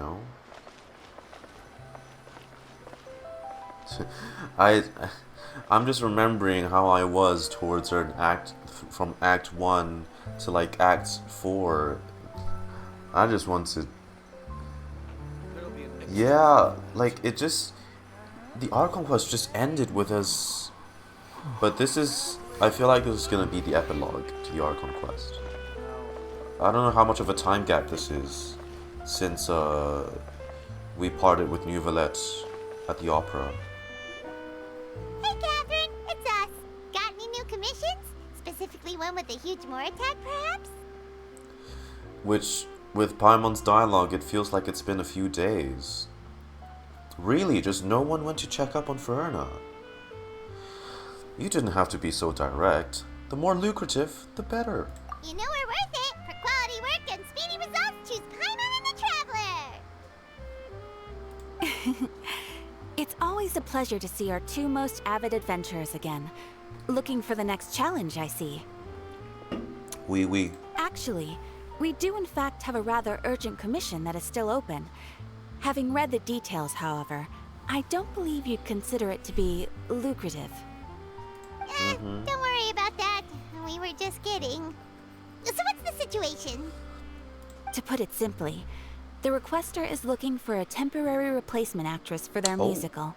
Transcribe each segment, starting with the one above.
know? I, I'm just remembering how I was towards her from Act 1 to like Act 4. I just want to... Yeah, like it just... The Art Conquest just ended with us... But this is... I feel like this is gonna be the epilogue to the Art Conquest. I don't know how much of a time gap this is since we parted with New Valette at the opera. Hey Catherine, it's us. Got any new commissions? Specifically one with a huge more attack, perhaps? Which, with Paimon's dialogue, it feels like it's been a few days. Really, just no one went to check up on Furina. You didn't have to be so direct. The more lucrative, the better. You know we're worth it. For quality work and speedy results, choose Paimon and the Traveler. It's always a pleasure to see our two most avid adventurers again. Looking for the next challenge, I see. Oui. Actually, we do in fact have a rather urgent commission that is still open. Having read the details, however, I don't believe you'd consider it to be lucrative. Don't worry about that. We were just kidding. So what's the situation? To put it simply, the requester is looking for a temporary replacement actress for their musical.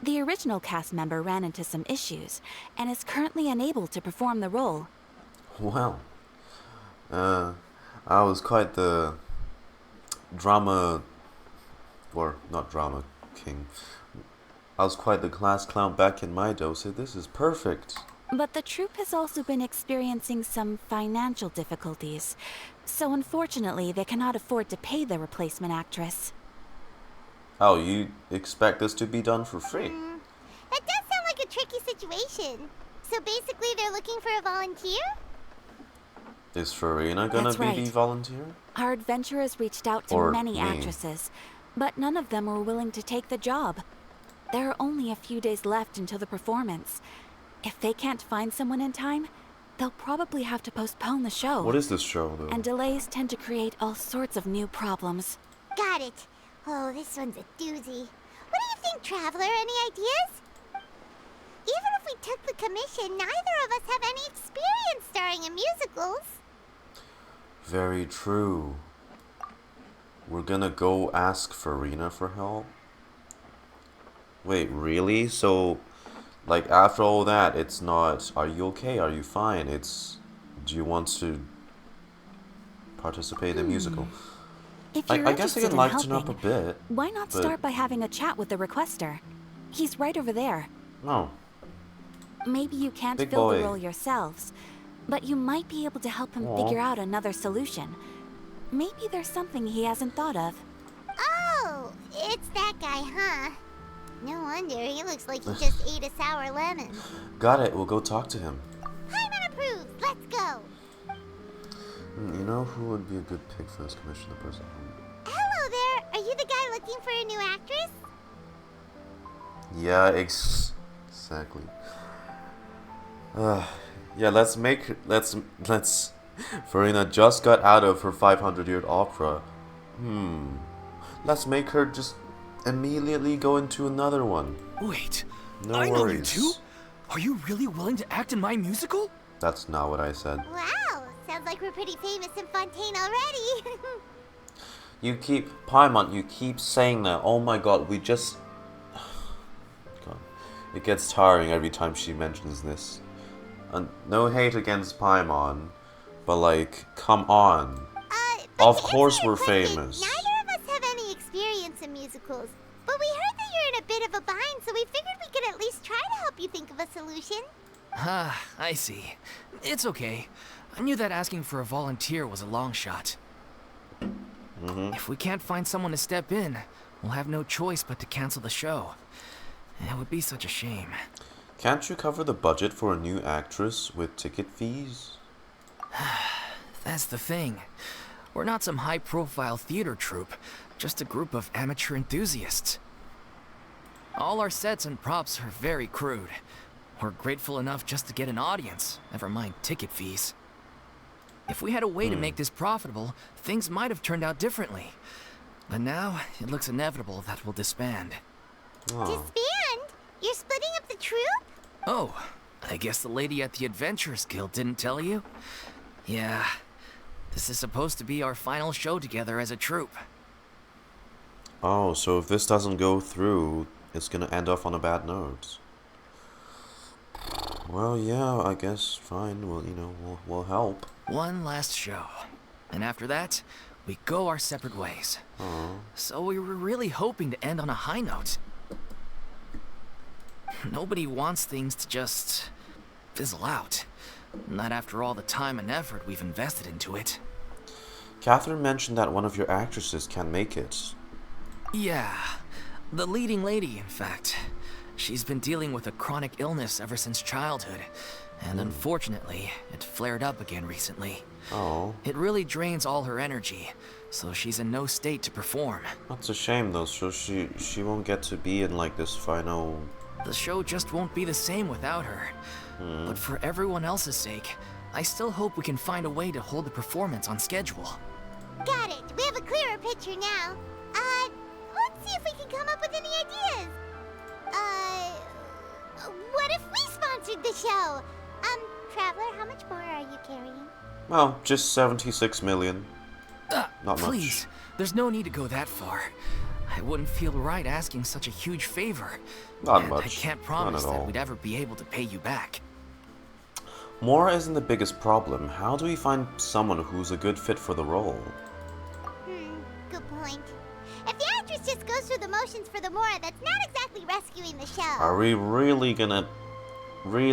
The original cast member ran into some issues, and is currently unable to perform the role. Well, I was quite the drama... Or, not drama king. I was quite the class clown back in my day, so this is perfect. But the troupe has also been experiencing some financial difficulties, so unfortunately they cannot afford to pay the replacement actress. Oh, you expect this to be done for free? That does sound like a tricky situation. So basically they're looking for a volunteer? Is Furina gonna That's be right. the volunteer? Our adventurers reached out to Or many me. actresses, but none of them were willing to take the job. There are only a few days left until the performance. If they can't find someone in time, they'll probably have to postpone the show. What is this show, though? And delays tend to create all sorts of new problems. Got it. Oh, this one's a doozy. What do you think, Traveler? Any ideas? Even if we took the commission, neither of us have any experience starring in musicals. Very true. We're gonna go ask Furina for help? Wait, really? So, like, after all that, it's not, are you okay? Are you fine? It's, do you want to participate in a musical? If you're I guess I interested can in lighten up a helping, bit. why not but- start by having a chat with the requester? He's right over there. No. Maybe you can't Big fill boy. the role yourselves, but you might be able to help him figure out another solution. Maybe there's something he hasn't thought of. Oh, it's that guy, huh? No wonder, he looks like he just ate a sour lemon. Got it, we'll go talk to him. Paimon approved, let's go. You know who would be a good pick for this commission? The person who... Hello there, are you the guy looking for a new actress? Yeah, exactly. Yeah, let's... Furina just got out of her 500-year opera. Let's make her just immediately go into another one. Wait, No I know you worries. two? Are you really willing to act in my musical? That's not what I said. Wow, sounds like we're pretty famous in Fontaine already. Paimon, you keep saying that. Oh my god, we just... God. It gets tiring every time she mentions this. And no hate against Paimon, but like, come on. But Of to course answer your we're question, famous. Neither of us have any experience in musicals. But we heard that you're in a bit of a bind, so we figured we could at least try to help you think of a solution. Ah, I see. It's okay. I knew that asking for a volunteer was a long shot. If we can't find someone to step in, we'll have no choice but to cancel the show. It would be such a shame. Can't you cover the budget for a new actress with ticket fees? That's the thing. We're not some high-profile theater troupe, just a group of amateur enthusiasts. All our sets and props are very crude. We're grateful enough just to get an audience, never mind ticket fees. If we had a way to make this profitable, things might have turned out differently. But now, it looks inevitable that we'll disband. Oh. Disband? You're splitting up the troupe? Oh, I guess the lady at the Adventurers Guild didn't tell you? Yeah, this is supposed to be our final show together as a troupe. Oh, so if this doesn't go through, it's gonna end off on a bad note. Well, yeah, I guess fine. Well, you know, we'll help. One last show. And after that, we go our separate ways. Oh. So we were really hoping to end on a high note. Nobody wants things to just fizzle out. Not after all the time and effort we've invested into it. Catherine mentioned that one of your actresses can't make it. Yeah, the leading lady, in fact. She's been dealing with a chronic illness ever since childhood, and unfortunately, it flared up again recently. Oh. It really drains all her energy, so she's in no state to perform. That's a shame though, so she won't get to be in like this final... The show just won't be the same without her. But for everyone else's sake, I still hope we can find a way to hold the performance on schedule. Got it. We have a clearer picture now. Let's see if we can come up with any ideas. What if we sponsored the show? Traveler, how much more are you carrying? Well, just 76 million. Not Please, there's no need to go that far. I wouldn't feel right asking such a huge favor. Not and much. I can't None promise at all. that we'd ever be able to pay you back. More isn't the biggest problem. How do we find someone who's a good fit for the role? Good point. If the actress just goes through the motions for the Mora, that's not exactly rescuing the show. Are we really gonna We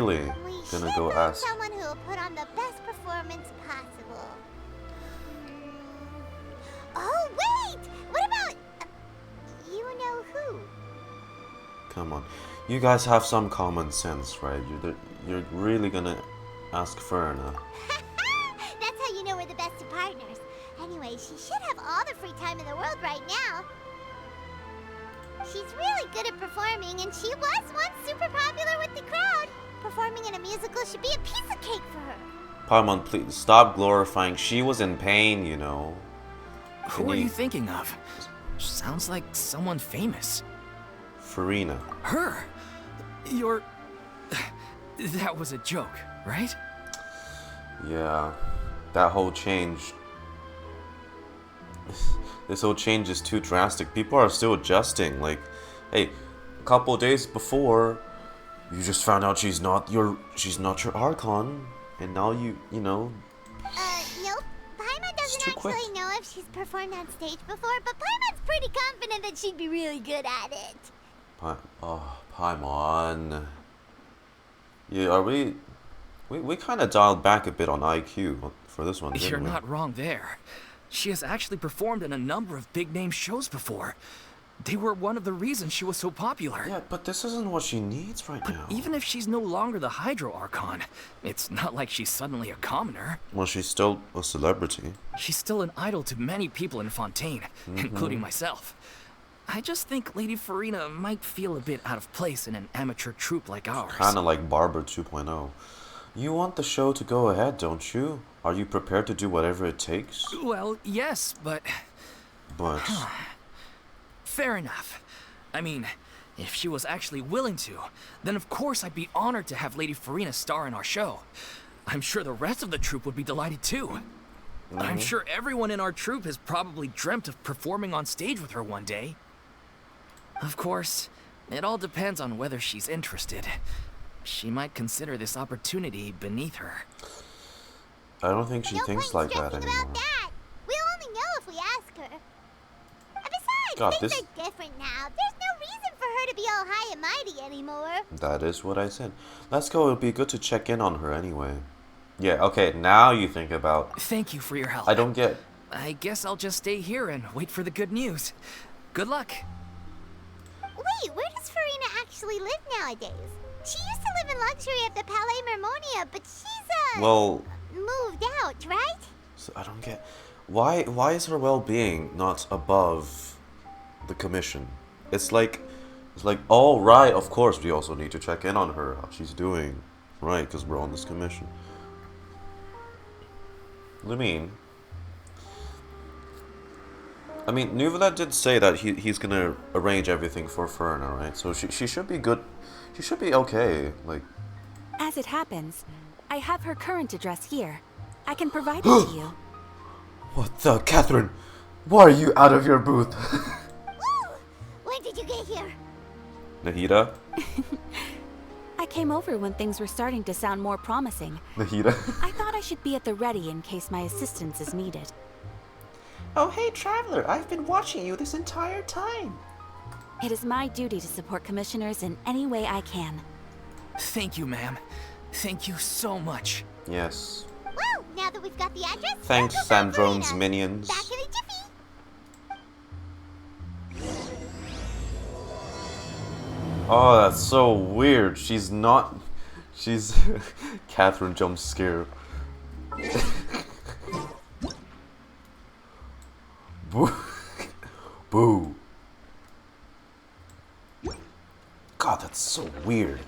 should go find ask? someone who will put on the best performance possible. Oh, wait! What about... you know who? Come on, you guys have some common sense, right? You're really gonna ask Furina. That's how you know we're the best of partners. Anyway, she should have all the free time in the world right now. She's really good at performing, and she was once super popular with the crowd. Performing in a musical should be a piece of cake for her. Paimon, please stop glorifying. She was in pain, you know. Who are you thinking of? Sounds like someone famous. Furina. Her? You're... That was a joke, right? Yeah, that whole change. This whole change is too drastic. People are still adjusting. Like, hey, a couple days before, you just found out she's not your Archon, and now you know. Nope. Paimon doesn't too quick. actually know if she's performed on stage before, but Paimon's pretty confident that she'd be really good at it. Paimon. Yeah, are we kind of dialed back a bit on IQ for this one, didn't You're we? not wrong there. She has actually performed in a number of big-name shows before. They were one of the reasons she was so popular. Yeah, but this isn't what she needs right now. Even if she's no longer the Hydro Archon, it's not like she's suddenly a commoner. Well, she's still a celebrity. She's still an idol to many people in Fontaine, including myself. I just think Lady Furina might feel a bit out of place in an amateur troupe like ours. Kinda like Barber 2.0. You want the show to go ahead, don't you? Are you prepared to do whatever it takes? Well, yes, but... But... Fair enough. I mean, if she was actually willing to, then of course I'd be honored to have Lady Furina star in our show. I'm sure the rest of the troupe would be delighted too. I'm sure everyone in our troupe has probably dreamt of performing on stage with her one day. Of course, it all depends on whether she's interested. She might consider this opportunity beneath her. I don't think she No thinks point like that stressing anymore. about that. We'll only know if we ask her. Besides, God, things this- are different now. There's no reason for her to be all high and mighty anymore. That is what I said. Let's go, it'll be good to check in on her anyway. Yeah, okay, now you think about... Thank you for your help. I don't get... I guess I'll just stay here and wait for the good news. Good luck. Wait, where does Furina actually live nowadays? She used to live in luxury at the Palais Mermonia, but she's, Well, moved out, right? so I don't get... Why is her well-being not above the commission? It's like, oh, right, of course we also need to check in on her, how she's doing. Right, because we're on this commission. What do you mean? I mean, Nuvela did say that he's gonna arrange everything for Furina, right? So she should be good. She should be okay. Like, As it happens, I have her current address here. I can provide it to you. what the, Catherine? Why are you out of your booth? Woo! When did you get here? Nahida? I came over when things were starting to sound more promising. Nahida? I thought I should be at the ready in case my assistance is needed. Oh, hey, Traveler. I've been watching you this entire time. It is my duty to support commissioners in any way I can. Thank you, ma'am. Thank you so much. Yes. Woo! Now that we've got the address, Thanks, let's go find Sandrone's Furina. minions. Back in a jiffy. Oh, that's so weird. She's not... She's... Catherine jump scare. Boo. Boo. God, that's so weird.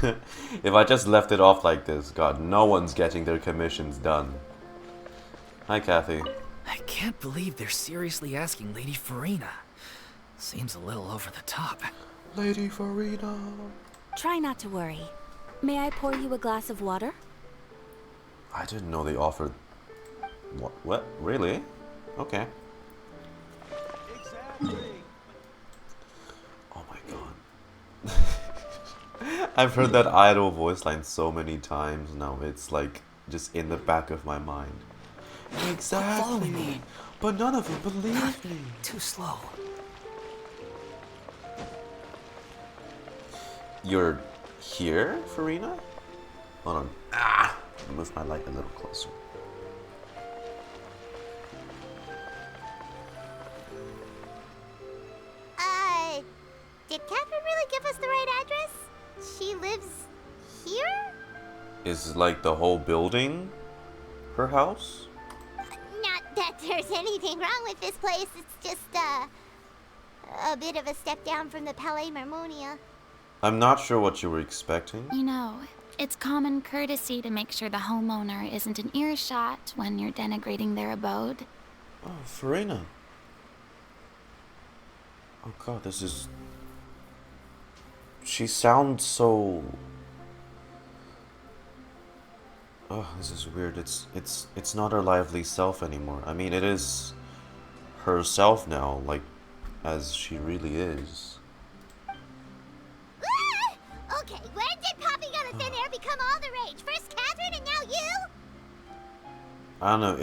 If I just left it off like this, God, no one's getting their commissions done. Hi, Kathy. I can't believe they're seriously asking Lady Furina. Seems a little over the top. Lady Furina. Try not to worry. May I pour you a glass of water? I didn't know they offered... What? Really? Okay. Oh my god. I've heard that idol voice line so many times now. It's like just in the back of my mind. Exactly. Follow me. But none of them believe me. Too slow. You're here, Furina? Hold on. Ah! Move my light a little closer. Did Catherine really give us the right address? She lives here? Is like the whole building her house? Not that there's anything wrong with this place. It's just, a bit of a step down from the Palais Marmonia. I'm not sure what you were expecting. You know, it's common courtesy to make sure the homeowner isn't in earshot when you're denigrating their abode. Oh, Furina. Oh god, this is... She sounds so... Oh, this is weird. It's not her lively self anymore. I mean, it is herself now, like, as she really is. Ah! Okay, when did popping out of thin air become all the rage? First Catherine and now you? I don't know,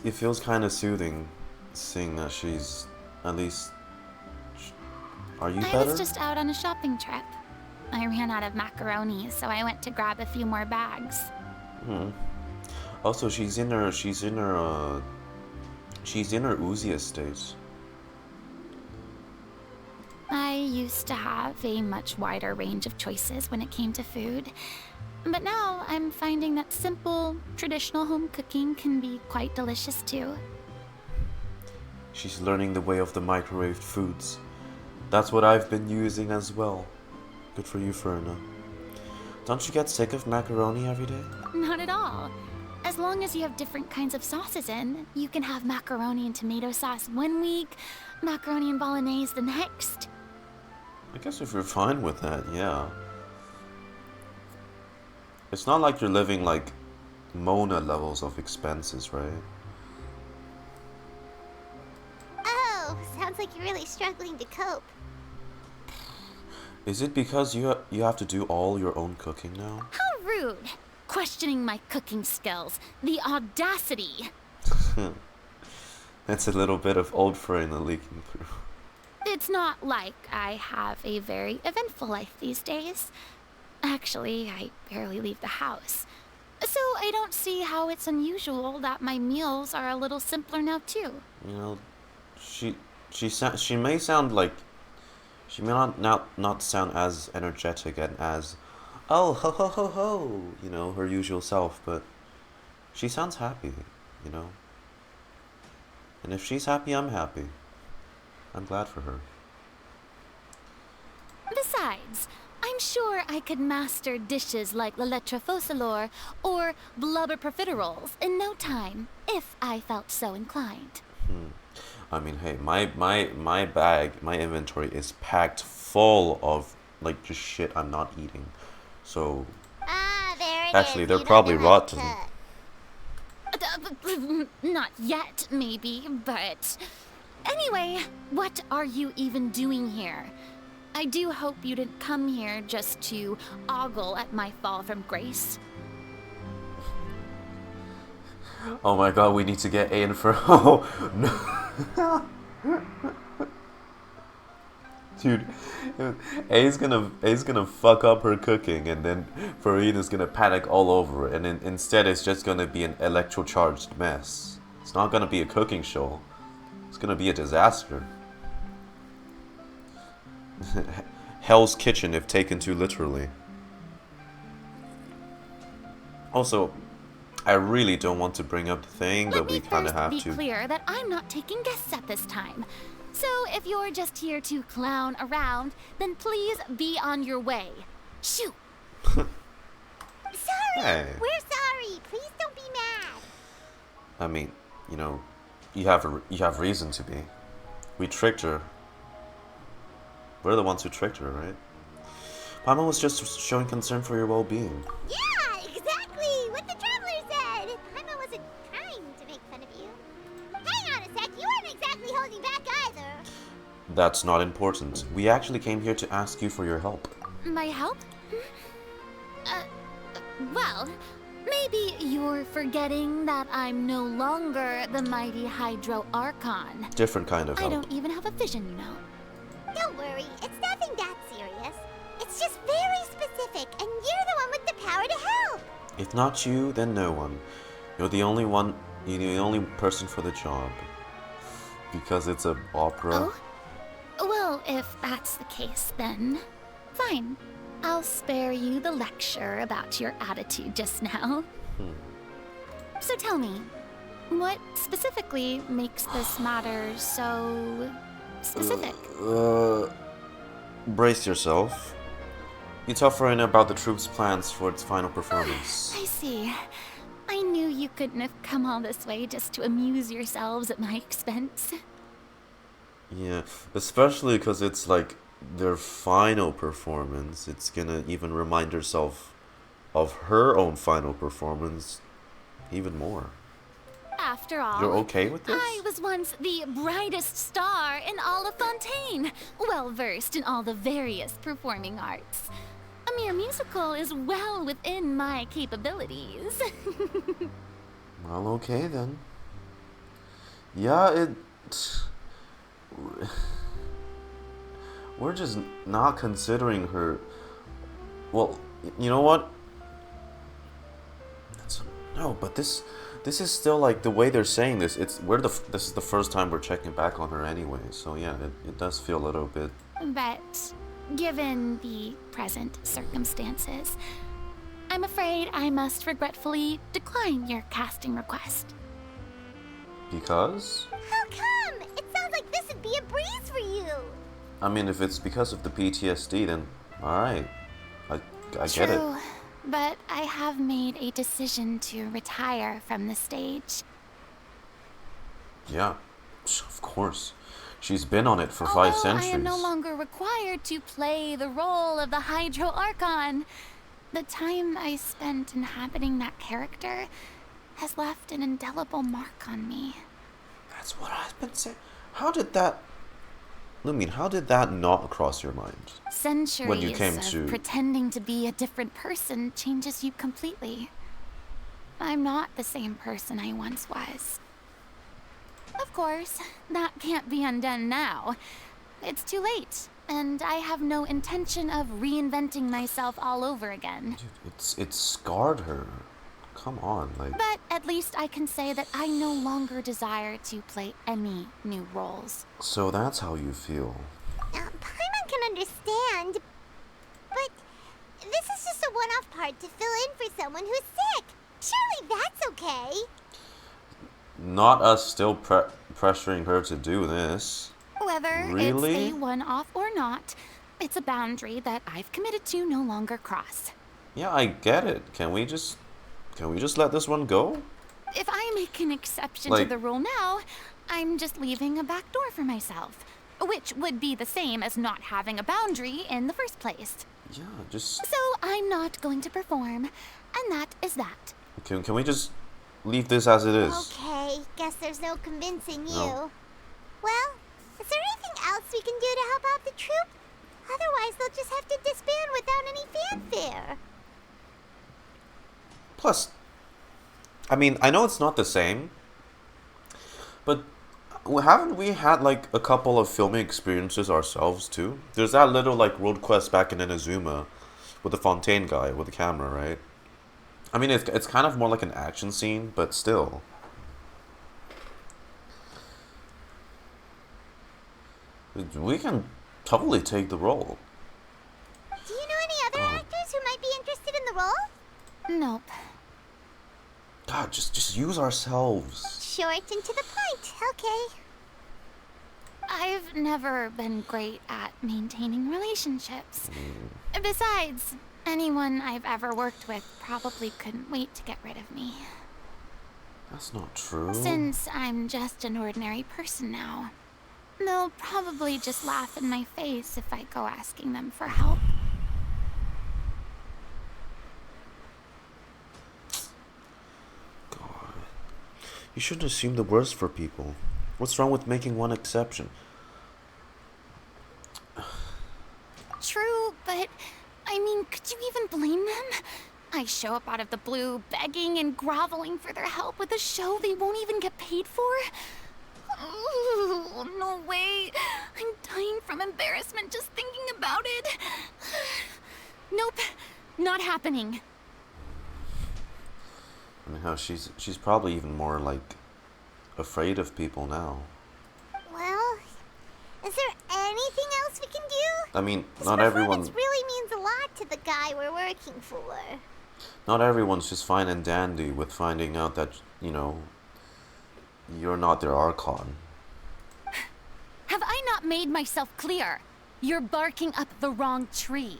it feels kind of soothing seeing that she's at least... Are you I better? was just out on a shopping trip. I ran out of macaroni, so I went to grab a few more bags. Also, she's in her oozy state. I used to have a much wider range of choices when it came to food. But now I'm finding that simple, traditional home cooking can be quite delicious too. She's learning the way of the microwaved foods. That's what I've been using as well. Good for you, Furina. Don't you get sick of macaroni every day? Not at all. As long as you have different kinds of sauces in, you can have macaroni and tomato sauce one week, macaroni and bolognese the next. I guess if you're fine with that, yeah. It's not like you're living like Mona levels of expenses, right? Oh, sounds like you're really struggling to cope. Is it because you have to do all your own cooking now? How rude! Questioning my cooking skills. The audacity! That's a little bit of old Furina leaking through. It's not like I have a very eventful life these days. Actually, I barely leave the house. So I don't see how it's unusual that my meals are a little simpler now too. You know, she may sound like... She may not sound as energetic and as... Oh, ho ho ho ho! You know, her usual self, but... She sounds happy, you know? And if she's happy, I'm happy. I'm glad for her. Besides, I'm sure I could master dishes like la lettre focilor or blubber profiteroles in no time, if I felt so inclined. I mean, hey, my bag, my inventory is packed full of like just shit I'm not eating. So Ah, there it actually, is. they're You don't probably know how to rotten. cook. Not yet, maybe, but... Anyway, what are you even doing here? I do hope you didn't come here just to ogle at my fall from grace. Oh my god, we need to get A in for. Oh no. Dude, A's gonna fuck up her cooking, and then Furina's gonna panic all over it, and then instead it's just gonna be an electro-charged mess. It's not gonna be a cooking show. It's gonna be a disaster. Hell's Kitchen if taken too literally. Also, I really don't want to bring up the thing, but we kind of have Let me to. first be clear that I'm not taking guests at this time. So if you're just here to clown around, then please be on your way. Shoot! Sorry. Hey. We're sorry. Please don't be mad. I mean, you know, you have reason to be. We tricked her. We're the ones who tricked her, right? Paimon was just showing concern for your well-being. Yeah, exactly. What the traveler said. Paimon wasn't trying to make fun of you. Hang on a sec. You weren't exactly holding back either. That's not important. We actually came here to ask you for your help. My help? Well, maybe you're forgetting that I'm no longer the mighty Hydro Archon. Different kind of I help. don't even have a vision, you know. Don't worry. It's nothing that serious. It's just very specific, and you're the one with the power to help. If not you, then no one. You're the only one. You're the only person for the job. Because it's an opera. Oh? Well, if that's the case, then fine. I'll spare you the lecture about your attitude just now. So tell me, what specifically makes this matter so specific? Brace yourself. You tell Furina about the troops' plans for its final performance. I see. I knew you couldn't have come all this way just to amuse yourselves at my expense. Yeah, especially because it's like their final performance. It's gonna even remind herself of her own final performance even more. After all, You're okay with this? I was once the brightest star in all of Fontaine, well versed in all the various performing arts. A mere musical is well within my capabilities. Well, okay then. Yeah, we're just not considering her. Well, you know what? No, but this is still like the way they're saying this. This is the first time we're checking back on her anyway. So yeah, it does feel a little bit. But given the present circumstances, I'm afraid I must regretfully decline your casting request. Because? How come? It sounds like this would be a breeze for you. I mean, if it's because of the PTSD, then alright. I get it. True, but I have made a decision to retire from the stage. Yeah, of course. She's been on it for Although 5 centuries. I am no longer required to play the role of the Hydro Archon. The time I spent inhabiting that character has left an indelible mark on me. That's what I've been saying. How did that not cross your mind? Centuries When you came of to- pretending to be a different person changes you completely. I'm not the same person I once was. Of course, that can't be undone now. It's too late, and I have no intention of reinventing myself all over again. Dude, it's scarred her. Come on, like. But at least I can say that I no longer desire to play any new roles. So that's how you feel. Paimon can understand, but this is just a one-off part to fill in for someone who's sick. Surely that's okay. Not us still pressuring her to do this. Whether Really? it's a one-off or not, It's a boundary that I've committed to no longer cross. Yeah, I get it. Can we just let this one go? If I make an exception to Like- the rule now, I'm just leaving a back door for myself, which would be the same as not having a boundary in the first place. Yeah, just So I'm not going to perform, and that is that. can we just leave this as it is? Okay, guess there's no convincing you. No. Well, is there anything else we can do to help out the troop? Otherwise, they'll just have to disband without any fanfare. Plus, I mean, I know it's not the same, but haven't we had like a couple of filming experiences ourselves too? There's that little like world quest back in Inazuma with the Fontaine guy with the camera, right? I mean, it's kind of more like an action scene, but still. We can totally take the role. Do you know any other actors who might be interested in the role? Nope. God, just use ourselves. Short and to the point. Okay. I've never been great at maintaining relationships. Besides, anyone I've ever worked with probably couldn't wait to get rid of me. That's not true. Since I'm just an ordinary person now, they'll probably just laugh in my face if I go asking them for help. God. You shouldn't assume the worst for people. What's wrong with making one exception? True, but I mean, could you even blame them? I show up out of the blue, begging and groveling for their help with a show they won't even get paid for. Ooh, no way. I'm dying from embarrassment just thinking about it. Nope, not happening. I mean, how she's probably even more like afraid of people now. Well, is there anything else we can do? I mean, This not everyone. performance really means a lot to the guy we're working for. Not everyone's just fine and dandy with finding out that, you know, you're not their Archon. Have I not made myself clear? You're barking up the wrong tree.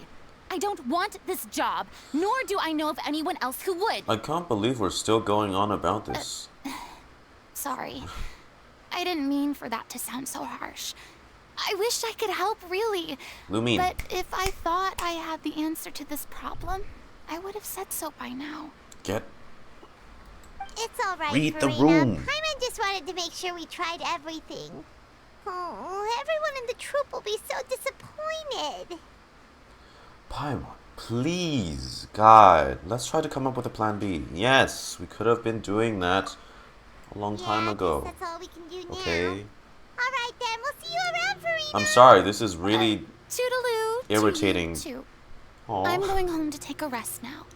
I don't want this job, nor do I know of anyone else who would. I can't believe we're still going on about this. Sorry. I didn't mean for that to sound so harsh. I wish I could help, really. Lumine. But if I thought I had the answer to this problem, I would have said so by now. Get It's all right, Read the Furina. room. Paimon just wanted to make sure we tried everything. Oh, everyone in the troop will be so disappointed. Paimon, please, God, let's try to come up with a plan B. Yes, we could have been doing that a long time I ago. guess that's all we can do now. Okay. All right then, we'll see you around, Furina. I'm sorry, this is really Toodaloo. irritating. To you too. Aw. I'm going home to take a rest now.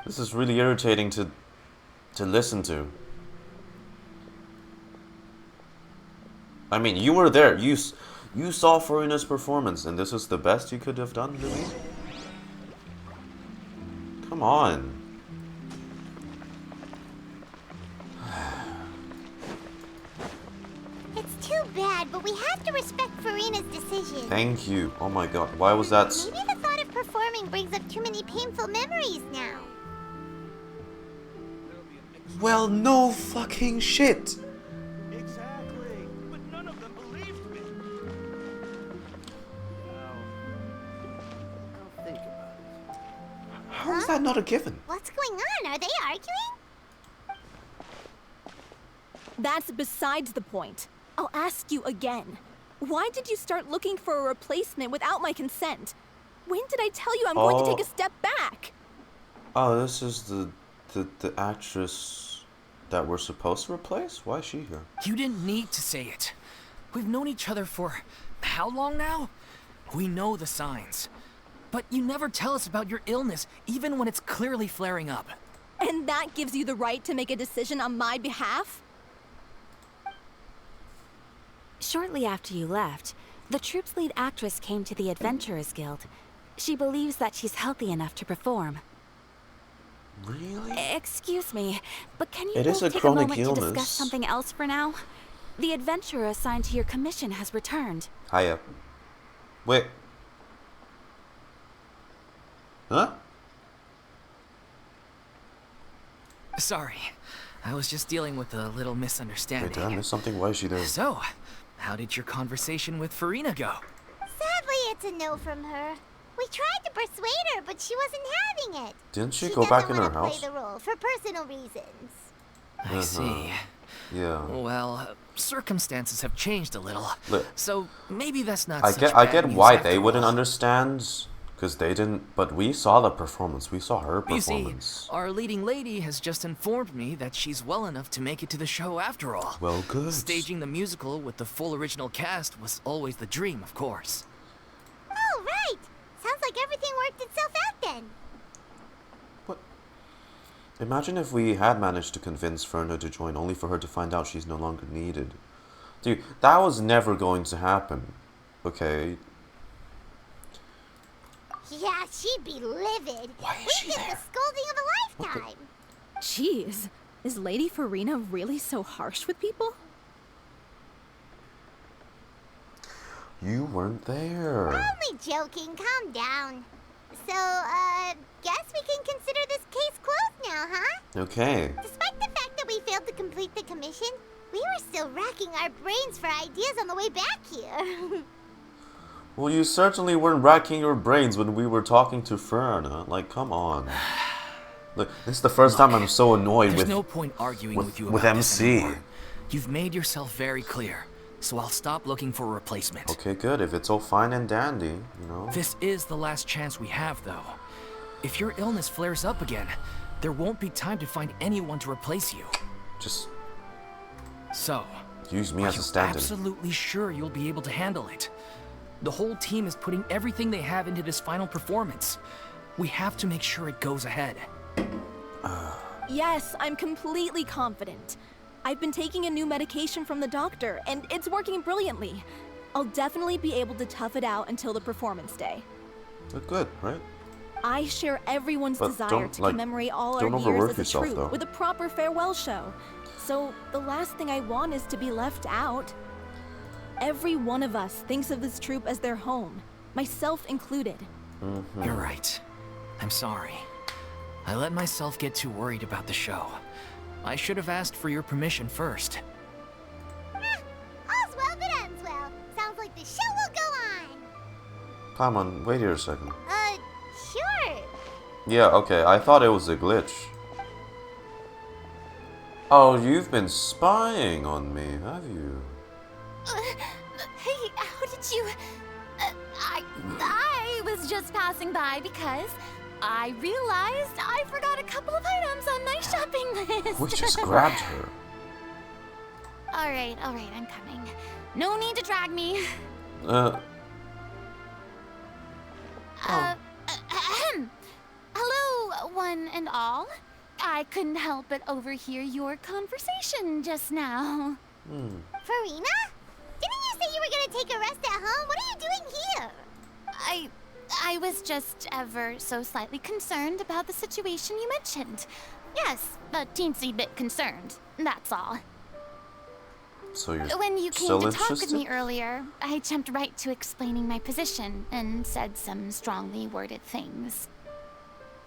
This is really irritating to listen to. I mean, you were there. You saw Furina's performance, and this is the best you could have done, really? Come on. It's too bad, but we have to respect Furina's decision. Thank you. Oh my god, why was that? Maybe the thought of performing brings up too many painful memories now. Well, no fucking shit. Exactly, but none of them believed me. Now, I'll think about it. How is that not a given? What's going on? Are they arguing? That's besides the point. I'll ask you again. Why did you start looking for a replacement without my consent? When did I tell you I'm going to take a step back? Oh, this is the actress that we're supposed to replace? Why is she here? You didn't need to say it. We've known each other for how long now? We know the signs. But you never tell us about your illness, even when it's clearly flaring up. And that gives you the right to make a decision on my behalf? Shortly after you left, the troop's lead actress came to the Adventurers Guild. She believes that she's healthy enough to perform. Really? Excuse me, but can you It is both a take a chronic moment to illness. discuss something else for now? The adventurer assigned to your commission has returned. Hiya. Wait. Huh? Sorry, I was just dealing with a little misunderstanding. Wait, did I miss something? Why is she there? So, how did your conversation with Furina go? Sadly, it's a no from her. We tried to persuade her, but she wasn't having it. Didn't she go back in her doesn't want house? to play the role for personal reasons. I see. Yeah. Well, circumstances have changed a little, Look, so maybe that's not I such get bad news why after they wouldn't all. understand, because they didn't. But we saw the performance. We saw her You see, performance. our leading lady has just informed me that she's well enough to make it to the show after all. Well, good. Staging the musical with the full original cast was always the dream, of course. Oh, right. Sounds like everything worked itself out then. What? Imagine if we had managed to convince Furina to join, only for her to find out she's no longer needed. Dude, that was never going to happen. Okay. Yeah, she'd be livid. Why is We'd she get there? the scolding of a lifetime. Jeez, is Lady Furina really so harsh with people? You weren't there. Only joking. Calm down. So, guess we can consider this case closed now, huh? Okay. Despite the fact that we failed to complete the commission, we were still racking our brains for ideas on the way back here. Well, you certainly weren't racking your brains when we were talking to Furina. Like, come on. Look, this is the first time I'm so annoyed There's with. no point arguing with you with about this MC. anymore. You've made yourself very clear, so I'll stop looking for a replacement. Okay, good. If it's all fine and dandy, you know. This is the last chance we have, though. If your illness flares up again, there won't be time to find anyone to replace you. Just So, use me are as you a stand-in. absolutely sure you'll be able to handle it? The whole team is putting everything they have into this final performance. We have to make sure it goes ahead. Yes, I'm completely confident. I've been taking a new medication from the doctor, and it's working brilliantly. I'll definitely be able to tough it out until the performance day. Look good, right? I share everyone's But desire don't, to like, commemorate all don't our years overwork as a yourself, troupe though. with a proper farewell show. So the last thing I want is to be left out. Every one of us thinks of this troupe as their home, myself included. You're right. I'm sorry. I let myself get too worried about the show. I should have asked for your permission first. All's well that ends well. Sounds like the show will go on. Come on, wait here a second. Sure. Yeah, okay. I thought it was a glitch. Oh, you've been spying on me, have you? Hey, how did you... I was just passing by because I realized I forgot a couple of items on my shopping list. We just grabbed her. All right, I'm coming. No need to drag me. Hello, one and all. I couldn't help but overhear your conversation just now. Furina? Didn't you say you were gonna take a rest at home? What are you doing here? I was just ever so slightly concerned about the situation you mentioned. Yes, a teensy bit concerned, that's all. So you're When you came still to talk with interested? me earlier, I jumped right to explaining my position and said some strongly worded things.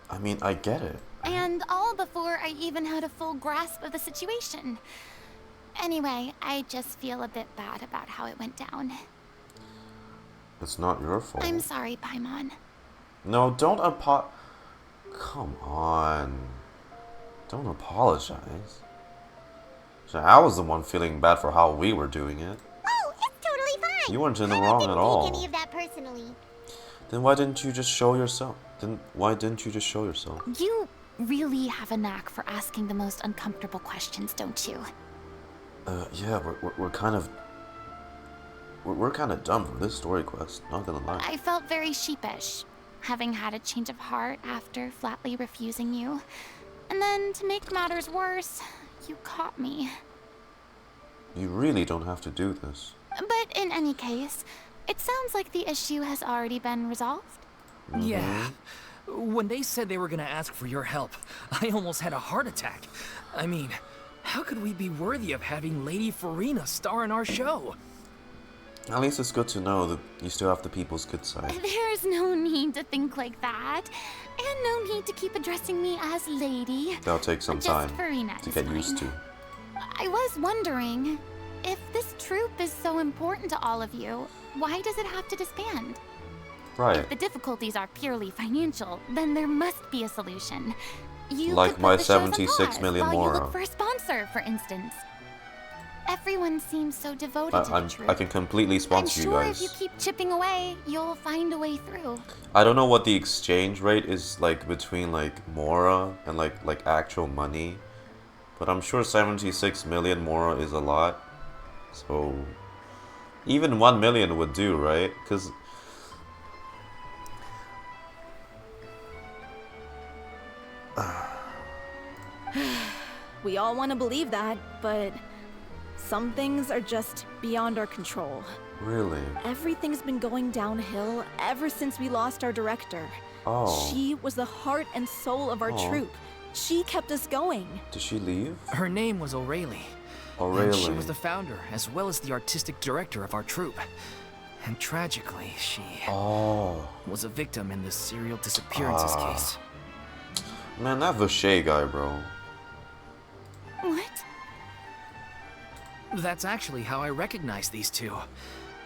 I mean, I get it. And all before I even had a full grasp of the situation. Anyway, I just feel a bit bad about how it went down. It's not your fault. I'm sorry, Paimon. No, don't Come on. Don't apologize. So I was the one feeling bad for how we were doing it. Oh, it's totally fine. You weren't in the Paimon wrong didn't at take all. any of that personally. Then why didn't you just show yourself? You really have a knack for asking the most uncomfortable questions, don't you? Yeah, we're kind of... We're kind of dumb for this story quest, not gonna lie. I felt very sheepish, having had a change of heart after flatly refusing you. And then, to make matters worse, you caught me. You really don't have to do this. But in any case, it sounds like the issue has already been resolved. Yeah. When they said they were gonna ask for your help, I almost had a heart attack. I mean, how could we be worthy of having Lady Furina star in our show? At least it's good to know that you still have the people's good side. There's no need to think like that. And no need to keep addressing me as lady. That'll take some Just time Furina to is get used fine. to. I was wondering, if this troop is so important to all of you, why does it have to disband? Right. If the difficulties are purely financial, then there must be a solution. You Like could my put the shows on 76 pause million while you mora. look for a sponsor, for instance. Everyone seems so devoted to the troop. I can completely I'm sponsor you sure guys. if you keep chipping away, you'll find a way through. I don't know what the exchange rate is like between like mora and like actual money, but I'm sure 76 million mora is a lot. So even 1 million would do, right? Because We all want to believe that, but some things are just beyond our control. really, Everything's been going downhill ever since we lost our director. oh, She was the heart and soul of our Aw. troop. She kept us going. did she leave? Her name was O'Reilly. Oh, And really? she was the founder, as well as the artistic director of our troupe. And tragically, she Oh, was a victim in the serial disappearances Ah. case. man, that Vache guy, bro. What? That's actually how I recognized these two.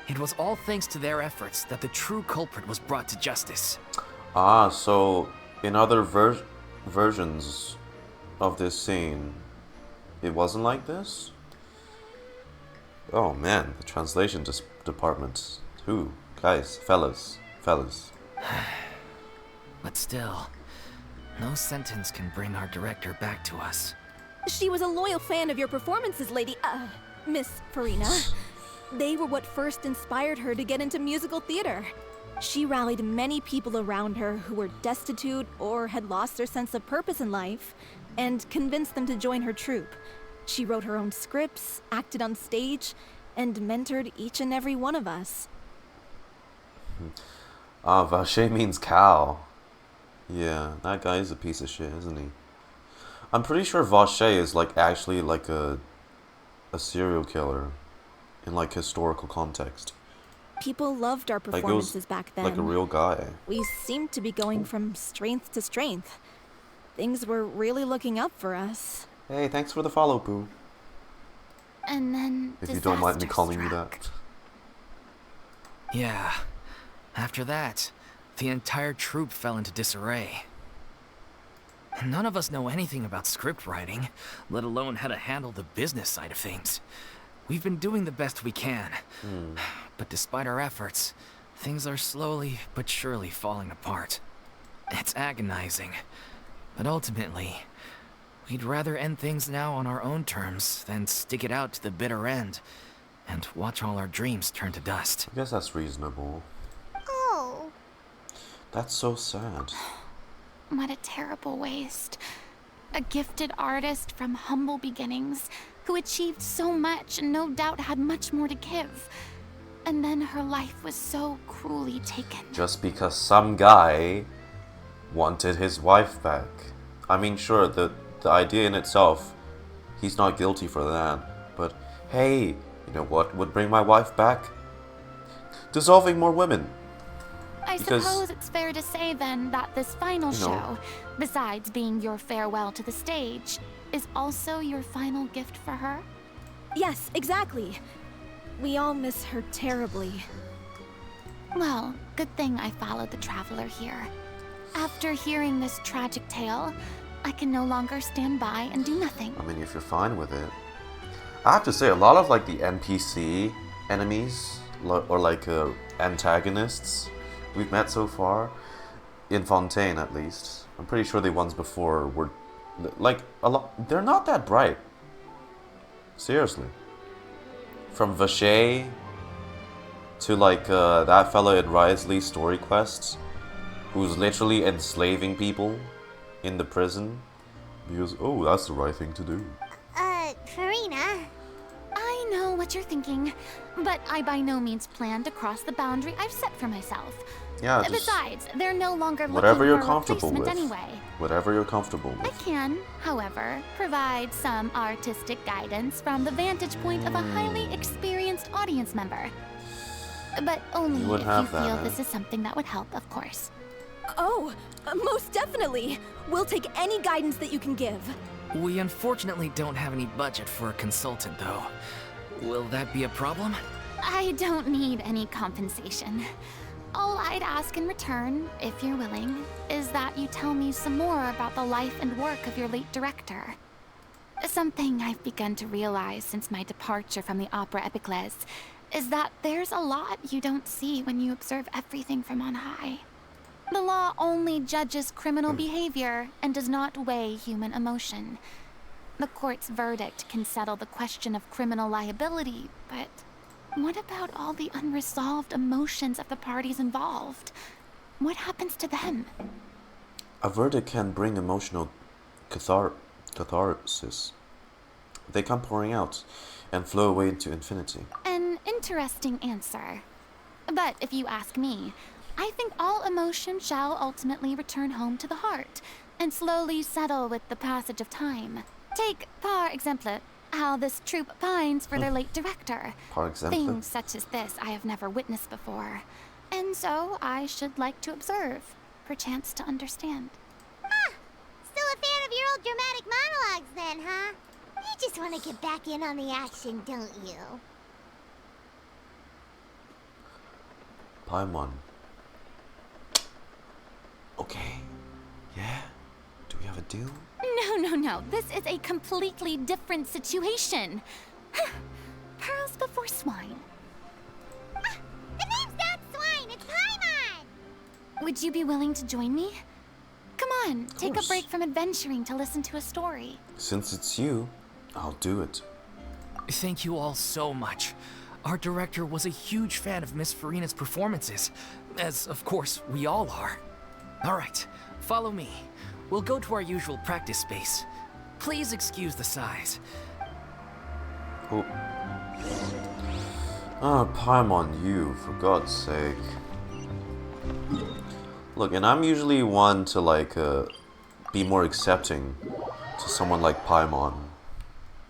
It was all thanks to their efforts that the true culprit was brought to justice. Ah, so in other versions of this scene, it wasn't like this? Oh man, the translation department. Who? Guys, fellas. But still, no sentence can bring our director back to us. She was a loyal fan of your performances, Miss Furina. They were what first inspired her to get into musical theater. She rallied many people around her who were destitute or had lost their sense of purpose in life, and convinced them to join her troupe. She wrote her own scripts, acted on stage, and mentored each and every one of us. Ah, Vache means cow. Yeah, that guy is a piece of shit, isn't he? I'm pretty sure Vache is like actually like a serial killer in like historical context. People loved our Like it was performances back then. like a real guy. We seemed to be going from strength to strength. Things were really looking up for us. Hey, thanks for the follow, Pooh. And then If you don't mind me disaster calling you struck. that. Yeah. After that, the entire troupe fell into disarray. None of us know anything about script writing, let alone how to handle the business side of things. We've been doing the best we can, but despite our efforts, things are slowly but surely falling apart. It's agonizing, but ultimately, we'd rather end things now on our own terms than stick it out to the bitter end and watch all our dreams turn to dust. I guess that's reasonable. Oh, That's so sad. What a terrible waste. A gifted artist from humble beginnings who achieved so much and no doubt had much more to give. And then her life was so cruelly taken. Just because some guy wanted his wife back. I mean, sure, the idea in itself, he's not guilty for that. But hey, you know what would bring my wife back? Dissolving more women. I Because- suppose it's fair to say then that this final You know. show, besides being your farewell to the stage, is also your final gift for her? Yes, exactly. We all miss her terribly. Well, good thing I followed the traveler here. After hearing this tragic tale, I can no longer stand by and do nothing. I mean, if you're fine with it. I have to say, a lot of like the NPC enemies, or like antagonists we've met so far, in Fontaine at least, I'm pretty sure the ones before were like a lot. They're not that bright. Seriously. From Vache to like that fella in Risley's story quests, who's literally enslaving people in the prison because, oh, that's the right thing to do. Furina. I know what what you're thinking, but I by no means plan to cross the boundary I've set for myself. Yeah, just Besides, they're no longer whatever looking you're for a comfortable replacement with. anyway. Whatever you're comfortable I with. can, however, provide some artistic guidance from the vantage point of a highly experienced audience member. But only You if would you have that, feel huh? this is something that would help, of course. Oh, most definitely. We'll take any guidance that you can give. We unfortunately don't have any budget for a consultant, though. Will that be a problem? I don't need any compensation. All I'd ask in return, if you're willing, is that you tell me some more about the life and work of your late director. Something I've begun to realize since my departure from the Opera Epiclese is that there's a lot you don't see when you observe everything from on high. The law only judges criminal behavior and does not weigh human emotion. The court's verdict can settle the question of criminal liability, but what about all the unresolved emotions of the parties involved? What happens to them? A verdict can bring emotional catharsis. They come pouring out and flow away into infinity. An interesting answer. But if you ask me, I think all emotion shall ultimately return home to the heart and slowly settle with the passage of time. Take, par exemple, how this troupe pines for their late director. Par exemple. Things such as this I have never witnessed before. And so I should like to observe, perchance to understand. Ah, still a fan of your old dramatic monologues then, huh? You just want to get back in on the action, don't you? Paimon. Okay. Yeah? Do we have a deal? No. This is a completely different situation. Pearls before swine. Ah, the name's not Swine, it's Paimon! Would you be willing to join me? Come on, take a course. break from adventuring to listen to a story. Since it's you, I'll do it. Thank you all so much. Our director was a huge fan of Miss Furina's performances, as of course we all are. All right, follow me. We'll go to our usual practice space. Please excuse the size. Oh. Ah, Paimon, you, for God's sake. Look, and I'm usually one to, like, be more accepting to someone like Paimon,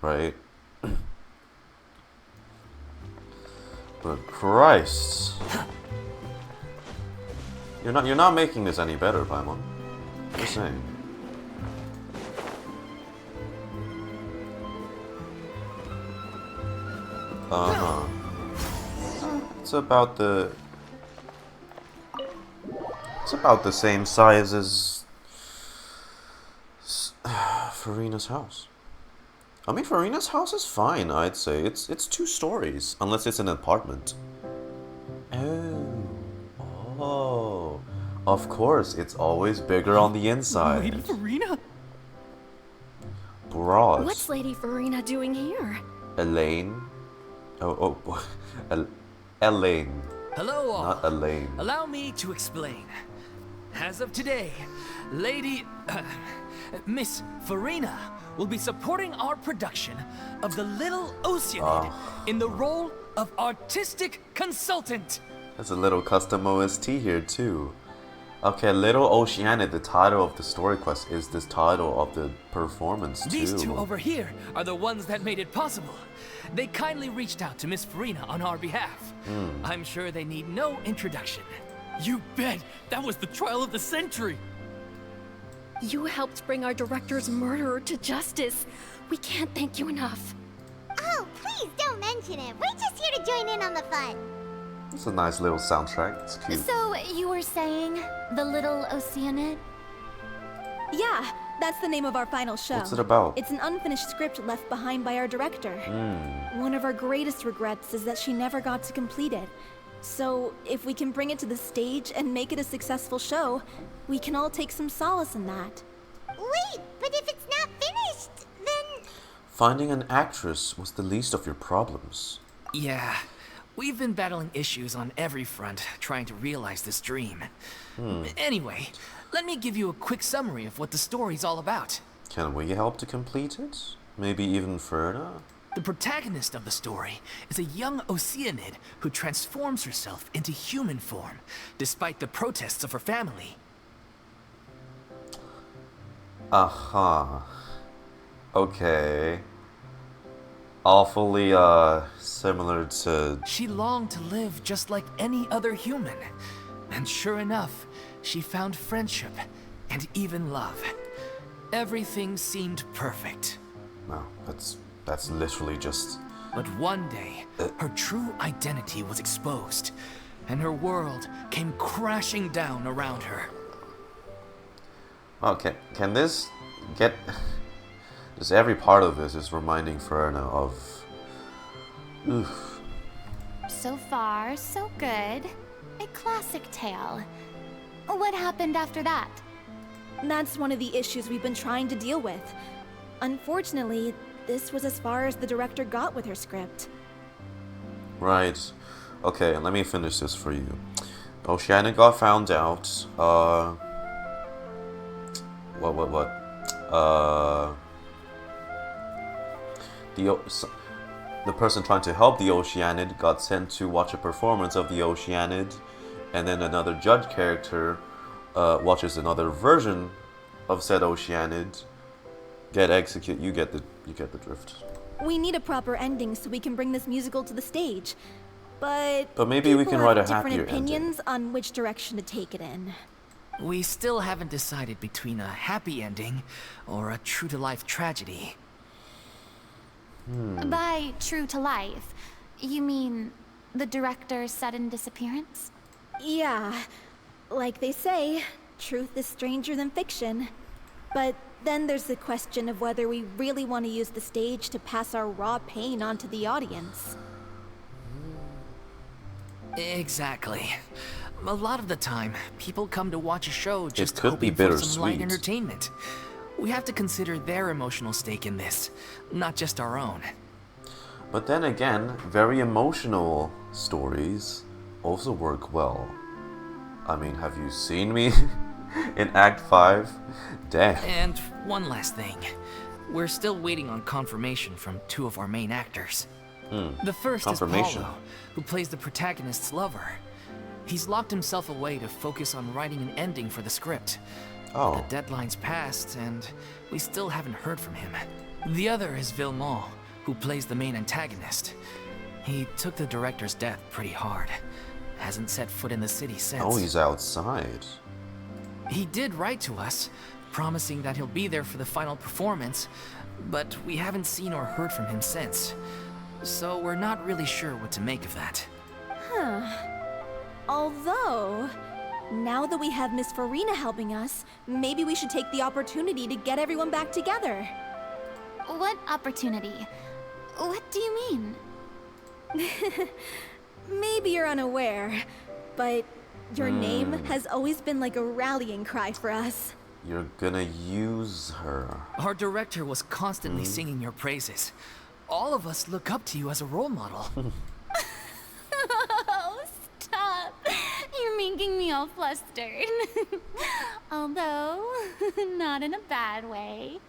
right? But Christ. You're not making this any better, Paimon. Just saying. Uh-huh. It's about the same size as Furina's house. I mean, Furina's house is fine, I'd say. It's 2 stories, unless it's an apartment. Oh, of course, it's always bigger on the inside. Lady Furina? Broad. What's Lady Furina doing here? Elaine. Oh, Elaine, Hello all. not Elaine. Allow me to explain. As of today, Miss Furina will be supporting our production of The Little Oceanid in the role of artistic consultant. There's a little custom OST here too. Okay, Little Oceanid, the title of the story quest, is the title of the performance too. These two over here are the ones that made it possible. They kindly reached out to Miss Furina on our behalf. I'm sure they need no introduction. You bet! That was the trial of the century! You helped bring our director's murderer to justice. We can't thank you enough. Oh, please don't mention it. We're just here to join in on the fun. It's a nice little soundtrack. It's cute. So, you were saying The Little Oceanid? Yeah, that's the name of our final show. What's it about? It's an unfinished script left behind by our director. One of our greatest regrets is that she never got to complete it. So, if we can bring it to the stage and make it a successful show, we can all take some solace in that. Wait, but if it's not finished, then... Finding an actress was the least of your problems. Yeah, we've been battling issues on every front trying to realize this dream. Anyway, let me give you a quick summary of what the story's all about. Can we help to complete it? Maybe even Furina? The protagonist of the story is a young Oceanid who transforms herself into human form, despite the protests of her family. Aha. Okay. Awfully, similar to... She longed to live just like any other human. And sure enough, she found friendship and even love. Everything seemed perfect. No, that's literally just... But one day, her true identity was exposed, and her world came crashing down around her. Okay, can this get... Just every part of this is reminding Furina of... Oof. So far, so good. A classic tale. What happened after that? That's one of the issues we've been trying to deal with. Unfortunately, this was as far as the director got with her script. Right. Okay, let me finish this for you. Oceanic got found out. The person trying to help the Oceanid got sent to watch a performance of the Oceanid, and then another judge character watches another version of said Oceanid get executed. You get the drift. We need a proper ending so we can bring this musical to the stage. But maybe we people can write a have different happier opinions on which direction to take it in. We still haven't decided between a happy ending or a true-to-life tragedy. By true to life, you mean the director's sudden disappearance? Yeah, like they say, truth is stranger than fiction. But then there's the question of whether we really want to use the stage to pass our raw pain onto the audience. Exactly. A lot of the time, people come to watch a show just could be hoping for some light bittersweet. entertainment. We have to consider their emotional stake in this, not just our own. But then again, very emotional stories also work well. I mean, have you seen me in Act 5? Damn. And one last thing. We're still waiting on confirmation from two of our main actors. The first is Confirmation. Paulo, who plays the protagonist's lover. He's locked himself away to focus on writing an ending for the script. Oh. The deadline's passed, and we still haven't heard from him. The other is Villemont, who plays the main antagonist. He took the director's death pretty hard. Hasn't set foot in the city since. Oh, he's outside. He did write to us, promising that he'll be there for the final performance, but we haven't seen or heard from him since. So we're not really sure what to make of that. Although, now that we have Miss Furina helping us, maybe we should take the opportunity to get everyone back together. What opportunity? What do you mean? Maybe you're unaware, but your name has always been like a rallying cry for us. You're gonna use her. Our director was constantly singing your praises. All of us look up to you as a role model. Oh, stop. You're making me all flustered. Although, not in a bad way.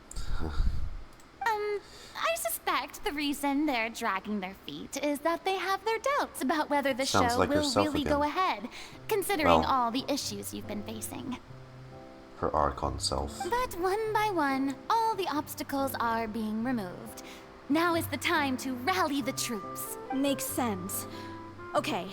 I suspect the reason they're dragging their feet is that they have their doubts about whether the Sounds show like will herself really again. go ahead, considering Well. all the issues you've been facing. Her Archon self. But one by one, all the obstacles are being removed. Now is the time to rally the troops. Makes sense. Okay,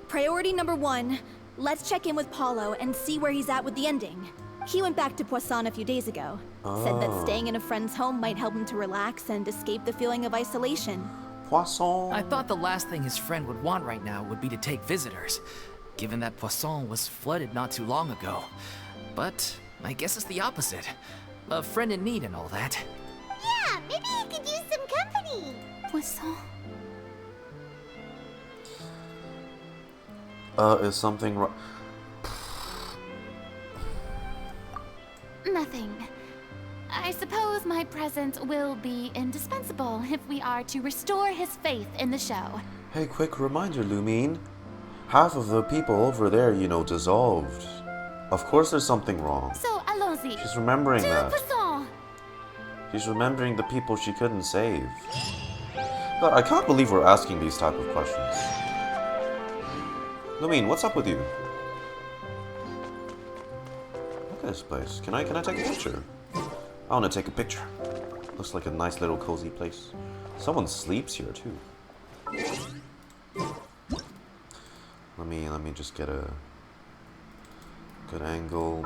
priority number 1, let's check in with Paulo and see where he's at with the ending. He went back to Poisson a few days ago. Said that staying in a friend's home might help him to relax and escape the feeling of isolation. Poisson. I thought the last thing his friend would want right now would be to take visitors, given that Poisson was flooded not too long ago. But I guess it's the opposite. A friend in need and all that. Yeah, maybe he could use some company. Poisson. Is something wrong? Nothing. I suppose my presence will be indispensable if we are to restore his faith in the show. Hey, quick reminder, Lumine. Half of the people over there, dissolved. Of course there's something wrong. So, allons-y. She's remembering To that. Poisson. She's remembering the people she couldn't save. God, I can't believe we're asking these type of questions. Lumine, what's up with you? Look at this place. Can I take a picture? I want to take a picture. Looks like a nice little cozy place. Someone sleeps here too. Let me just get a good angle.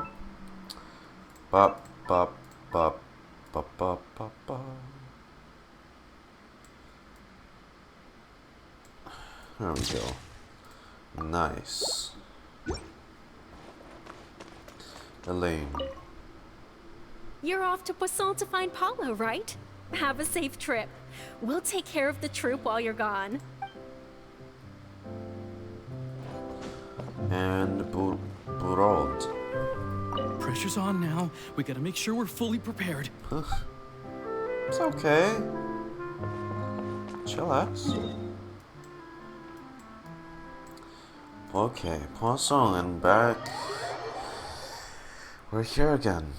Bop bop bop bop bop bop bop. There we go. Nice. Elaine. You're off to Poisson to find Paulo, right? Have a safe trip. We'll take care of the troop while you're gone. And Burod. Pressure's on now. We gotta make sure we're fully prepared. It's okay. Chillax. Okay, Poisson and back. We're here again.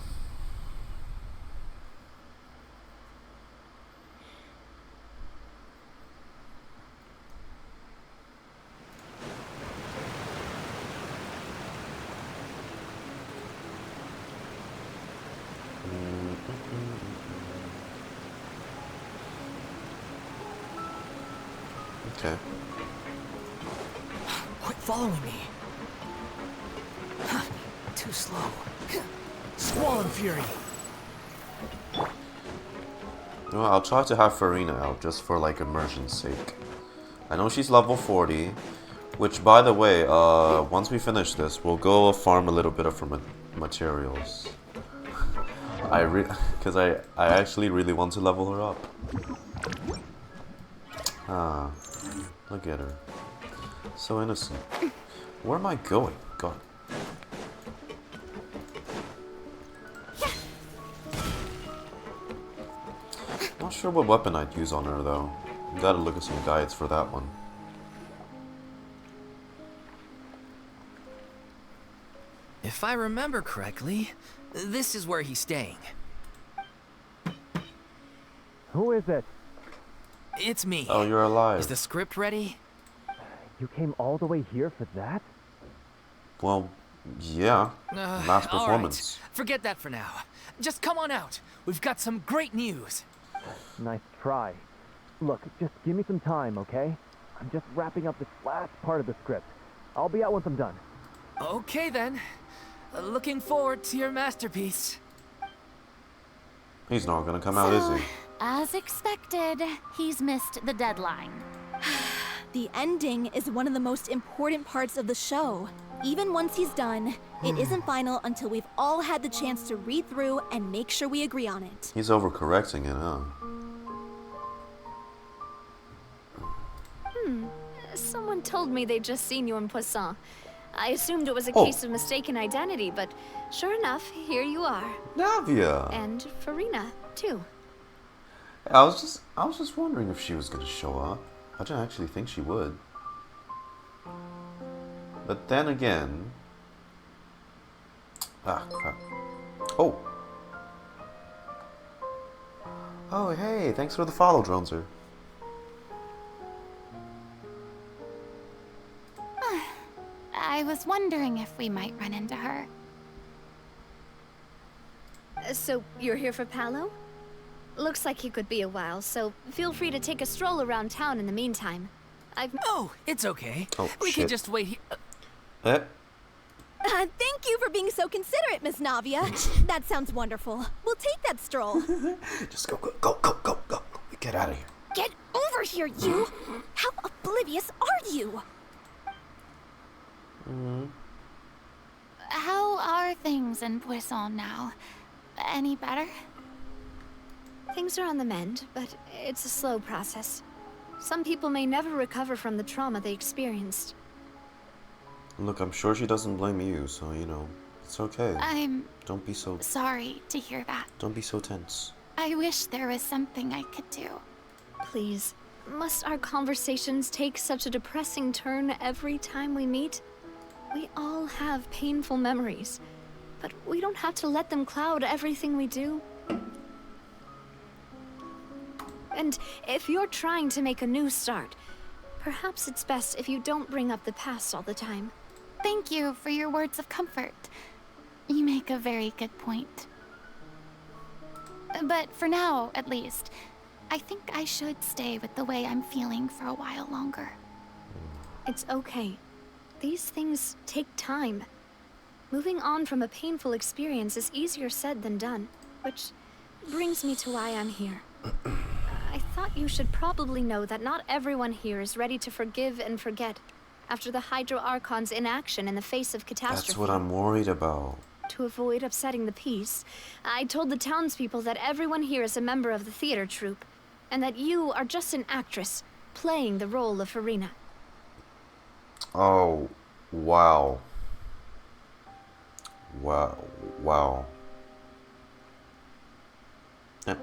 Okay. Quit following me. Too slow. Squall and fury. Well, I'll try to have Furina out just for like immersion's sake. I know she's level 40, which by the way, once we finish this, we'll go farm a little bit of her materials. Because I actually really want to level her up. Ah, look at her. So innocent. Where am I going? God. Not sure what weapon I'd use on her though. Gotta look at some guides for that one. If I remember correctly, this is where he's staying. Who is it? It's me. Oh, you're alive. Is the script ready? You came all the way here for that? Well, yeah. Last All performance. right. Forget that for now. Just come on out. We've got some great news. Nice try. Look, just give me some time, okay? I'm just wrapping up this last part of the script. I'll be out once I'm done. Okay then. Looking forward to your masterpiece. He's not gonna come out, is he? As expected, he's missed the deadline. The ending is one of the most important parts of the show. Even once he's done, it isn't final until we've all had the chance to read through and make sure we agree on it. He's overcorrecting it, huh? Someone told me they'd just seen you in Poisson. I assumed it was a Oh. case of mistaken identity, but sure enough, here you are. Navia! And Furina, too. I was just wondering if she was gonna show up. I didn't actually think she would. But then again... Ah, crap. Oh! Oh, hey, thanks for the follow, Dronzer. I was wondering if we might run into her. So, you're here for Paulo? Looks like he could be a while, so feel free to take a stroll around town in the meantime. Oh, it's okay. Oh, we shit. can just wait here. Eh? Thank you for being so considerate, Miss Navia. That sounds wonderful. We'll take that stroll. Just go. Get out of here. Get over here, you! How oblivious are you? How are things in Poisson now? Any better? Things are on the mend, but it's a slow process. Some people may never recover from the trauma they experienced. Look, I'm sure she doesn't blame you, so, you know, it's okay. I'm Don't be so sorry to hear that. tense. I wish there was something I could do. Please, must our conversations take such a depressing turn every time we meet? We all have painful memories, but we don't have to let them cloud everything we do. And if you're trying to make a new start, perhaps it's best if you don't bring up the past all the time. Thank you for your words of comfort. You make a very good point. But for now, at least, I think I should stay with the way I'm feeling for a while longer. It's okay. These things take time. Moving on from a painful experience is easier said than done, which brings me to why I'm here. I thought you should probably know that not everyone here is ready to forgive and forget after the Hydro Archon's inaction in the face of catastrophe. That's what I'm worried about. To avoid upsetting the peace, I told the townspeople that everyone here is a member of the theater troupe, and that you are just an actress playing the role of Furina. Oh, wow. Wow. And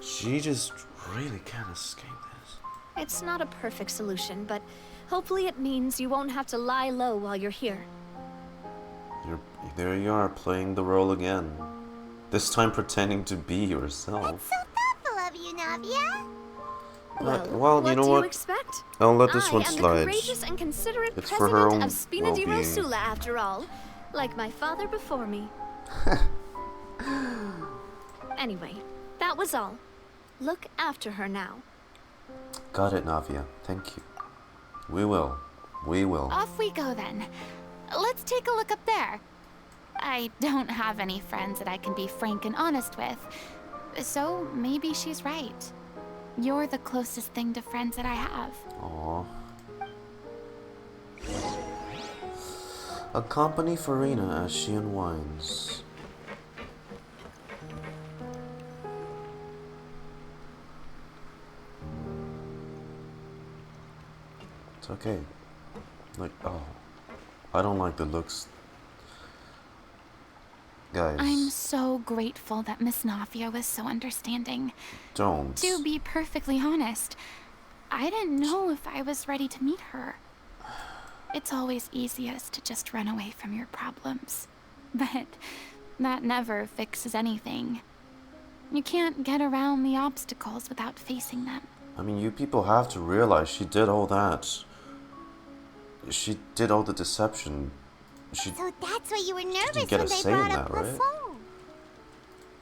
she just really can't escape this. It's not a perfect solution, but hopefully it means you won't have to lie low while you're here. There you are, playing the role again. This time pretending to be yourself. That's so thoughtful of you, Navia. Well, you know what? Do you expect? I'll let this one I am slide. the courageous and considerate It's for her president own of Spina di well-being. Rosula, after all. Like my father before me. Anyway, that was all. Look after her now. Got it, Navia. Thank you. We will. We will. Off we go then. Let's take a look up there. I don't have any friends that I can be frank and honest with, so maybe she's right. You're the closest thing to friends that I have. Aww. Accompany Furina as she unwinds. It's okay. Like, oh. I don't like the looks. Guys. I'm so grateful that Miss Nafia was so understanding. Don't. To be perfectly honest, I didn't know if I was ready to meet her. It's always easiest to just run away from your problems. But that never fixes anything. You can't get around the obstacles without facing them. I mean, you people have to realize she did all that. She did all the deception. She So that's why you were nervous didn't get when a they say in brought that, up right? Poisson.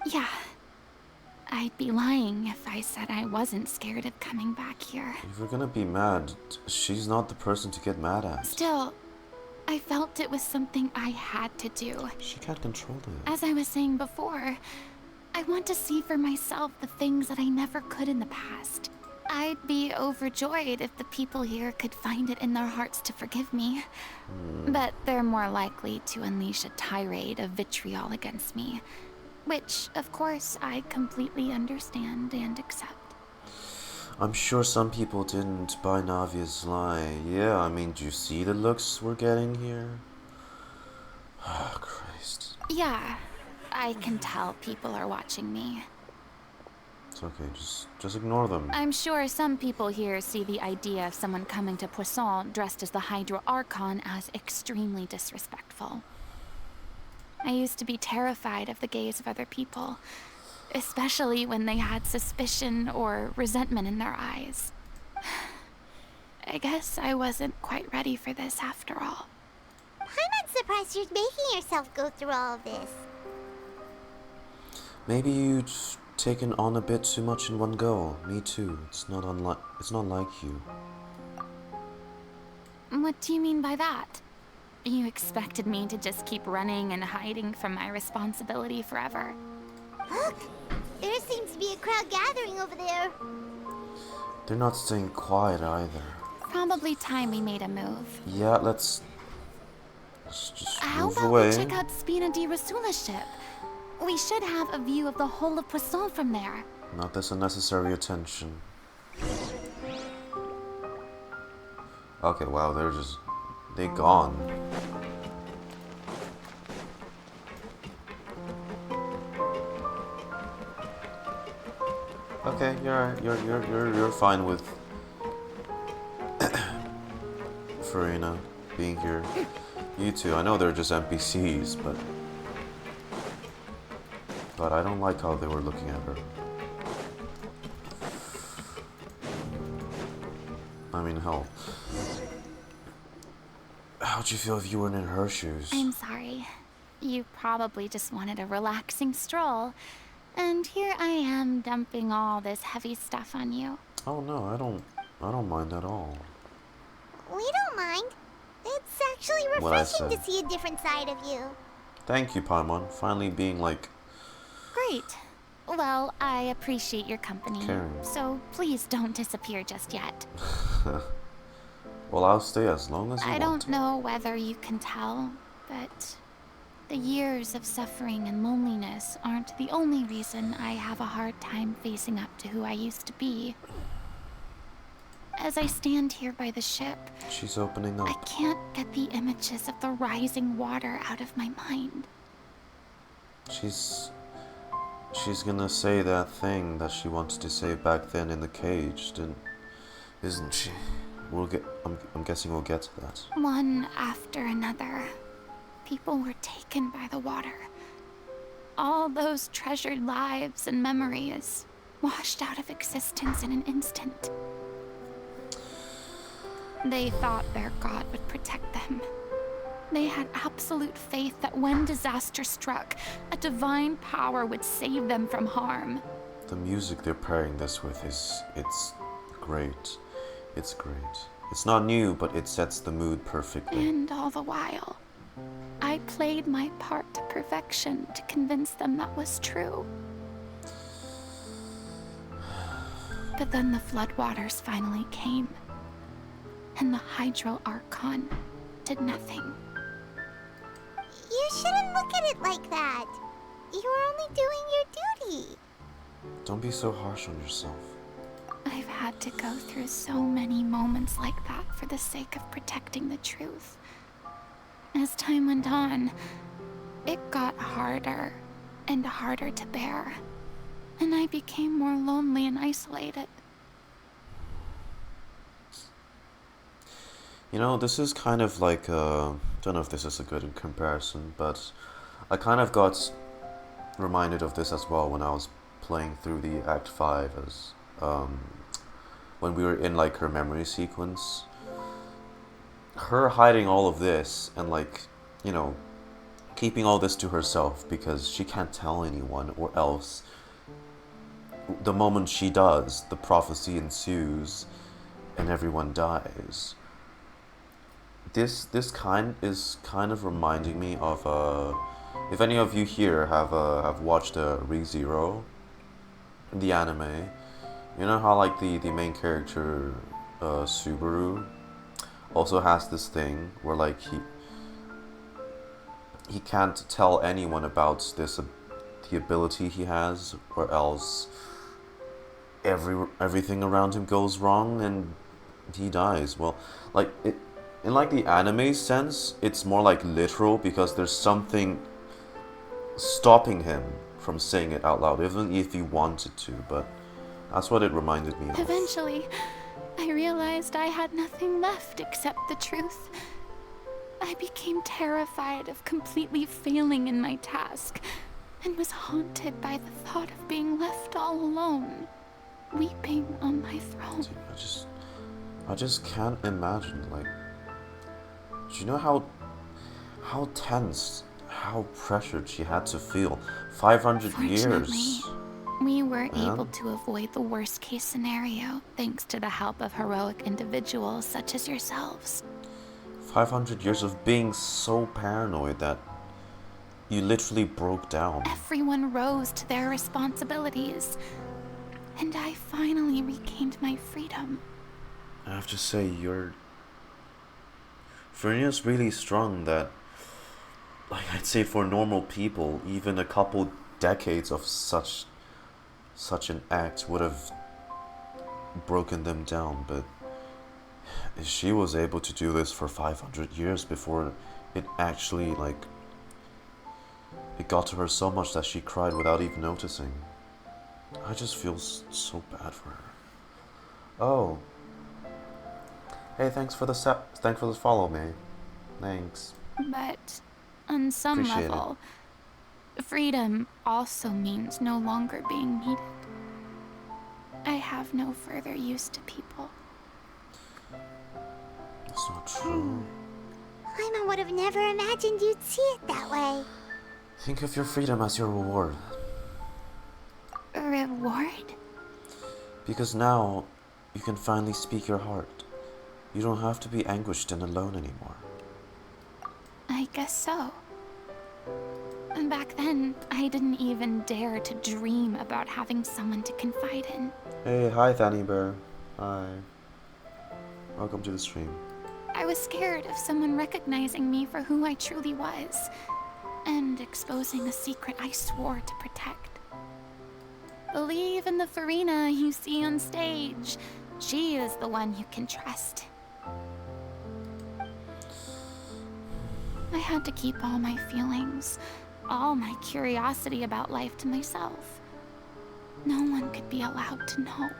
Yeah. I'd be lying if I said I wasn't scared of coming back here. If you're gonna be mad, she's not the person to get mad at. Still, I felt it was something I had to do. She can't control it. As I was saying before, I want to see for myself the things that I never could in the past. I'd be overjoyed if the people here could find it in their hearts to forgive me. But they're more likely to unleash a tirade of vitriol against me. Which, of course, I completely understand and accept. I'm sure some people didn't buy Navia's lie. Yeah, I mean, do you see the looks we're getting here? Ah, Christ. Yeah, I can tell people are watching me. It's okay, just ignore them. I'm sure some people here see the idea of someone coming to Poisson dressed as the Hydro Archon as extremely disrespectful. I used to be terrified of the gaze of other people, especially when they had suspicion or resentment in their eyes. I guess I wasn't quite ready for this after all. I'm not surprised you're making yourself go through all of this. Maybe you'd taken on a bit too much in one go. Me too. It's not like you. What do you mean by that? You expected me to just keep running and hiding from my responsibility forever. Look! There seems to be a crowd gathering over there. They're not staying quiet either. Probably time we made a move. Yeah, let's just How move about away. we check out Spina di Rosula's ship? We should have a view of the whole of Poisson from there. Not this unnecessary attention. Okay, wow, they're gone. Okay, you're fine with Furina being here. You two, I know they're just NPCs, but I don't like how they were looking at her. mean, hell. How'd you feel if you were in her shoes? I'm sorry. You probably just wanted a relaxing stroll. And here I am dumping all this heavy stuff on you. Oh no, I don't mind at all. We don't mind. It's actually What I refreshing to said. see a different side of you. Thank you, Paimon. Finally being like Great. Well, I appreciate your company. caring. So please don't disappear just yet. Well, I'll stay as long as you I want. don't know whether you can tell, but the years of suffering and loneliness aren't the only reason I have a hard time facing up to who I used to be. As I stand here by the ship, She's opening I up. can't get the images of the rising water out of my mind. She's gonna say that thing that she wanted to say back then in the cage, isn't she? I'm guessing we'll get to that. One after another, people were taken by the water. All those treasured lives and memories washed out of existence in an instant. They thought their god would protect them. They had absolute faith that when disaster struck, a divine power would save them from harm. The music they're pairing this with it's great. It's great. It's not new, but it sets the mood perfectly. And all the while, I played my part to perfection to convince them that was true. But then the floodwaters finally came, and the Hydro Archon did nothing. You shouldn't look at it like that. You were only doing your duty. Don't be so harsh on yourself. I've had to go through so many moments like that for the sake of protecting the truth. As time went on, it got harder and harder to bear, and I became more lonely and isolated. You know, this is kind of like, don't know if this is a good comparison, but I kind of got reminded of this as well when I was playing through the Act 5 as, when we were in like her memory sequence. Her hiding all of this and like, you know, keeping all this to herself because she can't tell anyone, or else the moment she does, the prophecy ensues and everyone dies. This is kind of reminding me of if any of you here have watched ReZero, the anime, you know how like the main character Subaru also has this thing where like he can't tell anyone about this the ability he has, or else everything around him goes wrong and he dies. Well, like it. In like the anime sense, it's more like literal because there's something stopping him from saying it out loud, even if he wanted to, but that's what it reminded me of. Eventually, I realized I had nothing left except the truth. I became terrified of completely failing in my task, and was haunted by the thought of being left all alone, weeping on my throne. Dude, I just can't imagine, like, do you know how tense, how pressured she had to feel? 500 Fortunately, years. we were Man. able to avoid the worst case scenario thanks to the help of heroic individuals such as yourselves. 500 years of being so paranoid that you literally broke down. Everyone rose to their responsibilities, and I finally regained my freedom. I have to say, Furina's really strong that, like, I'd say for normal people, even a couple decades of such an act would have broken them down, but she was able to do this for 500 years before it actually, like, it got to her so much that she cried without even noticing. I just feel so bad for her. Oh. Hey, thanks for the follow, May. Thanks. But on some Appreciate it. level, freedom also means no longer being needed. I have no further use to people. That's not true. Paimon would have never imagined you'd see it that way. Think of your freedom as your reward. Reward? Because now, you can finally speak your heart. You don't have to be anguished and alone anymore. I guess so. And back then, I didn't even dare to dream about having someone to confide in. Hey, hi Fanny Bear. Hi. Welcome to the stream. I was scared of someone recognizing me for who I truly was, and exposing a secret I swore to protect. Believe in the Furina you see on stage. She is the one you can trust. I had to keep all my feelings, all my curiosity about life to myself. No one could be allowed to know.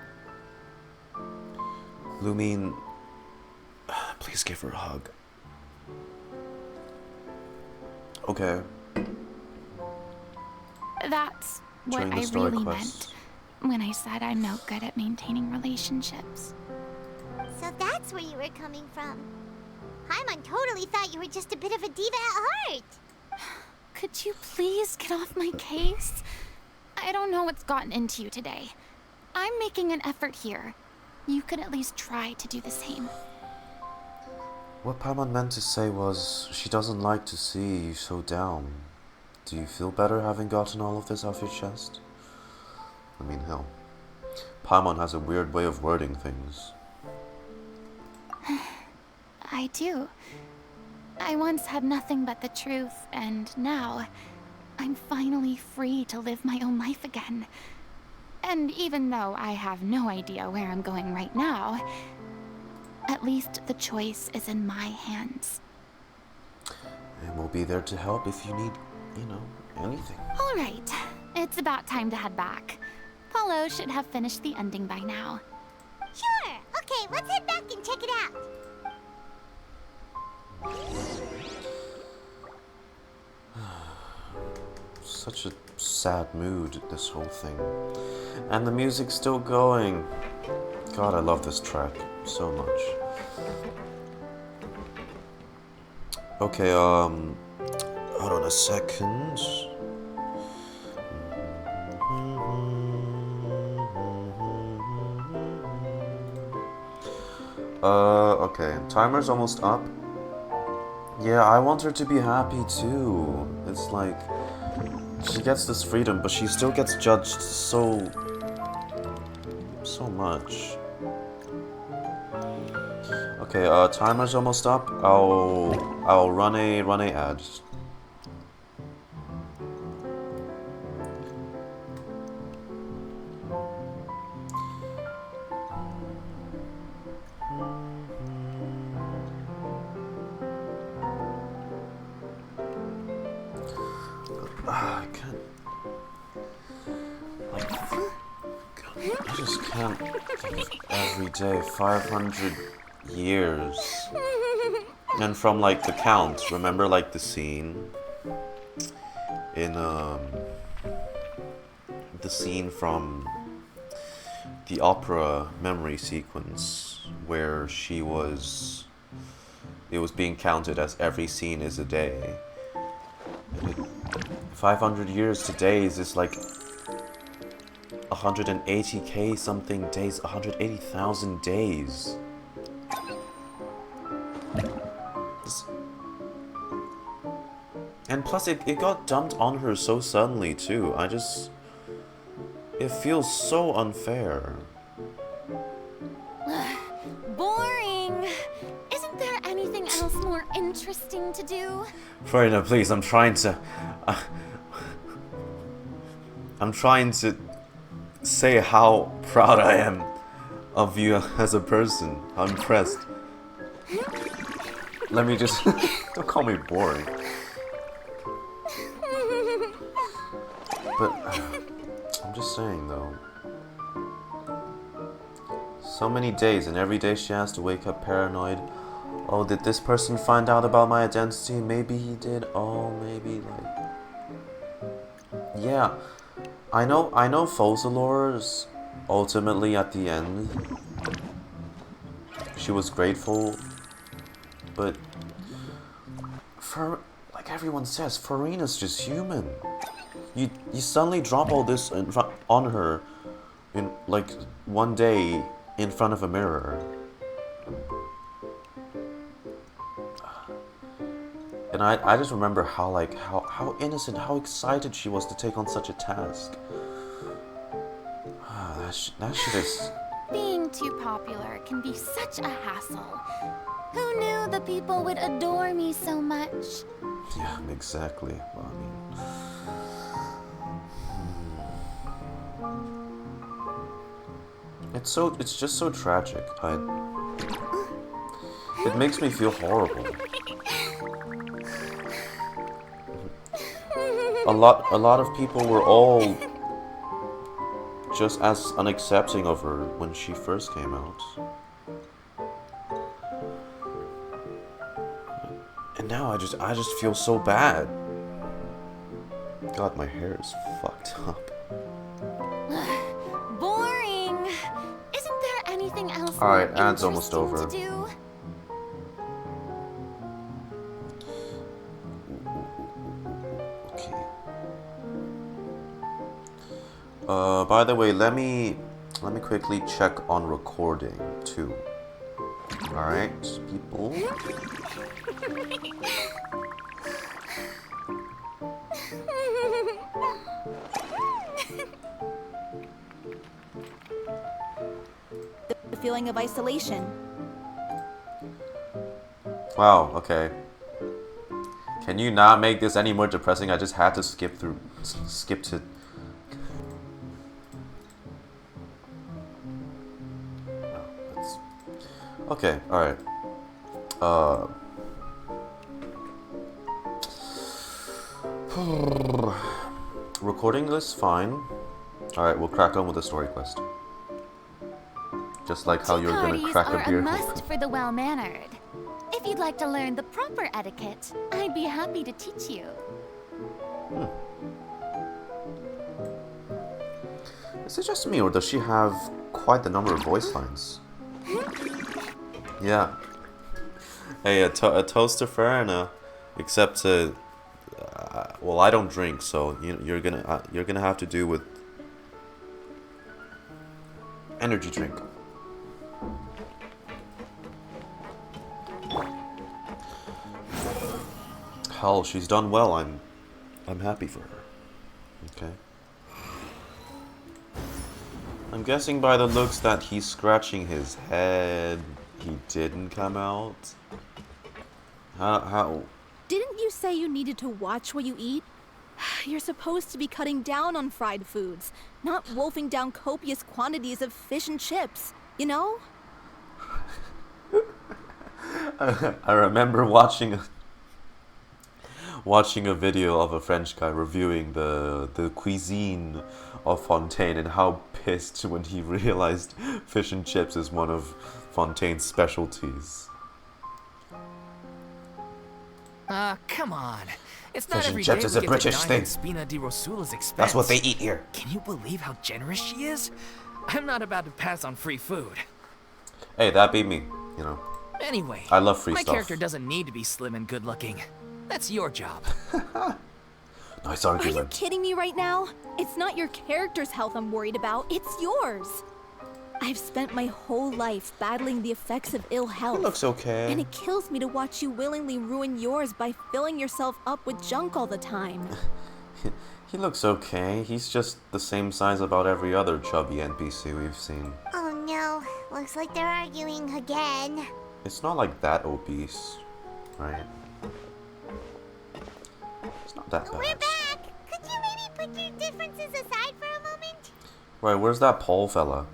Lumine, please give her a hug. Okay. That's what Join the I story really quest. meant when I said I'm no good at maintaining relationships. So that's where you were coming from. Paimon totally thought you were just a bit of a diva at heart. Could you please get off my case? I don't know what's gotten into you today. I'm making an effort here. You could at least try to do the same. What Paimon meant to say was, she doesn't like to see you so down. Do you feel better having gotten all of this off your chest? I mean, hell. Paimon has a weird way of wording things. I do. I once had nothing but the truth, and now I'm finally free to live my own life again. And even though I have no idea where I'm going right now, at least the choice is in my hands. And we'll be there to help if you need, you know, anything. All right, it's about time to head back. Paulo should have finished the ending by now. Sure. Okay, let's head back and check it out. Such a sad mood, this whole thing. And the music's still going. God, I love this track so much. Okay, hold on a second. Okay, timer's almost up. Yeah, I want her to be happy too. It's like, she gets this freedom, but she still gets judged so much. Okay, timer's almost up. I'll run a ad. I can't. Like, I just can't think every day. 500 years. And from like the count, remember like the scene in the scene from the opera memory sequence where it was being counted as every scene is a day. And 500 years to days is like 180k something days, 180,000 days. And plus it got dumped on her so suddenly too. It feels so unfair. Boring. Isn't there anything else more interesting to do? Furina, please, I'm trying to say how proud I am of you as a person. I'm impressed. Let me just... Don't call me boring. But... I'm just saying, though. So many days, and every day she has to wake up paranoid. Oh, did this person find out about my identity? Maybe he did. Oh, maybe, like... Yeah. I know Fozalor's ultimately at the end, she was grateful but for like everyone says, Furina's just human. You suddenly drop all this on her in like one day in front of a mirror. And I just remember how innocent, how excited she was to take on such a task. That shit is... Being too popular can be such a hassle. Who knew the people would adore me so much? Yeah, exactly. Well, I mean... It's just so tragic. It makes me feel horrible. A lot of people were all just as unaccepting of her when she first came out. And now I just feel so bad. God, my hair is fucked up. Boring. Isn't there anything else Alright, more ad's almost interesting over. to do? Okay. By the way, let me quickly check on recording too. Alright, people. The feeling of isolation. Wow, okay. Can you not make this any more depressing? I just had to skip to... Okay, alright. Recording this, fine. Alright, we'll crack on with the story quest. Just like how you're gonna Parties crack are a beer. a must for the well-mannered. If you'd like to learn the proper etiquette, I'd be happy to teach you. Is it just me, or does she have quite the number of voice lines? Yeah. Hey, a toast to Furina. Except well, I don't drink, so you're gonna have to do with energy drink. Hell, she's done well. I'm happy for her. Okay. I'm guessing by the looks that he's scratching his head, he didn't come out. How? Didn't you say you needed to watch what you eat? You're supposed to be cutting down on fried foods, not wolfing down copious quantities of fish and chips, you know? I remember watching a video of a French guy reviewing the cuisine of Fontaine and how pissed when he realized fish and chips is one of Fontaine's specialties. Come on. It's not Fish and every chips day is we a get British to dine thing. at Spina di Rosula's expense. That's what they eat here. Can you believe how generous she is? I'm not about to pass on free food. Hey, that beat me, you know. Anyway, I love free my stuff. character doesn't need to be slim and good looking. That's your job. Nice Are you argument. kidding me right now? It's not your character's health I'm worried about, it's yours. I've spent my whole life battling the effects of ill health. He looks okay. And it kills me to watch you willingly ruin yours by filling yourself up with junk all the time. He looks okay. He's just the same size about every other chubby NPC we've seen. Oh no, looks like they're arguing again. It's not like that obese, right? It's not that We're bad. back! Could you maybe put your differences aside for a moment? Right, where's that Paul fella?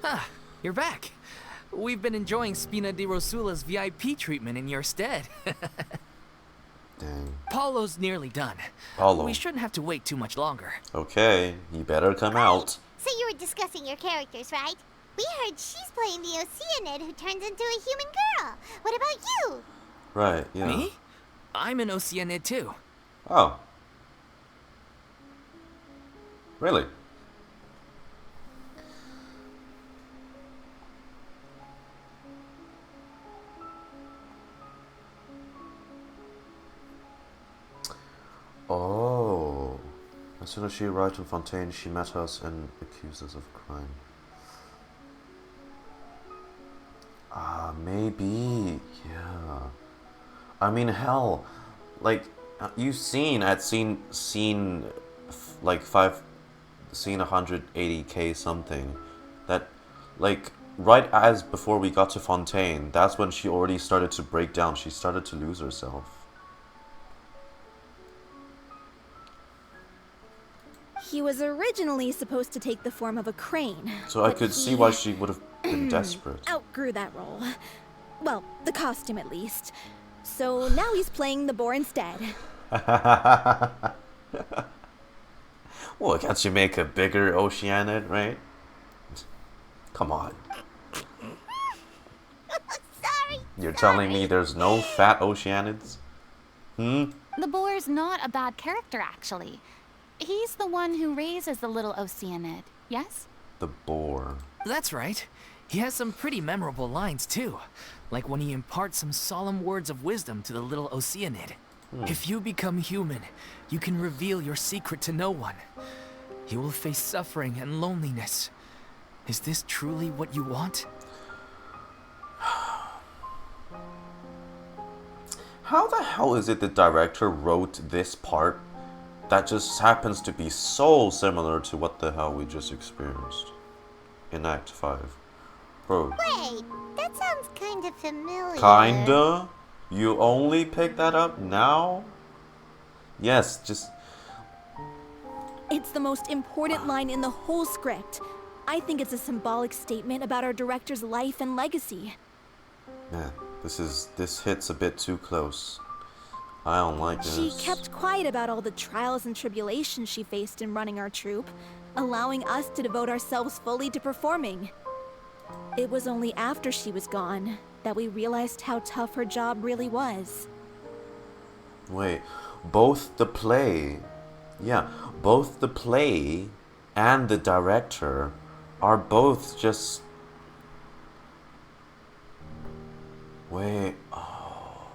Ah, you're back. We've been enjoying Spina di Rosula's VIP treatment in your stead. Dang. Paulo's nearly done. Paulo. We shouldn't have to wait too much longer. Okay, you better come out. So you were discussing your characters, right? We heard she's playing the Oceanid who turns into a human girl. What about you? Right, yeah. Me? I'm an Oceanid too. Oh. Really? Oh. As soon as she arrived in Fontaine, she met us and accused us of crime. Maybe. Yeah. I mean, hell. Like, you've seen at scene 180k something. That, like, right as before we got to Fontaine, that's when she already started to break down. She started to lose herself. He was originally supposed to take the form of a crane. So I but could see why she would have been desperate. outgrew that role. Well, the costume at least. So now he's playing the boar instead. Well, can't you make a bigger Oceanid, right? Come on. Sorry. You're telling me there's no fat Oceanids? The boar's not a bad character, actually. He's the one who raises the little Oceanid, yes? The boar. That's right. He has some pretty memorable lines, too. Like when he imparts some solemn words of wisdom to the little Oceanid. If you become human, you can reveal your secret to no one. You will face suffering and loneliness. Is this truly what you want? How the hell is it the director wrote this part that just happens to be so similar to what the hell we just experienced in Act 5? Bro. Wait, that sounds kind of familiar. Kinda? You only picked that up now? Yes, just... It's the most important line in the whole script. I think it's a symbolic statement about our director's life and legacy. Man, this hits a bit too close. I don't like this. She kept quiet about all the trials and tribulations she faced in running our troupe, allowing us to devote ourselves fully to performing. It was only after she was gone that we realized how tough her job really was. Wait, both the play and the director are both just... Wait, oh.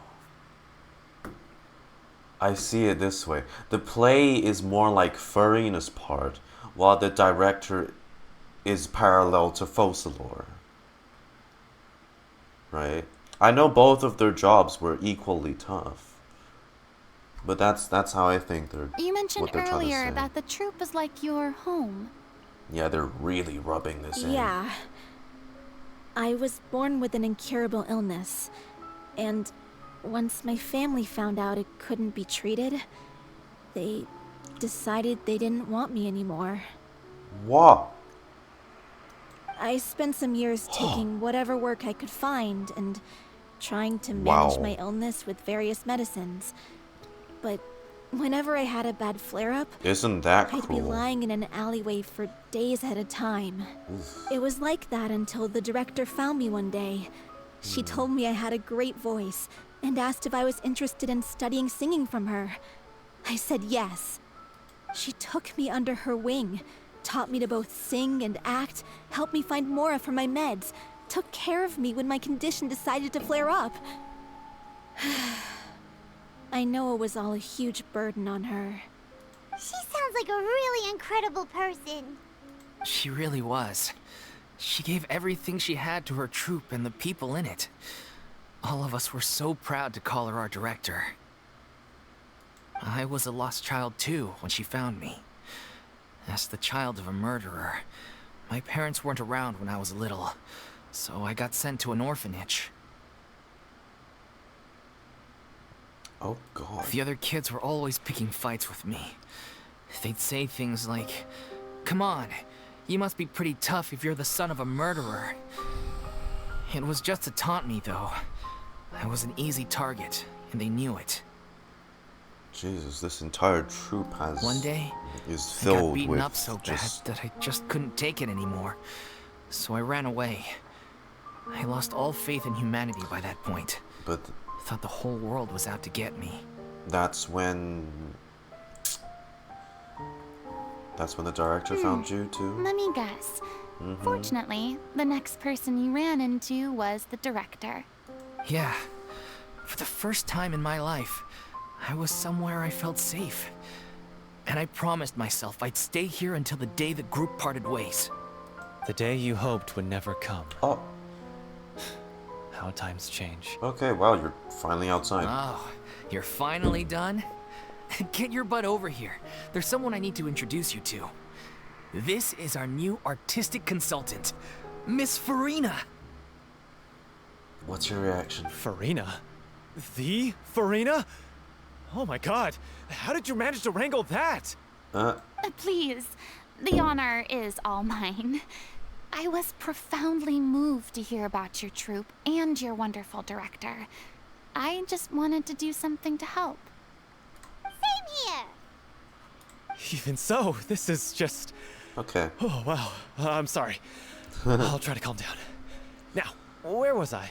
I see it this way. The play is more like Furina's part, while the director is parallel to Focalor. Right? I know both of their jobs were equally tough. But that's how I think they're... You mentioned what they're trying to earlier say. that the troop is like your home. Yeah, they're really rubbing this in. Yeah. I was born with an incurable illness, and once my family found out it couldn't be treated, they decided they didn't want me anymore. What? I spent some years taking whatever work I could find and trying to manage my illness with various medicines. But whenever I had a bad flare-up, Isn't that I'd be cruel? lying in an alleyway for days at a time. It was like that until the director found me one day. She told me I had a great voice and asked if I was interested in studying singing from her. I said yes. She took me under her wing, taught me to both sing and act, helped me find Mora for my meds, took care of me when my condition decided to flare up. I know it was all a huge burden on her. She sounds like a really incredible person. She really was. She gave everything she had to her troupe and the people in it. All of us were so proud to call her our director. I was a lost child too when she found me. As the child of a murderer, my parents weren't around when I was little, so I got sent to an orphanage. Oh god. The other kids were always picking fights with me. They'd say things like, "Come on, you must be pretty tough if you're the son of a murderer." It was just to taunt me, though. I was an easy target, and they knew it. Jesus, this entire troop has... One day, is I filled got beaten with up so bad that I just couldn't take it anymore. So I ran away. I lost all faith in humanity by that point. But Thought the whole world was out to get me. that's when the director found you too? Let me guess. Fortunately, the next person you ran into was the director. Yeah. For the first time in my life, I was somewhere I felt safe. And I promised myself I'd stay here until the day the group parted ways. The day you hoped would never come. Oh, How times change. okay, wow, you're finally outside. Oh, you're finally done? Get your butt over here. There's someone I need to introduce you to. This is our new artistic consultant, Miss Furina. What's your reaction? Furina? The Furina? Oh my god, how did you manage to wrangle that? Please, the honor is all mine. I was profoundly moved to hear about your troupe and your wonderful director. I just wanted to do something to help. Same here. Even so, this is just... Okay. Oh wow, I'm sorry. I'll try to calm down. Now, where was I?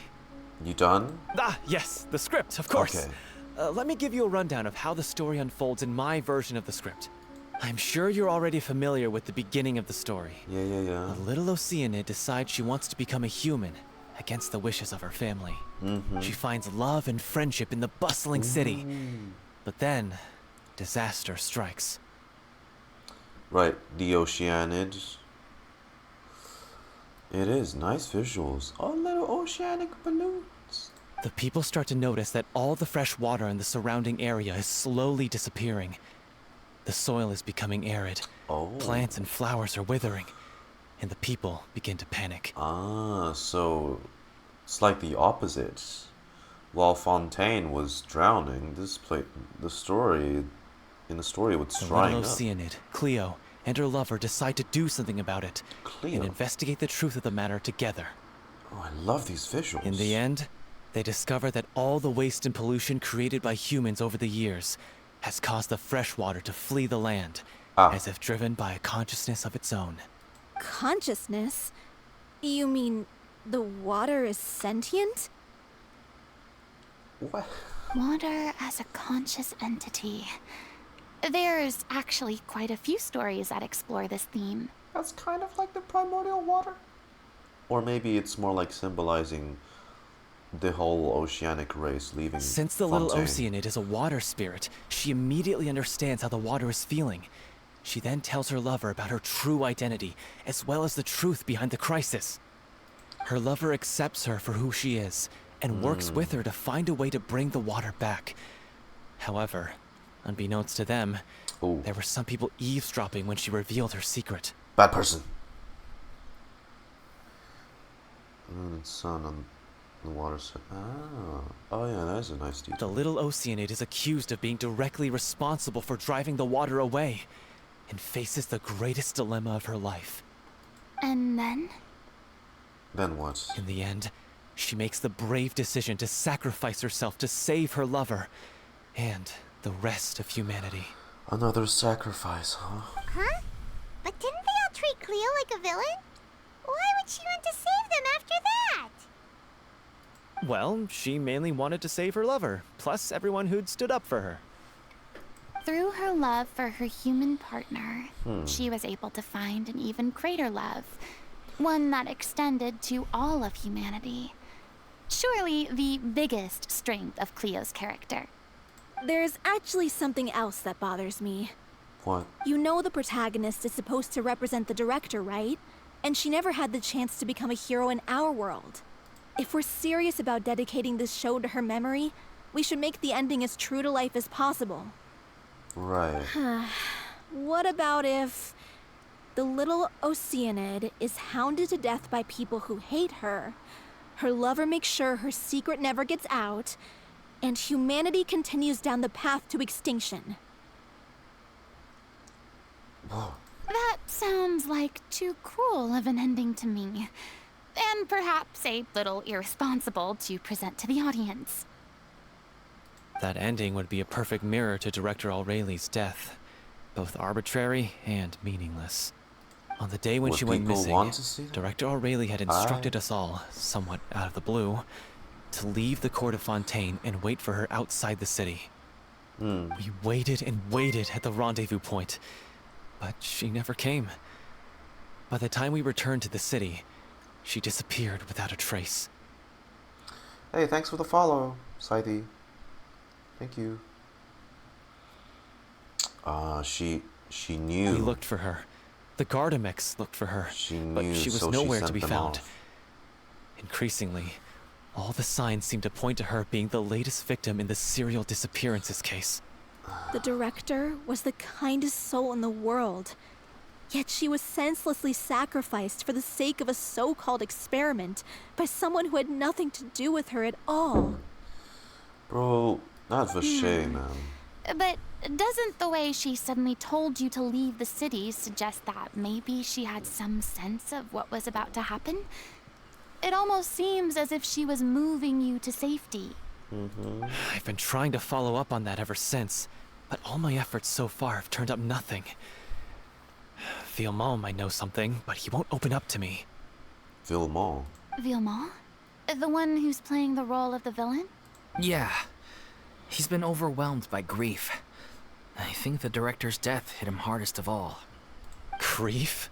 You done? Ah, yes, the script, of course. Okay. Let me give you a rundown of how the story unfolds in my version of the script. I'm sure you're already familiar with the beginning of the story. Yeah. A little Oceanid decides she wants to become a human, against the wishes of her family. She finds love and friendship in the bustling city. But then, disaster strikes. Right, the Oceanid. It is nice visuals. Oh, little oceanic balloons. The people start to notice that all the fresh water in the surrounding area is slowly disappearing. The soil is becoming arid. Oh. Plants and flowers are withering. And the people begin to panic. Ah, so it's like the opposite. While Fontaine was drowning, the story was The drying little up. Oceanid, Cleo, and her lover decide to do something about it. Cleo. And investigate the truth of the matter together. Oh, I love these visuals. In the end, they discover that all the waste and pollution created by humans over the years has caused the fresh water to flee the land, as if driven by a consciousness of its own. Consciousness? You mean the water is sentient? What? Water as a conscious entity. There's actually quite a few stories that explore this theme. That's kind of like the primordial water. Or maybe it's more like symbolizing the whole oceanic race leaving Since the little Fontaine. Oceanid is a water spirit, she immediately understands how the water is feeling. She then tells her lover about her true identity, as well as the truth behind the crisis. Her lover accepts her for who she is, and works with her to find a way to bring the water back. However, unbeknownst to them, Ooh. there were some people eavesdropping when she revealed her secret. Bad person. Moon and sun on the water side. Oh yeah, that is a nice detail. The little Oceanid is accused of being directly responsible for driving the water away, and faces the greatest dilemma of her life. And then? Then what? In the end, she makes the brave decision to sacrifice herself to save her lover, and the rest of humanity. Another sacrifice, huh? Huh? But didn't they all treat Cleo like a villain? Why would she want to save them after that? Well, she mainly wanted to save her lover, plus everyone who'd stood up for her. Through her love for her human partner, she was able to find an even greater love, one that extended to all of humanity. Surely the biggest strength of Cleo's character. There's actually something else that bothers me. What? You know the protagonist is supposed to represent the director, right? And she never had the chance to become a hero in our world. If we're serious about dedicating this show to her memory, we should make the ending as true to life as possible. Right. What about if the little Oceanid is hounded to death by people who hate her, her lover makes sure her secret never gets out, and humanity continues down the path to extinction? Whoa. That sounds like too cruel of an ending to me. And perhaps a little irresponsible to present to the audience. That ending would be a perfect mirror to Director Aureli's death, both arbitrary and meaningless. On the day when Would she went people missing, want to see that? Director Aureli had instructed us all, somewhat out of the blue, to leave the court of Fontaine and wait for her outside the city. We waited and waited at the rendezvous point, but she never came. By the time we returned to the city, she disappeared without a trace. Hey, thanks for the follow, Scythe. Thank you. She knew. We looked for her. The Gardamex looked for her, She knew, but she was so nowhere she to be sent them found. off. Increasingly, all the signs seemed to point to her being the latest victim in the serial disappearances case. The director was the kindest soul in the world. Yet she was senselessly sacrificed for the sake of a so-called experiment by someone who had nothing to do with her at all. Bro, that's a shame, man. But doesn't the way she suddenly told you to leave the city suggest that maybe she had some sense of what was about to happen? It almost seems as if she was moving you to safety. I've been trying to follow up on that ever since, but all my efforts so far have turned up nothing. Villemont might know something, but he won't open up to me. Villemont? Villemont? The one who's playing the role of the villain? Yeah. He's been overwhelmed by grief. I think the director's death hit him hardest of all. Grief?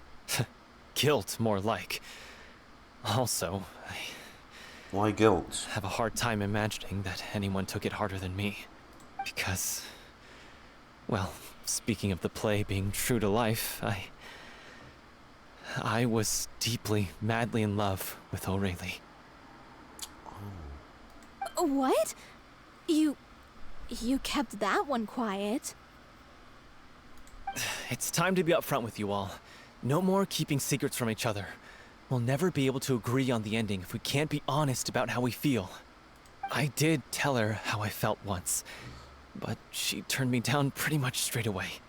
Guilt, more like. Also, Why guilt? I have a hard time imagining that anyone took it harder than me. Because, well, speaking of the play being true to life, I was deeply, madly in love with Aurelie. What? You kept that one quiet. It's time to be upfront with you all. No more keeping secrets from each other. We'll never be able to agree on the ending if we can't be honest about how we feel. I did tell her how I felt once, but she turned me down pretty much straight away.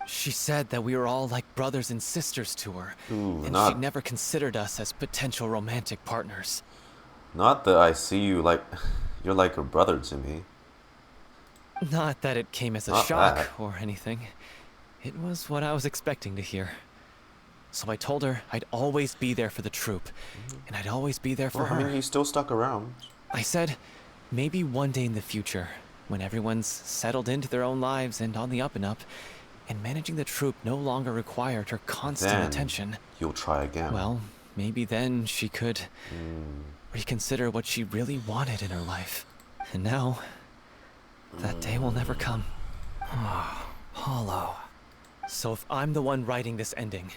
She said that we were all like brothers and sisters to her, and she never considered us as potential romantic partners. Not that I see you like... You're like a brother to me. Not that it came as a Not shock that. or anything. It was what I was expecting to hear. So I told her I'd always be there for the troupe, and I'd always be there for Well, her. I mean, you still stuck around. I said, maybe one day in the future, when everyone's settled into their own lives and on the up and up, and managing the troupe no longer required her constant Then attention. You'll try again. Well, maybe then she could reconsider what she really wanted in her life. And now, that day will never come. Hollow. So if I'm the one writing this ending,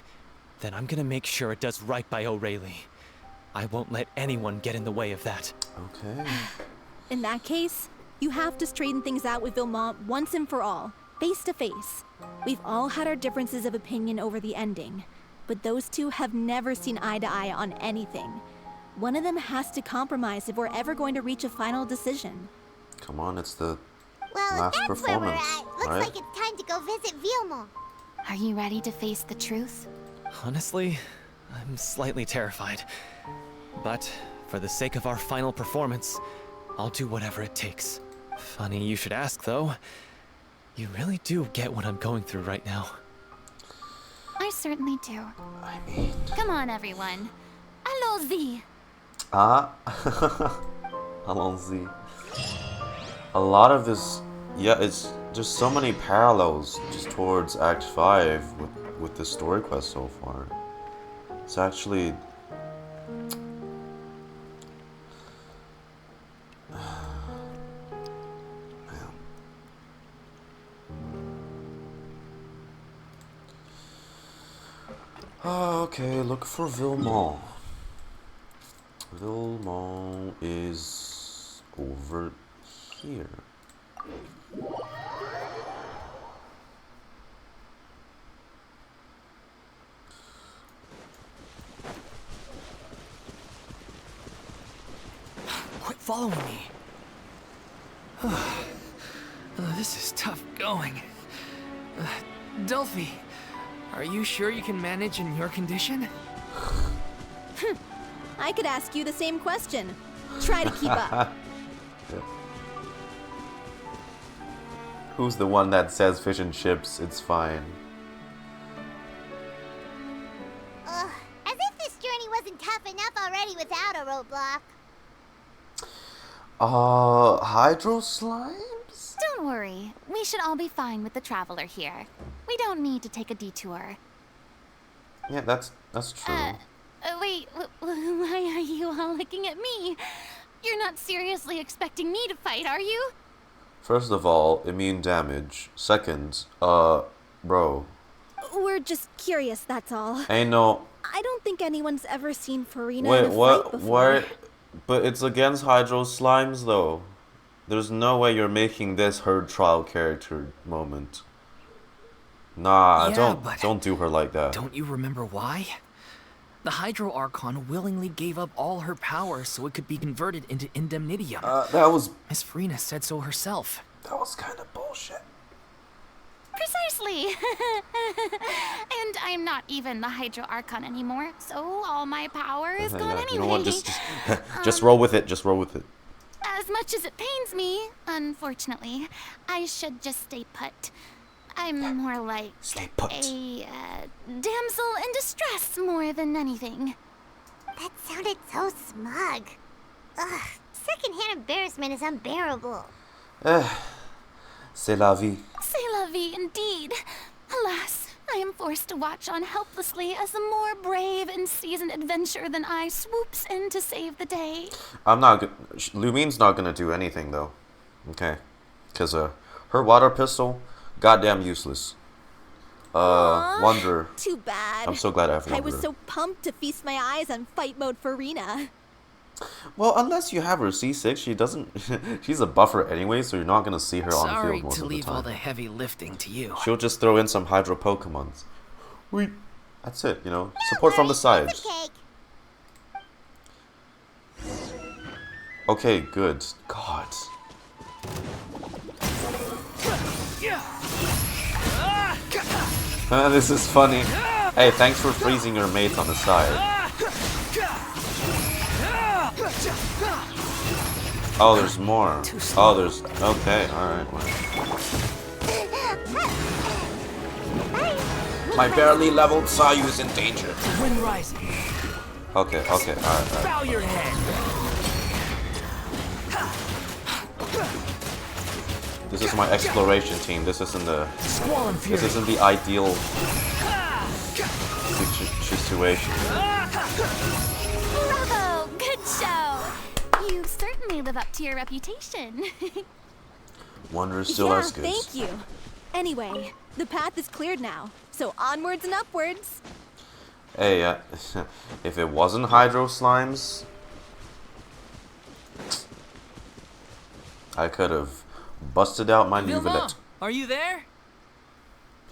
then I'm gonna make sure it does right by Aurelie. I won't let anyone get in the way of that. Okay. In that case, you have to straighten things out with Villemont once and for all, face to face. We've all had our differences of opinion over the ending, but those two have never seen eye to eye on anything. One of them has to compromise if we're ever going to reach a final decision. Come on, it's the Well, last that's where we're performance, at. Looks right? like it's time to go visit Villemont. Are you ready to face the truth? Honestly, I'm slightly terrified. But for the sake of our final performance, I'll do whatever it takes. Funny you should ask, though. You really do get what I'm going through right now. I certainly do. I mean... Come on, everyone. Allons-y. Allons-y. A lot of this... Yeah, it's just so many parallels just towards Act 5 with the story quest so far. It's actually... Okay, look for Villemont. Villemont is over here. Quit following me. This is tough going. Delphi, are you sure you can manage in your condition? I could ask you the same question. Try to keep up. Who's the one that says fish and chips? It's fine. Ugh, as if this journey wasn't tough enough already without a roadblock. Hydro slimes? Don't worry. We should all be fine with the traveler here. We don't need to take a detour. Yeah, that's true. Wait, why are you all looking at me? You're not seriously expecting me to fight, are you? First of all, immune damage. Second, bro. We're just curious, that's all. Ain't no. I don't think anyone's ever seen Furina Wait, in a fight what? before. What? But it's against Hydro Slimes, though. There's no way you're making this her trial character moment. Nah, Yeah, don't do her like that. Don't you remember why? The Hydro Archon willingly gave up all her power so it could be converted into Indemnitium. That was Miss Furina said so herself. kind of bullshit. Precisely. And I'm not even the Hydro Archon anymore, so all my power is gone anyway. You know what? Just roll with it. Just roll with it. As much as it pains me, unfortunately, I should just stay put. I'm more like Stay put. a damsel in distress more than anything. That sounded so smug. Ugh, secondhand embarrassment is unbearable. C'est la vie. C'est la vie indeed. Alas, I am forced to watch on helplessly as a more brave and seasoned adventurer than I swoops in to save the day. I'm not. Lumine's not gonna do anything though. Okay, because her water pistol, goddamn useless. Aww, Wonder. Too bad. I'm so glad I have Wonder. I was so pumped to feast my eyes on fight mode Furina. Well, unless you have her C6, she doesn't. She's a buffer anyway, so you're not gonna see her on the Sorry field most to of the leave time. all the heavy lifting to you. She'll just throw in some Hydro Pokemons. Wait, that's it. You know, support from the sides. Okay, good. God. This is funny. Hey, thanks for freezing your mate on the side. Oh, there's more. Oh, there's... Okay, alright. My barely leveled Sayu is in danger. Wind rising. Okay, alright. Bow your head. This is my exploration team. This isn't the... Squall and fury. This isn't the ideal situation. Bravo! Good show! You certainly live up to your reputation. Wonder is still as good. Thank you. Anyway, the path is cleared now, so onwards and upwards. Hey, if it wasn't Hydro Slimes, I could have busted out my new Vilma, Villette. are you there?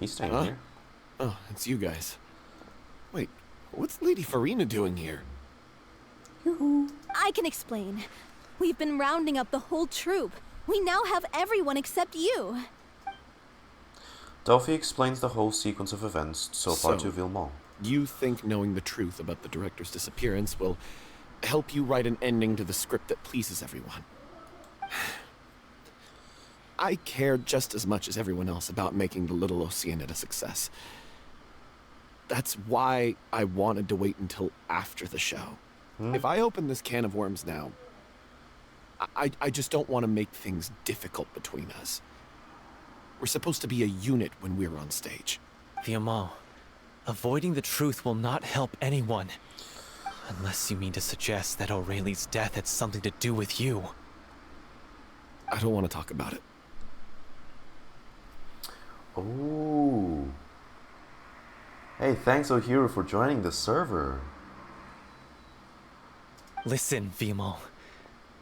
He's staying here. Oh, it's you guys. Wait, what's Lady Furina doing here? I can explain. We've been rounding up the whole troop. We now have everyone except you. Delphi explains the whole sequence of events so far to Vilmont. You think knowing the truth about the director's disappearance will help you write an ending to the script that pleases everyone? I care just as much as everyone else about making the Little Oceanid a success. That's why I wanted to wait until after the show. If I open this can of worms now, I just don't want to make things difficult between us. We're supposed to be a unit when we're on stage. Vilmont, avoiding the truth will not help anyone. Unless you mean to suggest that Aurelie's death had something to do with you. I don't want to talk about it. Ooh. Hey, thanks Ohiro for joining the server. Listen, Vilmont.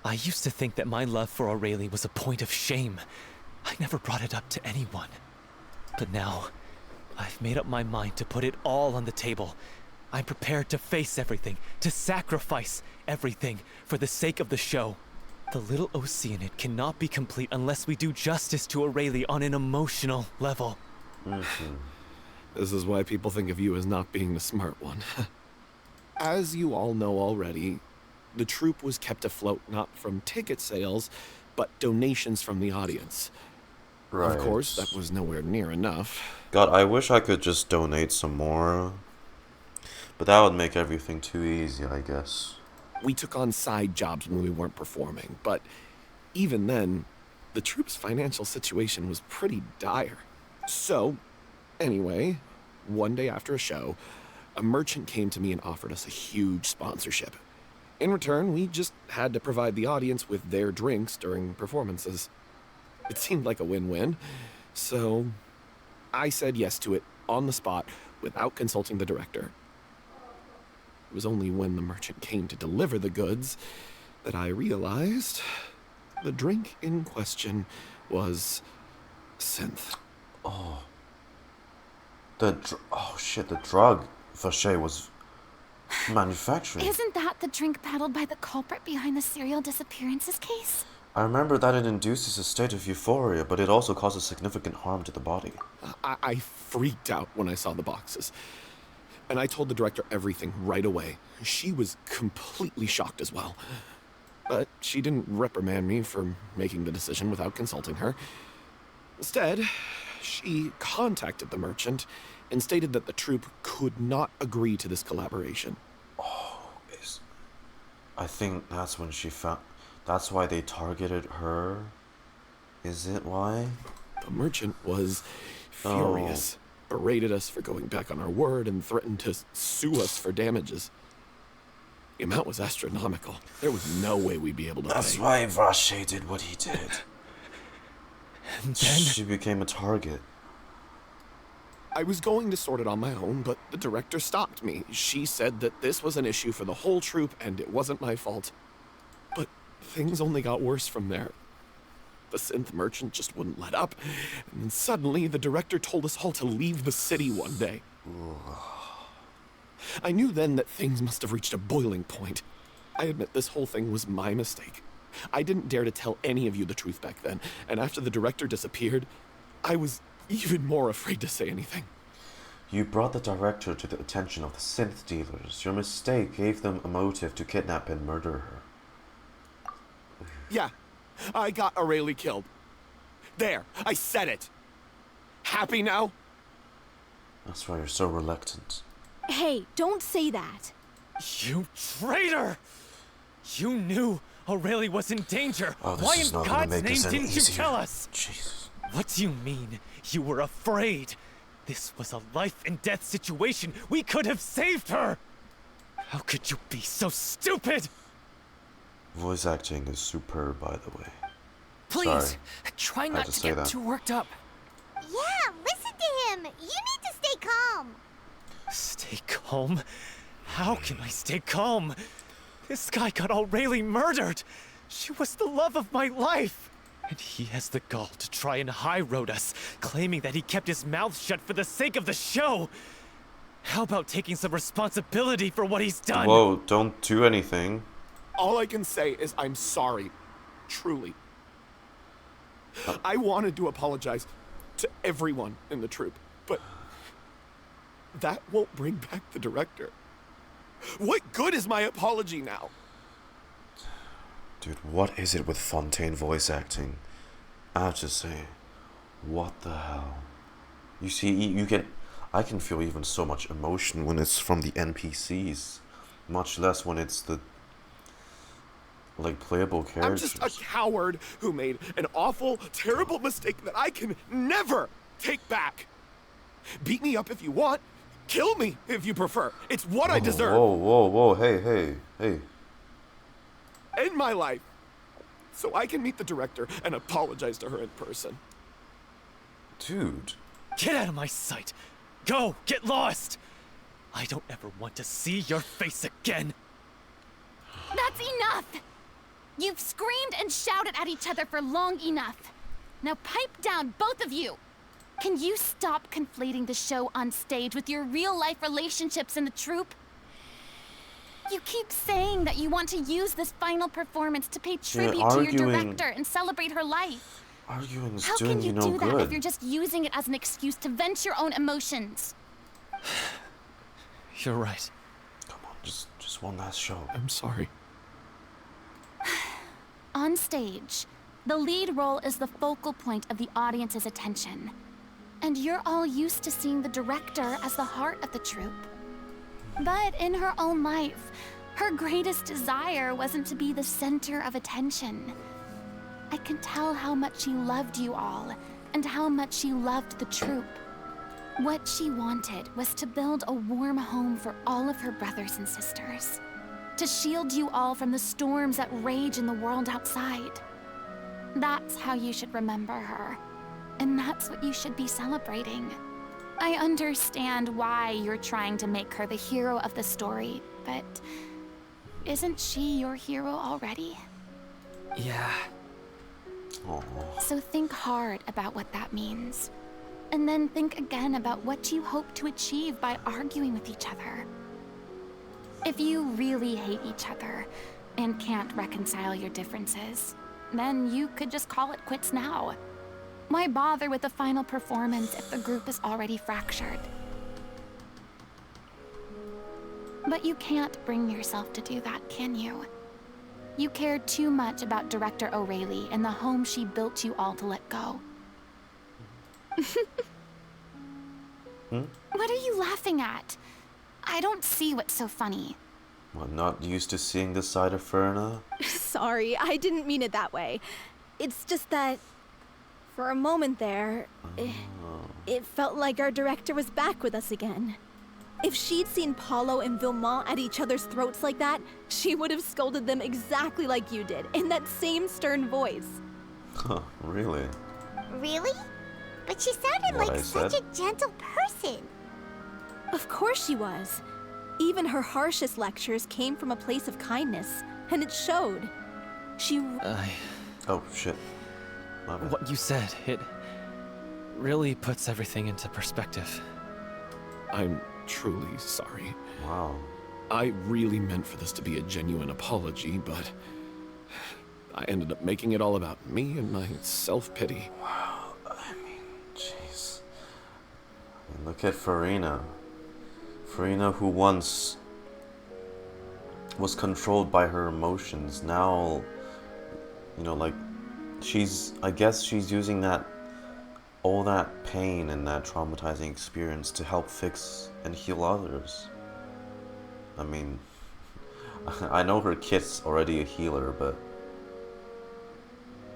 I used to think that my love for Aurelie was a point of shame. I never brought it up to anyone. But now, I've made up my mind to put it all on the table. I'm prepared to face everything, to sacrifice everything for the sake of the show. The Little Oceanid cannot be complete unless we do justice to Aurelie on an emotional level. This is why people think of you as not being the smart one. As you all know already, the troupe was kept afloat not from ticket sales, but donations from the audience. Right. Of course, that was nowhere near enough. God, I wish I could just donate some more. But that would make everything too easy, I guess. We took on side jobs when we weren't performing, but even then, the troupe's financial situation was pretty dire. So, anyway, one day after a show, a merchant came to me and offered us a huge sponsorship. In return, we just had to provide the audience with their drinks during performances. It seemed like a win-win. So I said yes to it on the spot without consulting the director. It was only when the merchant came to deliver the goods that I realized the drink in question was synth. Oh. Oh shit, the drug Vache was manufacturing. Isn't that the drink peddled by the culprit behind the serial disappearances case? I remember that it induces a state of euphoria, but it also causes significant harm to the body. I freaked out when I saw the boxes. And I told the director everything right away. She was completely shocked as well. But she didn't reprimand me for making the decision without consulting her. Instead, she contacted the merchant and stated that the troupe could not agree to this collaboration. Oh, I think that's when she found... That's why they targeted her? Is it why? The merchant was furious, berated us for going back on our word, and threatened to sue us for damages. The amount was astronomical. There was no way we'd be able to That's pay. why Vache did what he did. And then... She became a target. I was going to sort it on my own, but the director stopped me. She said that this was an issue for the whole troupe, and it wasn't my fault. But things only got worse from there. The synth merchant just wouldn't let up, and then suddenly the director told us all to leave the city one day. I knew then that things must have reached a boiling point. I admit this whole thing was my mistake. I didn't dare to tell any of you the truth back then, and after the director disappeared, I was even more afraid to say anything. You brought the director to the attention of the synth dealers. Your mistake gave them a motive to kidnap and murder her. Yeah, I got Aurelie killed. There, I said it. Happy now? That's why you're so reluctant. Hey, don't say that. You traitor! You knew Aurelie was in danger. Oh, this Why is in not gonna God's make name this any didn't you easier. tell us? Jesus. What do you mean? You were afraid? This was a life and death situation. We could have saved her! How could you be so stupid? Voice acting is superb, by the way. Please, Sorry. try I had not to to say get that. too worked up. Yeah, listen to him. You need to stay calm. Stay calm? How can I stay calm? This guy got Aurelie murdered. She was the love of my life. And he has the gall to try and high-road us, claiming that he kept his mouth shut for the sake of the show. How about taking some responsibility for what he's done? Whoa, don't do anything. All I can say is I'm sorry. Truly. I wanted to apologize to everyone in the troupe, but that won't bring back the director. What good is my apology now? Dude, what is it with Fontaine voice acting? I have to say, what the hell? You see, I can feel even so much emotion when it's from the NPCs, much less when it's the, like, playable characters. I'm just a coward who made an awful, terrible mistake that I can never take back. Beat me up if you want. Kill me if you prefer. It's what I deserve. Whoa, hey. End my life so I can meet the director and apologize to her in person. Dude. Get out of my sight! Go! Get lost! I don't ever want to see your face again! That's enough! You've screamed and shouted at each other for long enough. Now pipe down, both of you! Can you stop conflating the show on stage with your real-life relationships in the troupe? You keep saying that you want to use this final performance to pay tribute to your director and celebrate her life. Arguing is How doing can you no do that good. if you're just using it as an excuse to vent your own emotions? You're right. Come on, just one last show. I'm sorry. On stage, the lead role is the focal point of the audience's attention. And you're all used to seeing the director as the heart of the troupe. But in her own life, her greatest desire wasn't to be the center of attention. I can tell how much she loved you all, and how much she loved the troupe. What she wanted was to build a warm home for all of her brothers and sisters. To shield you all from the storms that rage in the world outside. That's how you should remember her. And that's what you should be celebrating. I understand why you're trying to make her the hero of the story, but isn't she your hero already? Yeah. Oh. So think hard about what that means. And then think again about what you hope to achieve by arguing with each other. If you really hate each other and can't reconcile your differences, then you could just call it quits now. Why bother with the final performance if the group is already fractured? But you can't bring yourself to do that, can you? You care too much about Director O'Reilly and the home she built you all to let go. What are you laughing at? I don't see what's so funny. I'm not used to seeing this side of Furina. Sorry, I didn't mean it that way. It's just that, for a moment there, it felt like our director was back with us again. If she'd seen Paulo and Vilmont at each other's throats like that, she would have scolded them exactly like you did, in that same stern voice. Huh, really? Really? But she sounded What like I such said? a gentle person. Of course she was. Even her harshest lectures came from a place of kindness, and it showed. She... Oh, shit. My bad. What you said, it really puts everything into perspective. I'm truly sorry. Wow. I really meant for this to be a genuine apology, but I ended up making it all about me and my self-pity. Wow, I mean, jeez. And look at Furina. Furina, who once was controlled by her emotions, now, you know, like, I guess she's using all that pain and that traumatizing experience to help fix and heal others. I mean, I know her kid's already a healer, but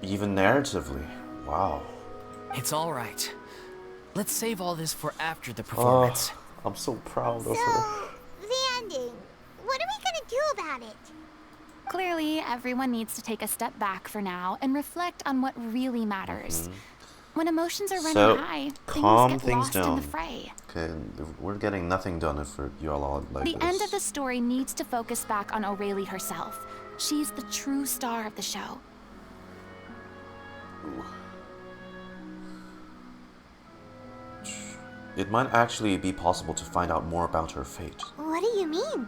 even narratively, wow. It's all right. Let's save all this for after the performance. I'm so proud of her. So, the ending. What are we gonna do about it? Clearly, everyone needs to take a step back for now and reflect on what really matters. When emotions are running high, calm things get things lost in down. the fray. Okay, we're getting nothing done if you all are like The this. end of the story needs to focus back on O'Reilly herself. She's the true star of the show. It might actually be possible to find out more about her fate. What do you mean?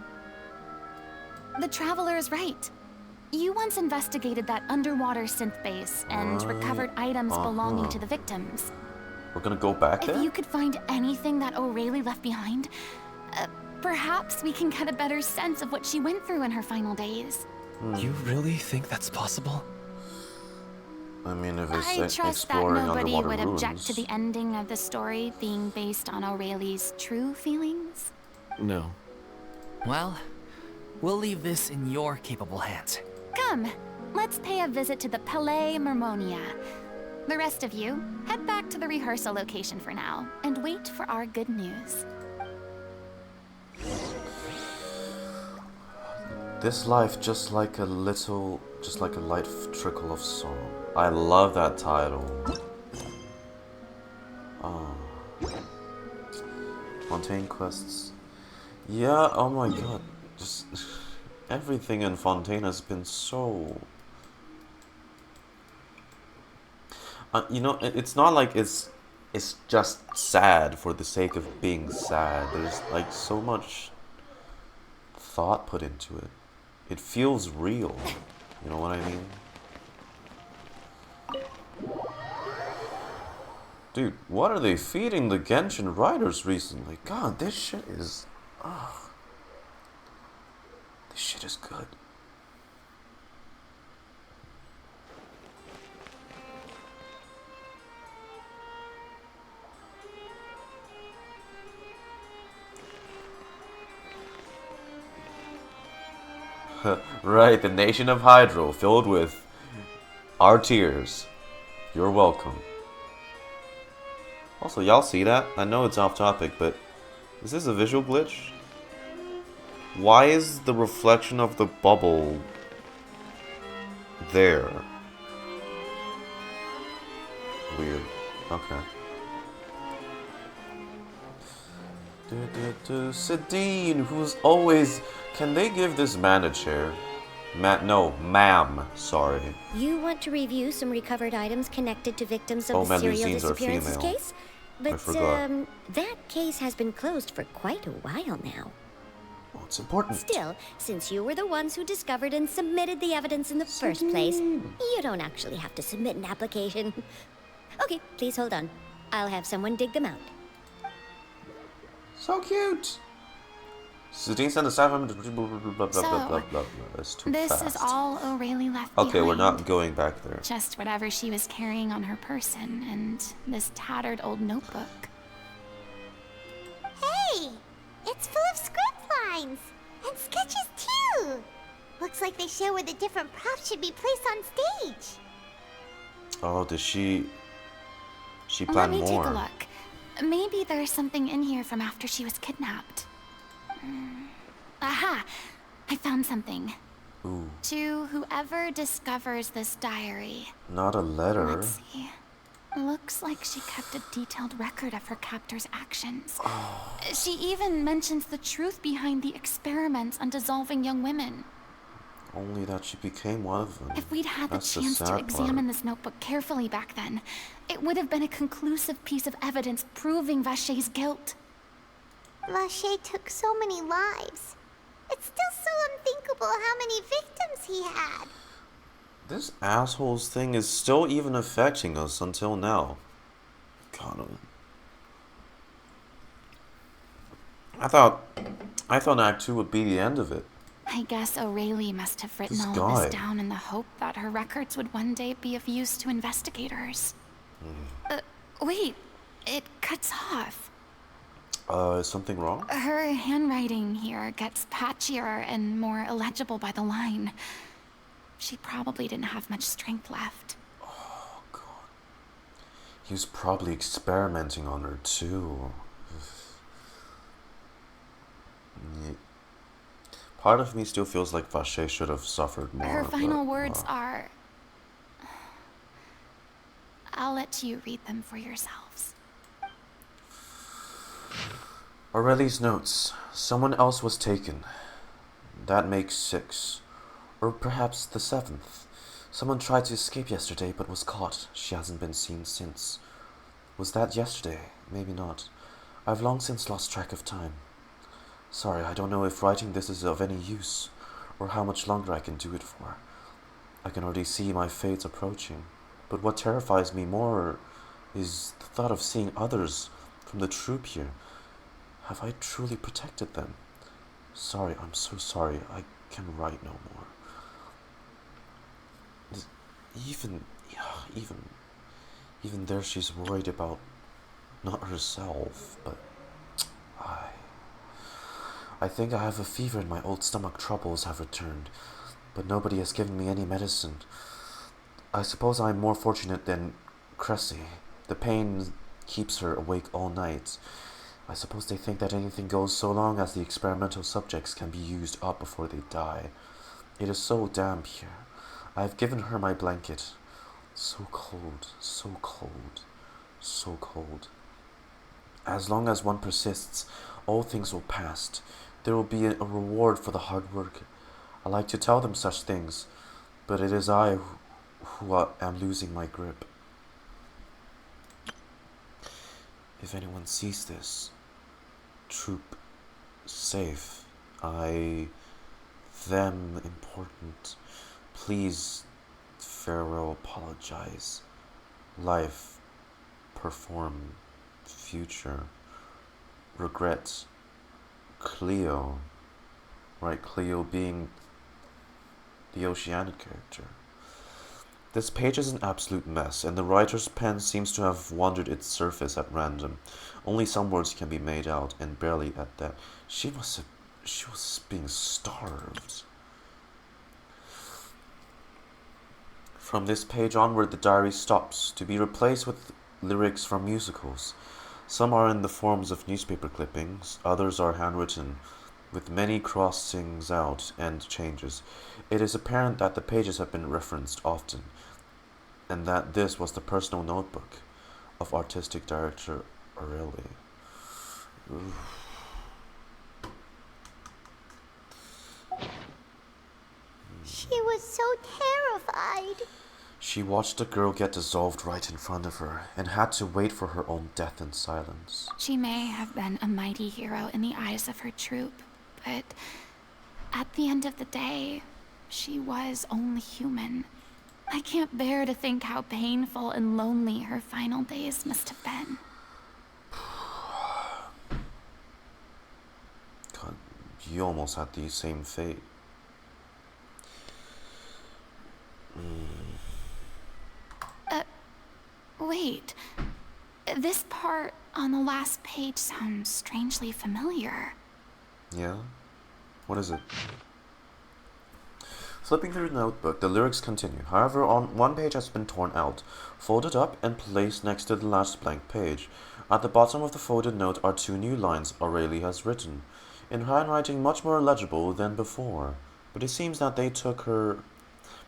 The Traveler is right. You once investigated that underwater synth base and recovered items belonging to the victims. We're gonna go back If there? you could find anything that O'Reilly left behind, perhaps we can get a better sense of what she went through in her final days. You really think that's possible? I mean, if I it's trust that exploring nobody underwater would ruins. object to the ending of the story being based on O'Reilly's true feelings. No. Well, we'll leave this in your capable hands. Come, let's pay a visit to the Palais Mermonia. The rest of you, head back to the rehearsal location for now, and wait for our good news. This life just like a light trickle of song. I love that title. Fontaine quests. Yeah, oh my god. Just everything in Fontaine has been so... you know, it's not like it's just sad for the sake of being sad. There's like so much thought put into it. It feels real. You know what I mean? Dude, what are they feeding the Genshin writers recently? God, this shit is... this shit is good. Right, the nation of Hydro, filled with our tears. You're welcome. Also, y'all see that? I know it's off topic, but is this a visual glitch? Why is the reflection of the bubble there? weird. Okay. Sadine, who's always... Can they give this man a chair? No, ma'am. Sorry. You want to review some recovered items connected to victims of the serial disappearances case? But, that case has been closed for quite a while now. Well, it's important. Still, since you were the ones who discovered and submitted the evidence in the first place, you don't actually have to submit an application. Okay, please hold on. I'll have someone dig them out. So cute. Sadine sent a 7 blah blah blah blah. That's too fast. This is all O'Reilly left Okay, behind. we're not going back there. Just whatever she was carrying on her person and this tattered old notebook. Hey! It's full of script lines! And sketches too! Looks like they show where the different props should be placed on stage. Oh, does she plan more? Let me take a look. Maybe there's something in here from after she was kidnapped. Aha! I found something. Ooh. To whoever discovers this diary. Not a letter. Let's see. Looks like she kept a detailed record of her captor's actions. Oh. She even mentions the truth behind the experiments on dissolving young women. Only that she became one of them. If we'd had That's the chance to examine part. this notebook carefully back then, it would have been a conclusive piece of evidence proving Vachey's guilt. Vachey took so many lives. It's still so unthinkable how many victims he had. This asshole's thing is still even affecting us until now. God. I thought Act 2 would be the end of it. I guess O'Reilly must have written This all guy. of this down in the hope that her records would one day be of use to investigators. Wait, it cuts off. Is something wrong? Her handwriting here gets patchier and more illegible by the line. She probably didn't have much strength left. Oh, God. He was probably experimenting on her, too. Yeah. Part of me still feels like Vachey should have suffered more. Her final words are... I'll let you read them for yourselves. Aureli's notes. Someone else was taken. That makes 6. Or perhaps the 7th. Someone tried to escape yesterday but was caught. She hasn't been seen since. Was that yesterday? Maybe not. I've long since lost track of time. Sorry, I don't know if writing this is of any use, or how much longer I can do it for. I can already see my fate approaching, but what terrifies me more is the thought of seeing others from the troop here. Have I truly protected them? Sorry, I'm so sorry. I can write no more. Even there she's worried about not herself, but I think I have a fever and my old stomach troubles have returned, but nobody has given me any medicine. I suppose I'm more fortunate than Cressy. The pain keeps her awake all night. I suppose they think that anything goes so long as the experimental subjects can be used up before they die. It is so damp here. I have given her my blanket. So cold, so cold, so cold. As long as one persists, all things will pass. There will be a reward for the hard work. I like to tell them such things, but it is I who am losing my grip. If anyone sees this, troop, safe, them important, please, farewell, apologize, life, perform, future, regret, Cleo, right, Cleo being the Oceanic character. This page is an absolute mess, and the writer's pen seems to have wandered its surface at random. Only some words can be made out, and barely at that. She was being starved. From this page onward, the diary stops, to be replaced with lyrics from musicals. Some are in the forms of newspaper clippings, others are handwritten, with many crossings out and changes. It is apparent that the pages have been referenced often. and that this was the personal notebook of artistic director Aurelie. She was so terrified. She watched the girl get dissolved right in front of her and had to wait for her own death in silence. She may have been a mighty hero in the eyes of her troop, but at the end of the day, she was only human. I can't bear to think how painful and lonely her final days must have been. God, you almost had the same fate. Wait. This part on the last page sounds strangely familiar. Yeah? What is it? Flipping through the notebook, the lyrics continue. However, on one page has been torn out, folded up, and placed next to the last blank page. At the bottom of the folded note are 2 new lines Aurelie has written, in handwriting much more legible than before. But it seems that they took her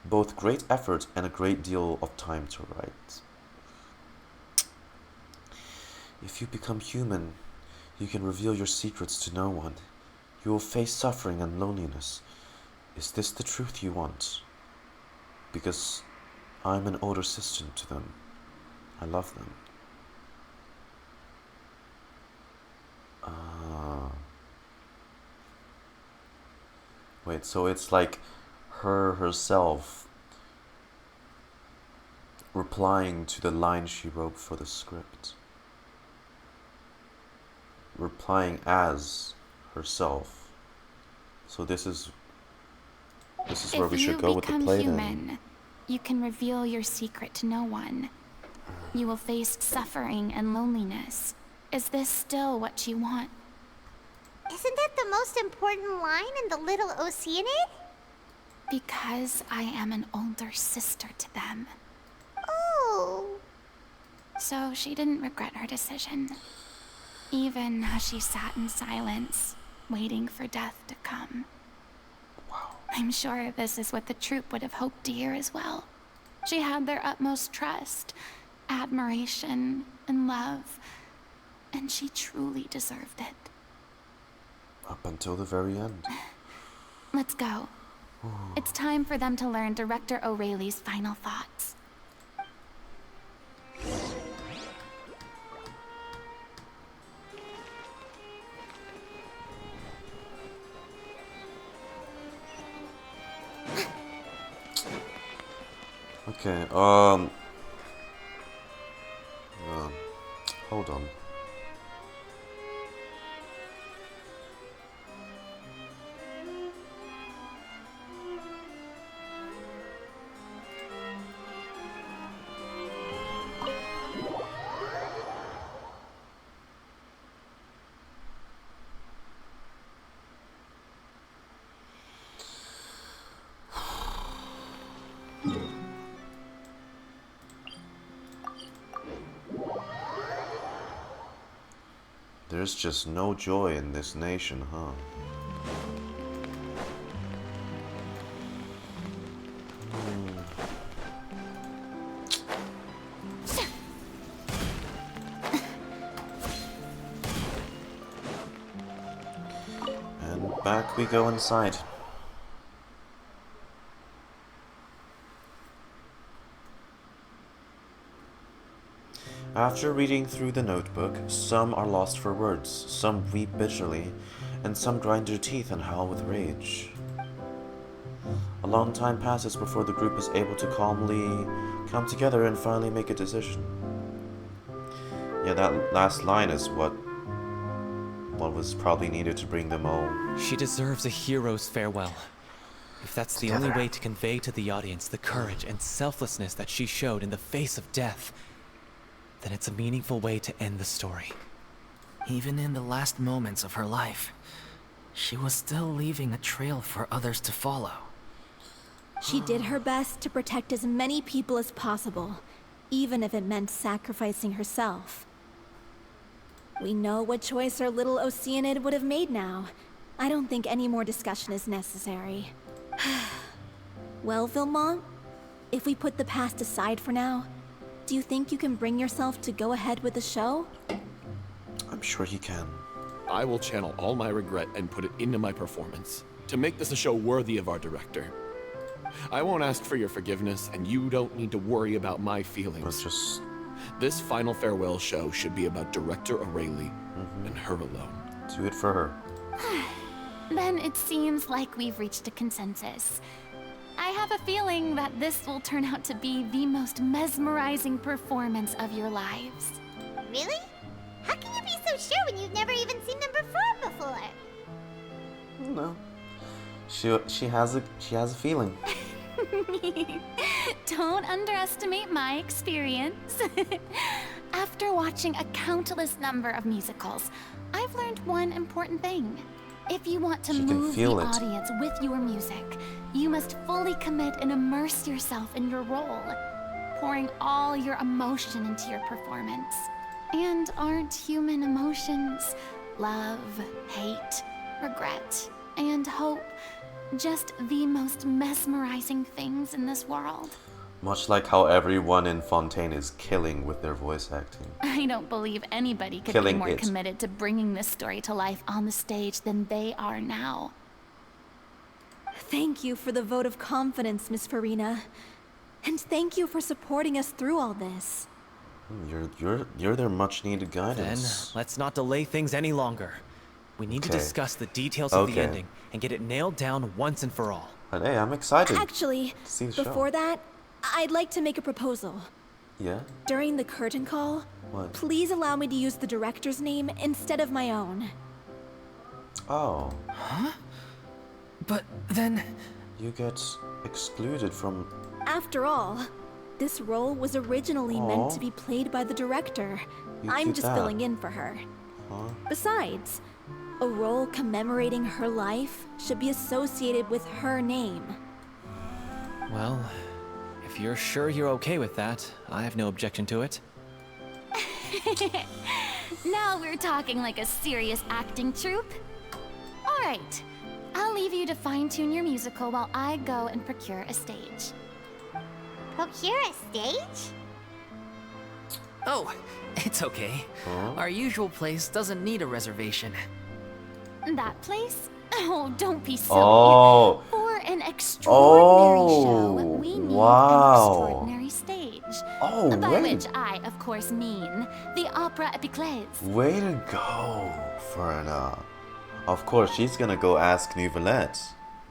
both great effort and a great deal of time to write. If you become human, you can reveal your secrets to no one. You will face suffering and loneliness. Is this the truth you want? Because I'm an older sister to them. I love them. Wait, so it's like her herself replying to the line she wrote for the script. Replying as herself. So this is where we should go with the play then. If you become human, you can reveal your secret to no one. You will face suffering and loneliness. Is this still what you want? Isn't that the most important line in the Little Oceanid? Because I am an older sister to them. Oh. So she didn't regret her decision. Even as she sat in silence, waiting for death to come. Wow. I'm sure this is what the troupe would have hoped to hear as well. She had their utmost trust, admiration, and love, and she truly deserved it. Up until the very end. Let's go. It's time for them to learn Director Aurelie's final thoughts. Okay, hold on. There's just no joy in this nation, huh? And back we go inside. After reading through the notebook, some are lost for words, some weep bitterly, and some grind their teeth and howl with rage. A long time passes before the group is able to calmly come together and finally make a decision. Yeah, that last line is what was probably needed to bring them all. She deserves a hero's farewell. If that's the only way to convey to the audience the courage and selflessness that she showed in the face of death, then it's a meaningful way to end the story. Even in the last moments of her life, she was still leaving a trail for others to follow. She did her best to protect as many people as possible, even if it meant sacrificing herself. We know what choice our little Oceanid would have made now. I don't think any more discussion is necessary. Well, Vilmont, if we put the past aside for now, do you think you can bring yourself to go ahead with the show? I'm sure he can. I will channel all my regret and put it into my performance to make this a show worthy of our director. I won't ask for your forgiveness, and you don't need to worry about my feelings. This final farewell show should be about Director O'Reilly and her alone. Do it for her. Then it seems like we've reached a consensus. I have a feeling that this will turn out to be the most mesmerizing performance of your lives. Really? How can you be so sure when you've never even seen them perform before? No. She has a feeling. Don't underestimate my experience. After watching a countless number of musicals, I've learned one important thing. If you want to move the audience with your music, you must fully commit and immerse yourself in your role, pouring all your emotion into your performance. And aren't human emotions love, hate, regret, and hope just the most mesmerizing things in this world? Much like how everyone in Fontaine is killing with their voice acting. I don't believe anybody could be more committed to bringing this story to life on the stage than they are now. Thank you for the vote of confidence, Miss Furina. And thank you for supporting us through all this. You're their much needed guidance. Then, let's not delay things any longer. We need to discuss the details of the ending and get it nailed down once and for all. And hey, I'm excited. Actually, before that, I'd like to make a proposal. Yeah? During the curtain call, please allow me to use the director's name instead of my own. Oh. Huh? But then... You get excluded from... After all, this role was originally meant to be played by the director. I'm just filling in for her. Huh? Besides, a role commemorating her life should be associated with her name. Well, if you're sure you're okay with that, I have no objection to it. Now we're talking like a serious acting troupe. All right, I'll leave you to fine-tune your musical while I go and procure a stage. Procure a stage? Oh, it's okay. Our usual place doesn't need a reservation. That place? Oh, don't be silly. For an extraordinary show, we need an extraordinary stage. By which I, of course, mean the Opera Epiclese. Way to go, Furina. Of course, she's gonna go ask Nouvellette.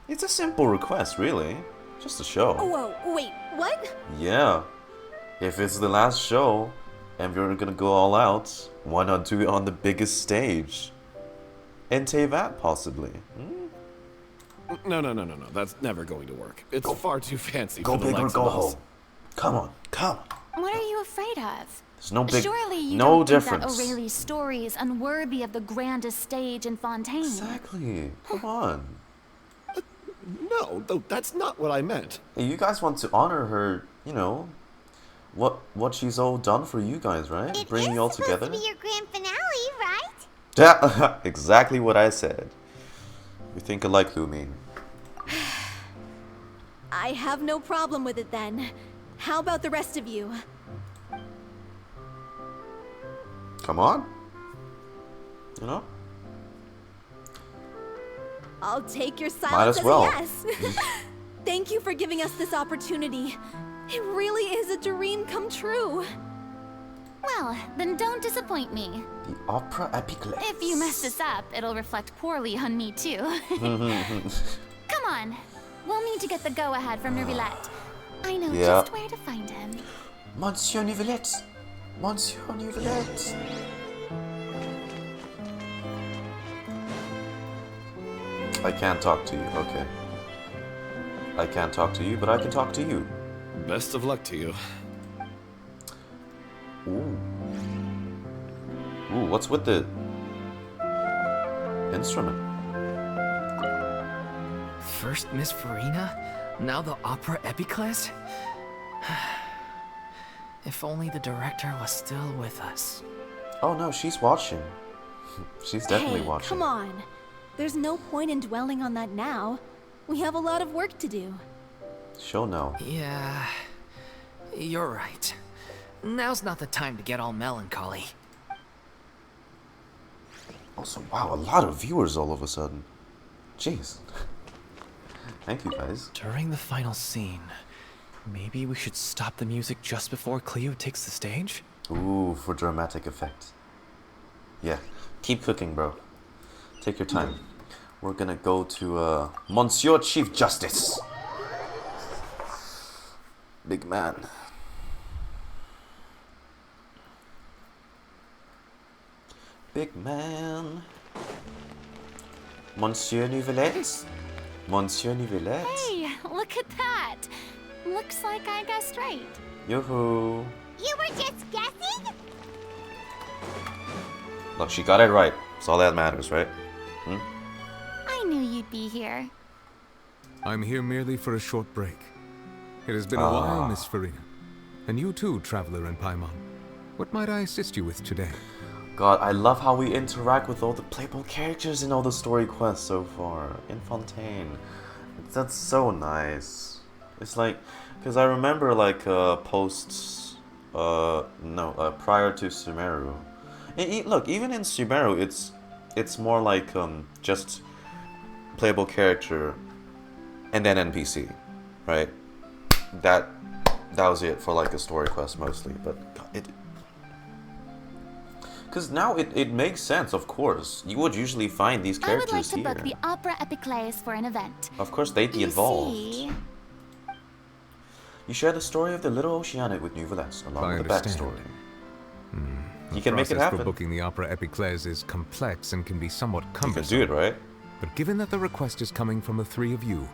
It's a simple request, really. Just a show. Whoa, wait, what? Yeah. If it's the last show, and we're gonna go all out, why not do it on the biggest stage? In Tevat, possibly. No. That's never going to work. It's far too fancy for the big or likes go of us. home. Come on. What are you afraid of? There's no big, Surely you no don't difference. think that O'Reilly's story is unworthy of the grandest stage in Fontaine. Exactly. Come on. No, that's not what I meant. You guys want to honor her, you know, what she's all done for you guys, right? Bringing you all together. It is supposed to be your grand finale, right? Yeah, exactly what I said. We think alike, Lumine. I have no problem with it then. How about the rest of you? Come on. You know? I'll take your Might silence as well. as a yes. Thank you for giving us this opportunity. It really is a dream come true. Well, then don't disappoint me. The Opera Epiclese. If you mess this up, it'll reflect poorly on me too. Come on. We'll need to get the go-ahead from Nouvellette. I know just where to find him. Monsieur Nouvellette. Monsieur Nouvellette. I can't talk to you, okay. I can't talk to you, but I can talk to you. Best of luck to you. Ooh, what's with the instrument? First Miss Furina, now the Opera Epiclese? If only the director was still with us. Oh no, she's watching. She's definitely watching. Come on. There's no point in dwelling on that now. We have a lot of work to do. She'll know. Yeah, You're right. Now's not the time to get all melancholy. Also, wow, a lot of viewers all of a sudden. Jeez. Thank you, guys. During the final scene, maybe we should stop the music just before Cleo takes the stage? Ooh, for dramatic effect. Yeah, keep cooking, bro. Take your time. We're gonna go to Monsieur Chief Justice. Big man. Big man. Monsieur Nivelette? Monsieur Nivelette? Hey, look at that. Looks like I guessed right. Yoo-hoo. You were just guessing? Look, she got it right. That's all that matters, right? I knew you'd be here. I'm here merely for a short break. It has been a while, Miss Furina. And you too, traveler in Paimon. What might I assist you with today? God, I love how we interact with all the playable characters in all the story quests so far. In Fontaine. That's so nice. It's like, because I remember like prior to Sumeru. Look, even in Sumeru, it's more like just playable character and then NPC, right? That was it for like a story quest mostly, but because now it makes sense. Of course, you would usually find these characters here. I would like to book the Opera Epiclese for an event. Of course, they'd be involved. See? You share the story of the Little Oceanic with Nouvelles, along with the backstory. You can make it happen. The process for booking the Opera Epiclese is complex and can be somewhat cumbersome. You can do it, right? But given that the request is coming from the three of you,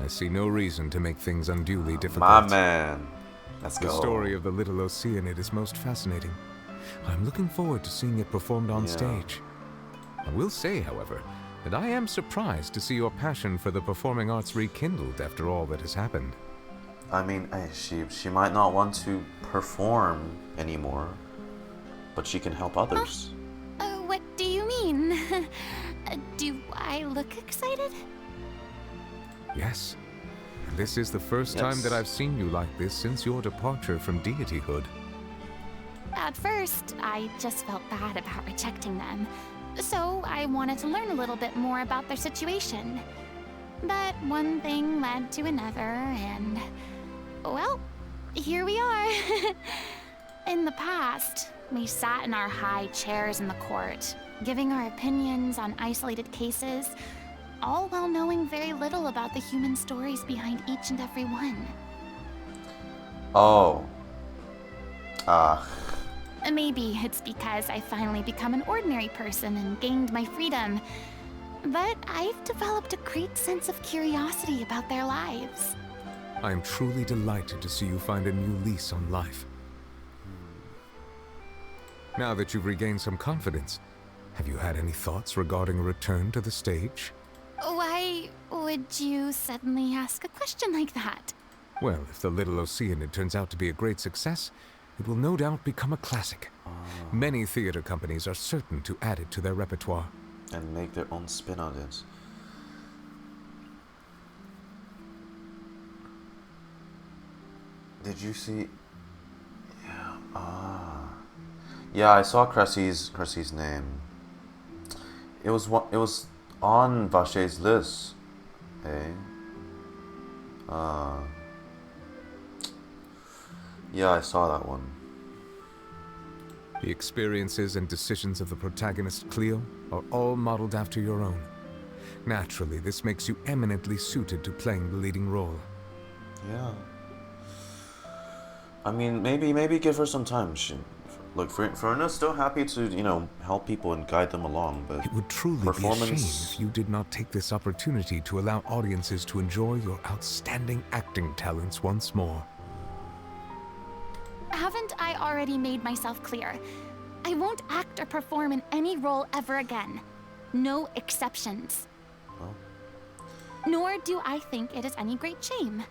I see no reason to make things unduly difficult. My man. Let's go. The story of the Little Oceanid is most fascinating. I'm looking forward to seeing it performed on stage. I will say, however, that I am surprised to see your passion for the performing arts rekindled after all that has happened. I mean, she might not want to perform anymore, but she can help others. What do you mean? Do I look excited? Yes. And this is the first time that I've seen you like this since your departure from deityhood. At first, I just felt bad about rejecting them. So I wanted to learn a little bit more about their situation. But one thing led to another, and... well, here we are. In the past, we sat in our high chairs in the court, giving our opinions on isolated cases, all while knowing very little about the human stories behind each and every one. Oh. Maybe it's because I finally become an ordinary person and gained my freedom, but I've developed a great sense of curiosity about their lives. I am truly delighted to see you find a new lease on life. Now that you've regained some confidence, have you had any thoughts regarding a return to the stage? Why would you suddenly ask a question like that? Well, if the Little Oceanid turns out to be a great success, it will no doubt become a classic. Many theater companies are certain to add it to their repertoire. And make their own spin on it. Did you see? Yeah. Yeah, I saw Cressy's name. It was on Vache's list. Eh? Yeah, I saw that one. The experiences and decisions of the protagonist Cleo are all modeled after your own. Naturally, this makes you eminently suited to playing the leading role. Yeah. I mean, maybe give her some time. Look, Furina's still happy to, help people and guide them along, but it would truly be a shame if you did not take this opportunity to allow audiences to enjoy your outstanding acting talents once more. Haven't I already made myself clear? I won't act or perform in any role ever again. No exceptions. Well. Nor do I think it is any great shame.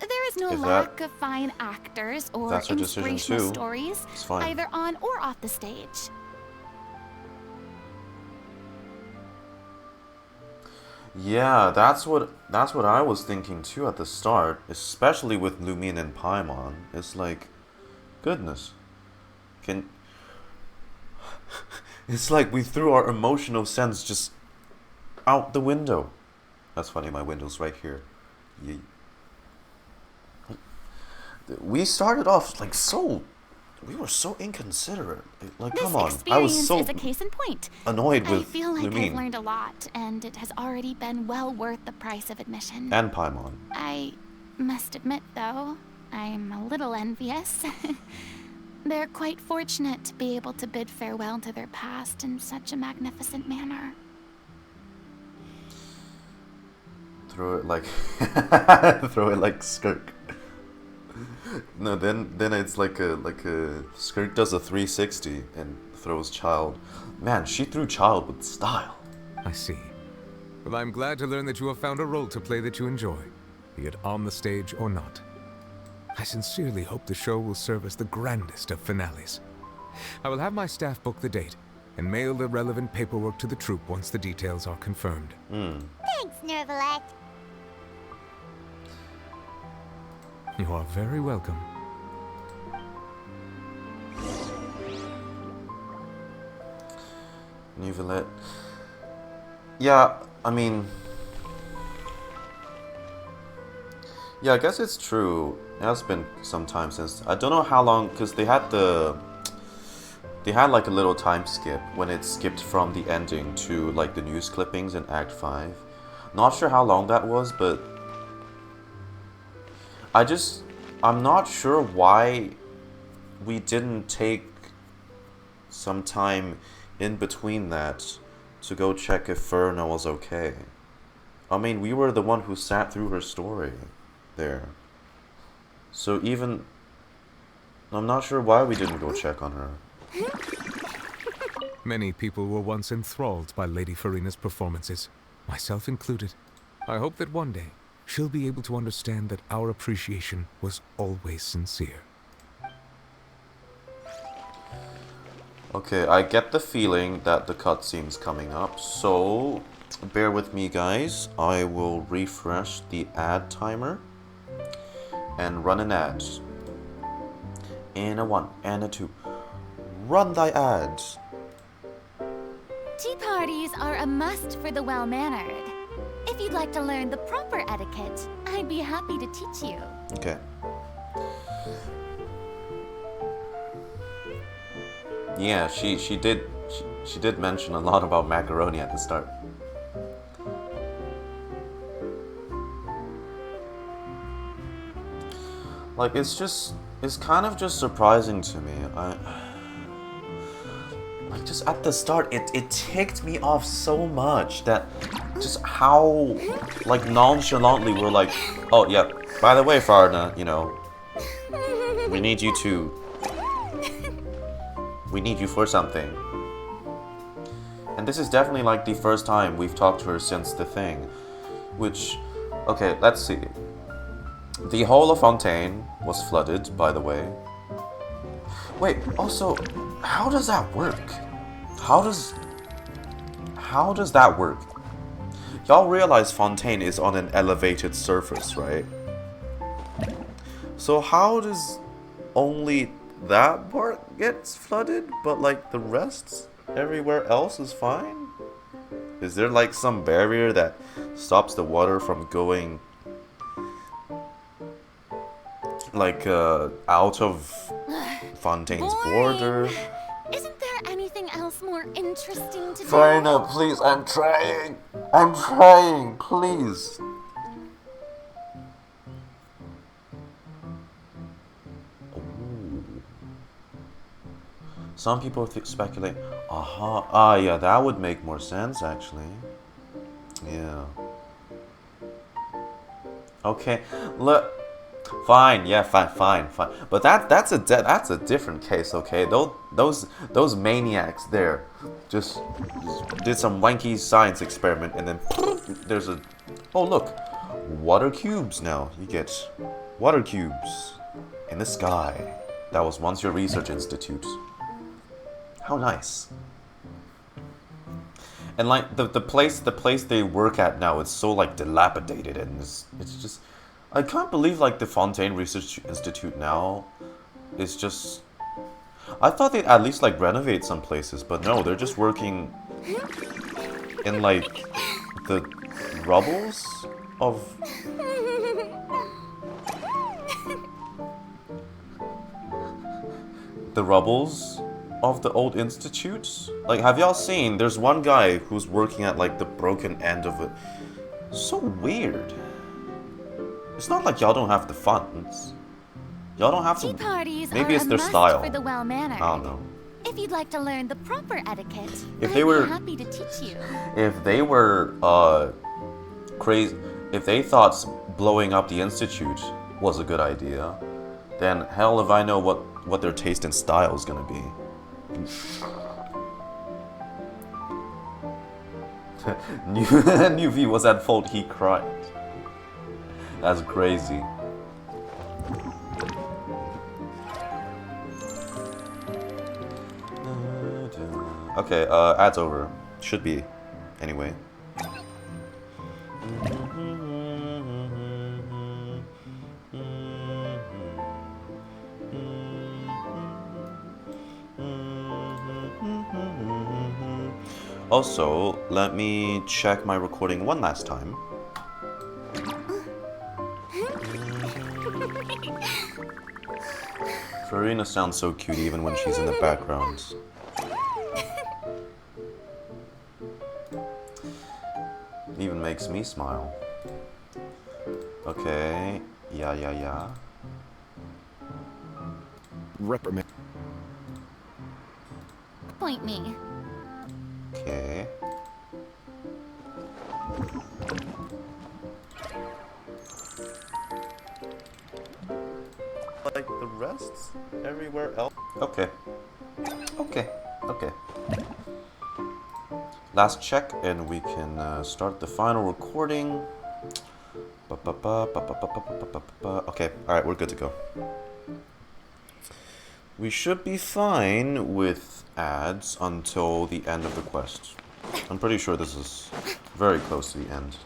There is no lack of fine actors or inspirational stories, either on or off the stage. Yeah, that's what I was thinking too at the start, especially with Lumin and Paimon. It's like, goodness, can it's like we threw our emotional sense just out the window. That's funny. My window's right here. Yeah. We started off like so. We were so inconsiderate. Like, This come on. I was experience so is a case in point. annoyed with I feel like I've Lumin learned a lot, and it has already been well worth the price of admission. and Paimon. I must admit, though, I'm a little envious. They're quite fortunate to be able to bid farewell to their past in such a magnificent manner. Throw it like throw it like Skirk. No, then it's like a Skirk does a 360 and throws Child. Man, she threw Child with style. I see. Well, I'm glad to learn that you have found a role to play that you enjoy, be it on the stage or not. I sincerely hope the show will serve as the grandest of finales. I will have my staff book the date and mail the relevant paperwork to the troupe once the details are confirmed. Thanks, Nervalect. You are very welcome. Neuvillette. Yeah, I mean... Yeah, I guess it's true. It has been some time since... I don't know how long, because they had like a little time skip when it skipped from the ending to like the news clippings in Act 5. Not sure how long that was, but... I'm not sure why we didn't take some time in between that to go check if Furina was okay. I mean, we were the one who sat through her story there. So even... I'm not sure why we didn't go check on her. Many people were once enthralled by Lady Furina's performances, myself included. I hope that one day she'll be able to understand that our appreciation was always sincere. Okay, I get the feeling that the cutscene's coming up, so bear with me, guys. I will refresh the ad timer and run an ad. And a 1 and a 2. Run thy ads. Tea parties are a must for the well-mannered. If you'd like to learn the proper etiquette, I'd be happy to teach you. Okay. Yeah, she did mention a lot about macaroni at the start. Like, it's kind of just surprising to me. Like, just at the start, it ticked me off so much that just how, like, nonchalantly we're like, oh, yeah, by the way, Furina, you know, we need you for something. And this is definitely, like, the first time we've talked to her since the thing. Which, okay, let's see. The whole of Fontaine was flooded, by the way. Wait, also, how does that work? How does that work? Y'all realize Fontaine is on an elevated surface, right? So how does only that part gets flooded, but like the rest everywhere else is fine? Is there like some barrier that stops the water from going like out of Fontaine's border? Isn't there anything else more interesting to do? Furina, please, I'm trying, please. Ooh. Some people speculate, yeah, that would make more sense, actually. Yeah. Okay, look. Fine, yeah, fine. But that's a different case, okay? Those maniacs there just did some wanky science experiment, and then there's a... Oh, look, water cubes now. You get water cubes in the sky. That was once your research institute. How nice. And like the place they work at now is so like dilapidated, and it's just, I can't believe like the Fontaine Research Institute now is just, I thought they'd at least like renovate some places, but no, they're just working in like the rubbles of the old institutes. Like, have y'all seen? There's one guy who's working at like the broken end of it. So weird. It's not like y'all don't have the funds. Y'all don't have to. Tea parties Maybe are it's a their must style. for the well-mannered. I don't know. If you'd like to learn the proper etiquette, If they I'd were- be happy to teach you. If they were crazy, if they thought blowing up the institute was a good idea, then hell if I know what their taste and style is gonna be. New V was at fault. He cried. That's crazy. Okay, ad's over. Should be, anyway. Also, let me check my recording one last time. Furina sounds so cute even when she's in the background. Even makes me smile. Okay, yeah. Reprimand. Point me. Okay. Like the rest everywhere else. Okay. Last check, and we can start the final recording. Okay, alright, we're good to go. We should be fine with ads until the end of the quest. I'm pretty sure this is very close to the end.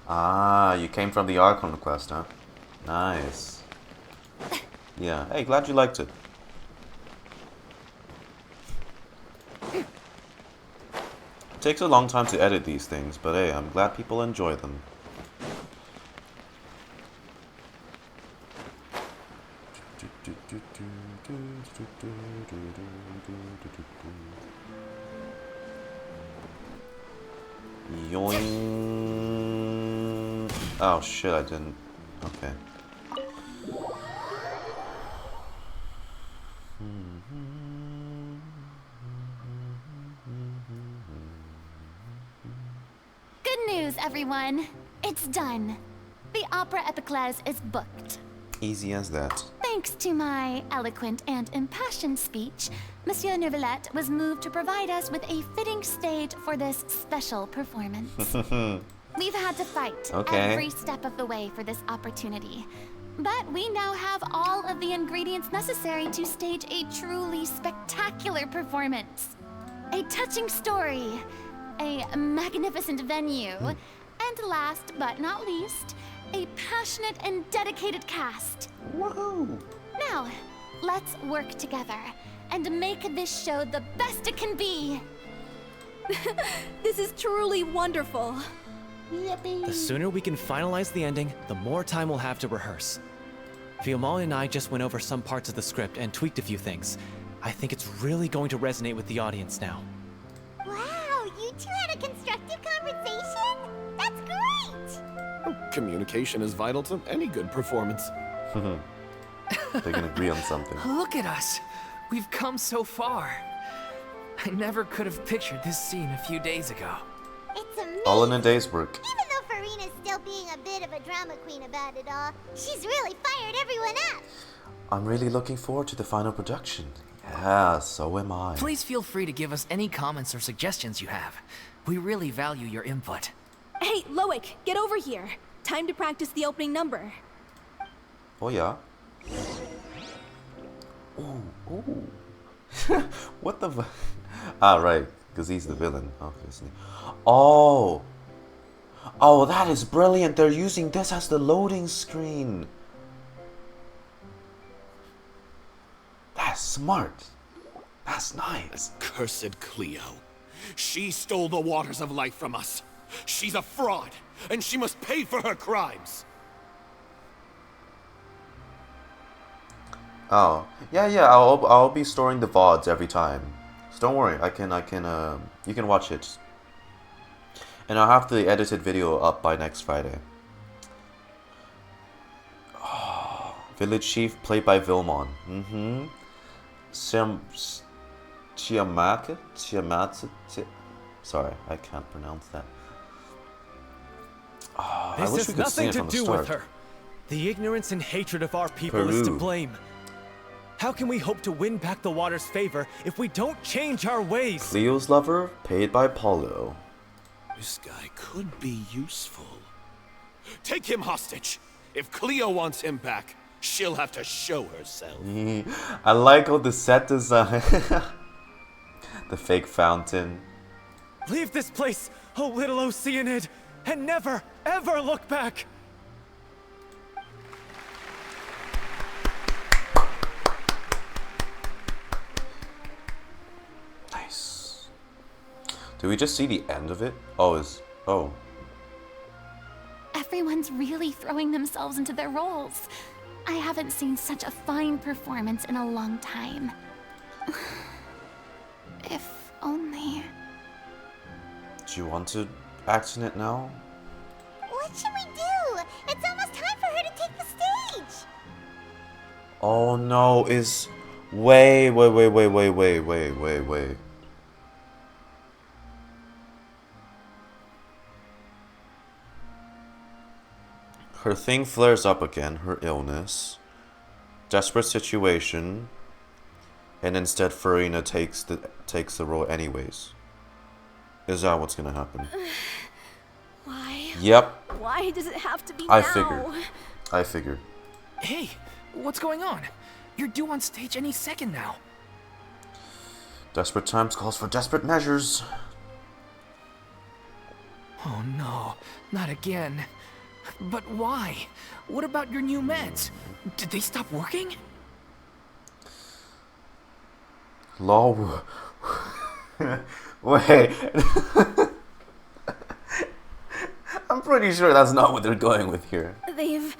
Ah, you came from the Archon quest, huh? Nice. Yeah, hey, glad you liked it. It takes a long time to edit these things, but hey, I'm glad people enjoy them. Yoing. Oh shit, I didn't. Okay. Good news, everyone. It's done. The Opera Epiclese is booked. Easy as that. Thanks to my eloquent and impassioned speech, Monsieur Neuvillette was moved to provide us with a fitting stage for this special performance. We've had to fight every step of the way for this opportunity. But we now have all of the ingredients necessary to stage a truly spectacular performance. A touching story, a magnificent venue, and last but not least, a passionate and dedicated cast. Woohoo! Now, let's work together and make this show the best it can be. This is truly wonderful. The sooner we can finalize the ending, the more time we'll have to rehearse. Fiamma and I just went over some parts of the script and tweaked a few things. I think it's really going to resonate with the audience now. Wow, you two had a constructive conversation? That's great! Communication is vital to any good performance. They can agree on something. Look at us. We've come so far. I never could have pictured this scene a few days ago. It's amazing. All in a day's work. Even though Furina's still being a bit of a drama queen about it all, she's really fired everyone up. I'm really looking forward to the final production. Yeah, so am I. Please feel free to give us any comments or suggestions you have. We really value your input. Hey, Loic, get over here. Time to practice the opening number. Oh yeah. Ooh. What the Ah, right. Because he's the villain, obviously. Oh! Oh, that is brilliant. They're using this as the loading screen. That's smart. That's nice. Cursed Cleo. She stole the waters of life from us. She's a fraud, and she must pay for her crimes. Oh, yeah. I'll be storing the VODs every time. So don't worry. You can watch it. And I'll have the edited video up by next Friday. Oh, Village Chief played by Vilmon. Chiamata. Sorry, I can't pronounce that. Oh, I This wish has we could sing nothing it to from the do start. with her. The ignorance and hatred of our people is to Peru. blame. How can we hope to win back the water's favor if we don't change our ways? Cleo's lover, paid by Paulo. This guy could be useful. Take him hostage. If Cleo wants him back, she'll have to show herself. I like all the set design. The fake fountain. Leave this place, O little Oceanid, and never, ever look back! Nice. Do we just see the end of it? Oh. Everyone's really throwing themselves into their roles. I haven't seen such a fine performance in a long time. If only. Do you want to act in it now? What should we do? It's almost time for her to take the stage. Oh no, wait. Her thing flares up again, her illness. Desperate situation. And instead Furina takes the role anyways. Is that what's gonna happen? Why? Yep. Why does it have to be I now? figured. Hey, what's going on? You're due on stage any second now. Desperate times calls for desperate measures. Oh no, not again. But why? What about your new meds? Did they stop working? Lol. Wait. I'm pretty sure that's not what they're going with here. They've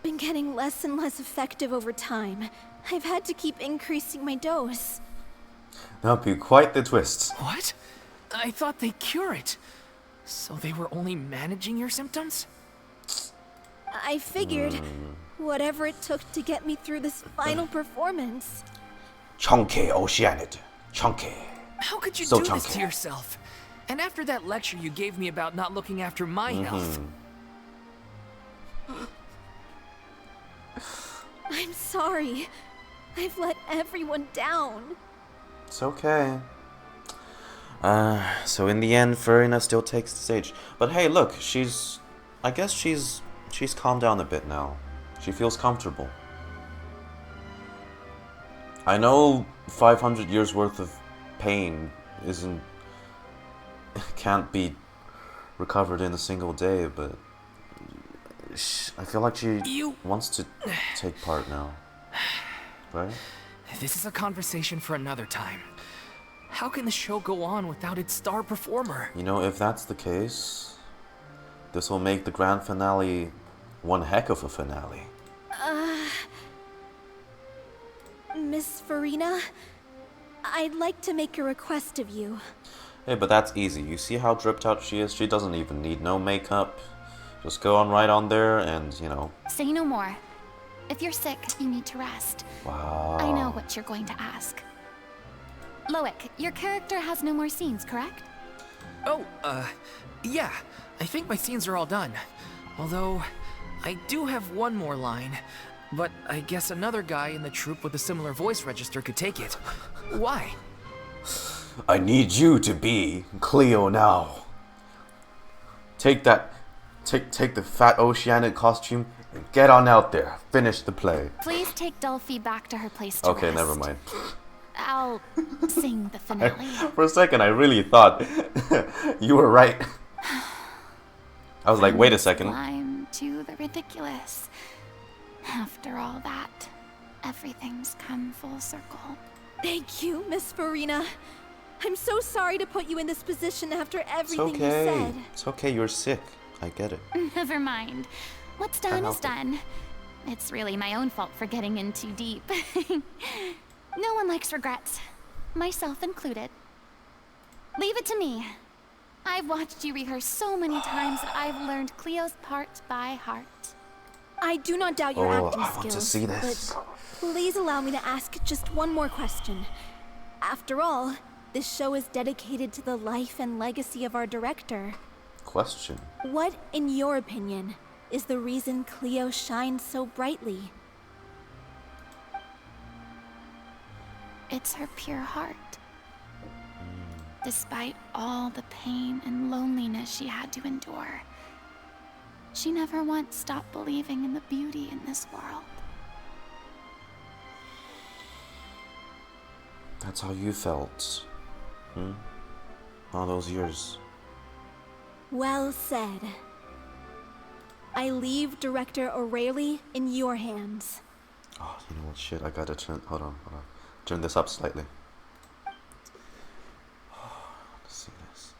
been getting less and less effective over time. I've had to keep increasing my dose. That'd be quite the twist. What? I thought they cure it. So they were only managing your symptoms? I figured whatever it took to get me through this final performance. Chunky Oceanid. Chunky. How could you So do this chunky. to yourself? And after that lecture you gave me about not looking after my health. I'm sorry. I've let everyone down. It's okay. So in the end, Furina still takes the stage. But hey, look, I guess she's calmed down a bit now. She feels comfortable. I know 500 years worth of pain can't be recovered in a single day, but I feel like she wants to take part now. Right? This is a conversation for another time. How can the show go on without its star performer? You know, if that's the case, this will make the grand finale one heck of a finale. Miss Furina, I'd like to make a request of you. Hey, but that's easy. You see how dripped out she is? She doesn't even need no makeup. Just go on right on there and, you know. Say no more. If you're sick, you need to rest. Wow. I know what you're going to ask. Loic, your character has no more scenes, correct? Oh, yeah. I think my scenes are all done. Although, I do have one more line. But I guess another guy in the troupe with a similar voice register could take it. Why? I need you to be Cleo now. Take the fat Oceanic costume and get on out there. Finish the play. Please take Delphi back to her place to Okay, rest. never mind. I'll sing the finale. For a second, I really thought you were right. I was like, wait a second. Climb to the ridiculous. After all that, everything's come full circle. Thank you, Miss Furina. I'm so sorry to put you in this position after It's everything you okay. said. It's okay. You're sick. I get it. Never mind. What's done is done. It's really my own fault for getting in too deep. No one likes regrets, myself included. Leave it to me. I've watched you rehearse so many times that I've learned Cleo's part by heart. I do not doubt your acting I skills. want to see this. But please allow me to ask just one more question. After all, this show is dedicated to the life and legacy of our director. Question. What, in your opinion, is the reason Cleo shines so brightly? It's her pure heart. Despite all the pain and loneliness she had to endure, she never once stopped believing in the beauty in this world. That's how you felt. All those years. Well said. I leave Director O'Reilly in your hands. Oh, you know what? Shit, I gotta turn. Hold on. Turn this up slightly. Let's see this.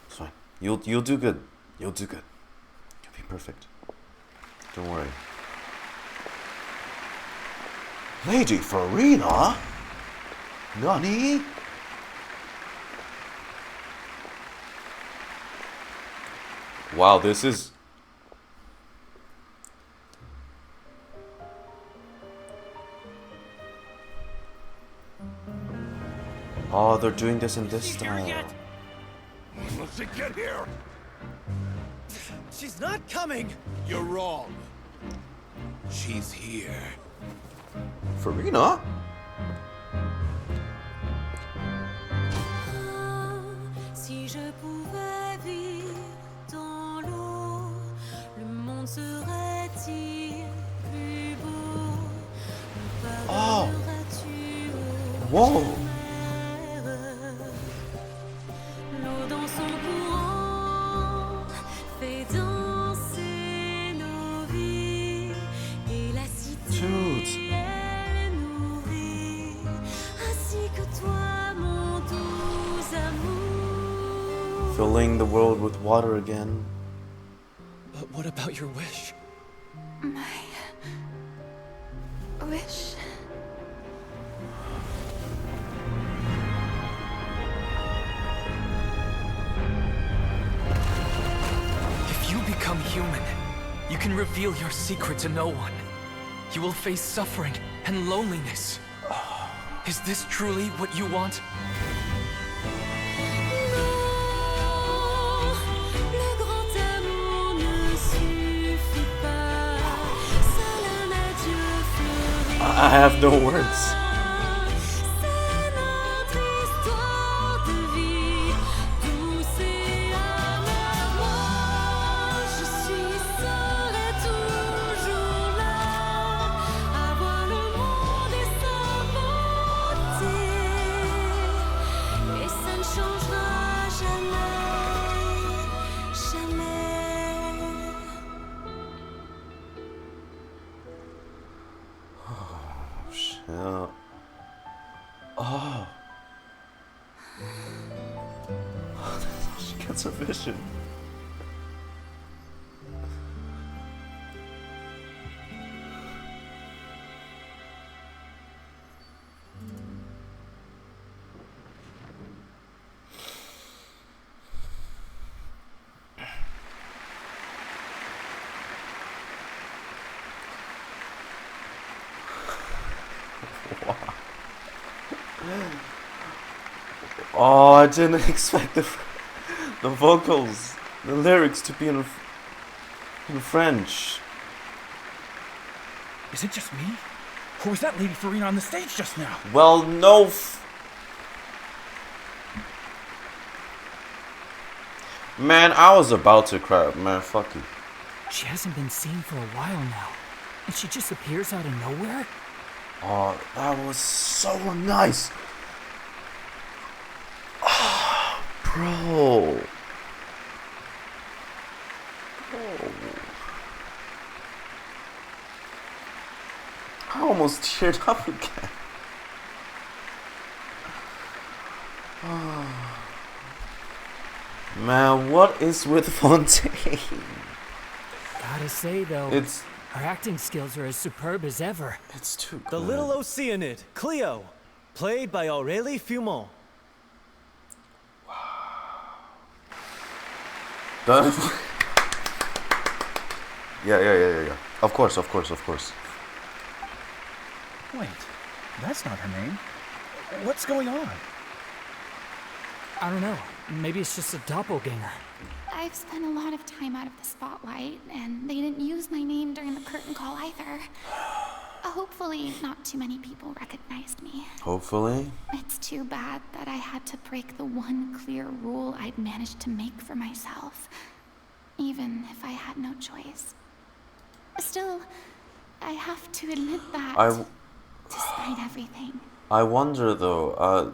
It's fine. You'll do good. You'll do good. You'll be perfect. Don't worry. Lady Furina? Nani? Wow, this is... Oh, they're doing this in this style. Will she get here? She's not coming! You're wrong. She's here. Furina? Si je pouvais vivre dans l'eau, le monde serait-il plus beau? Oh! Whoa! L'eau dans son courant fait danser nos vies et la cité est nourrie ainsi que toi mon doux amour. Filling the world with water again. But what about your wish? My wish. If you become human, you can reveal your secret to no one. You will face suffering and loneliness. Is this truly what you want? Le grand amour ne suffit pas. Seul un adieu fleuri. I have no words. C'est notre histoire de vie, douce et amère. Moi, je serai toujours là, à voir le monde et sa beauté. Et ça ne changera jamais, jamais. Shit. Oh. That's how she gets her vision. Oh, I didn't expect the vocals, the lyrics to be in French. Is it just me? Or was that Lady Furina on the stage just now? Well, no. Man, I was about to cry. Man, fuck you. She hasn't been seen for a while now, and she just appears out of nowhere? Oh, that was so nice. Oh, bro. Oh. I almost teared up again. Oh. Man, what is with Fontaine? Gotta say though, It's her acting skills are as superb as ever. It's too good. The little Oceanid, Cleo, played by Aurélie Fumont. Done. Yeah. Of course. Wait, that's not her name. What's going on? I don't know. Maybe it's just a doppelganger. I've spent a lot of time out of the spotlight, and they didn't use my name during the curtain call either. Hopefully, not too many people recognized me. Hopefully. It's too bad that I had to break the one clear rule I'd managed to make for myself, even if I had no choice. Still, I have to admit that, despite everything. I wonder though,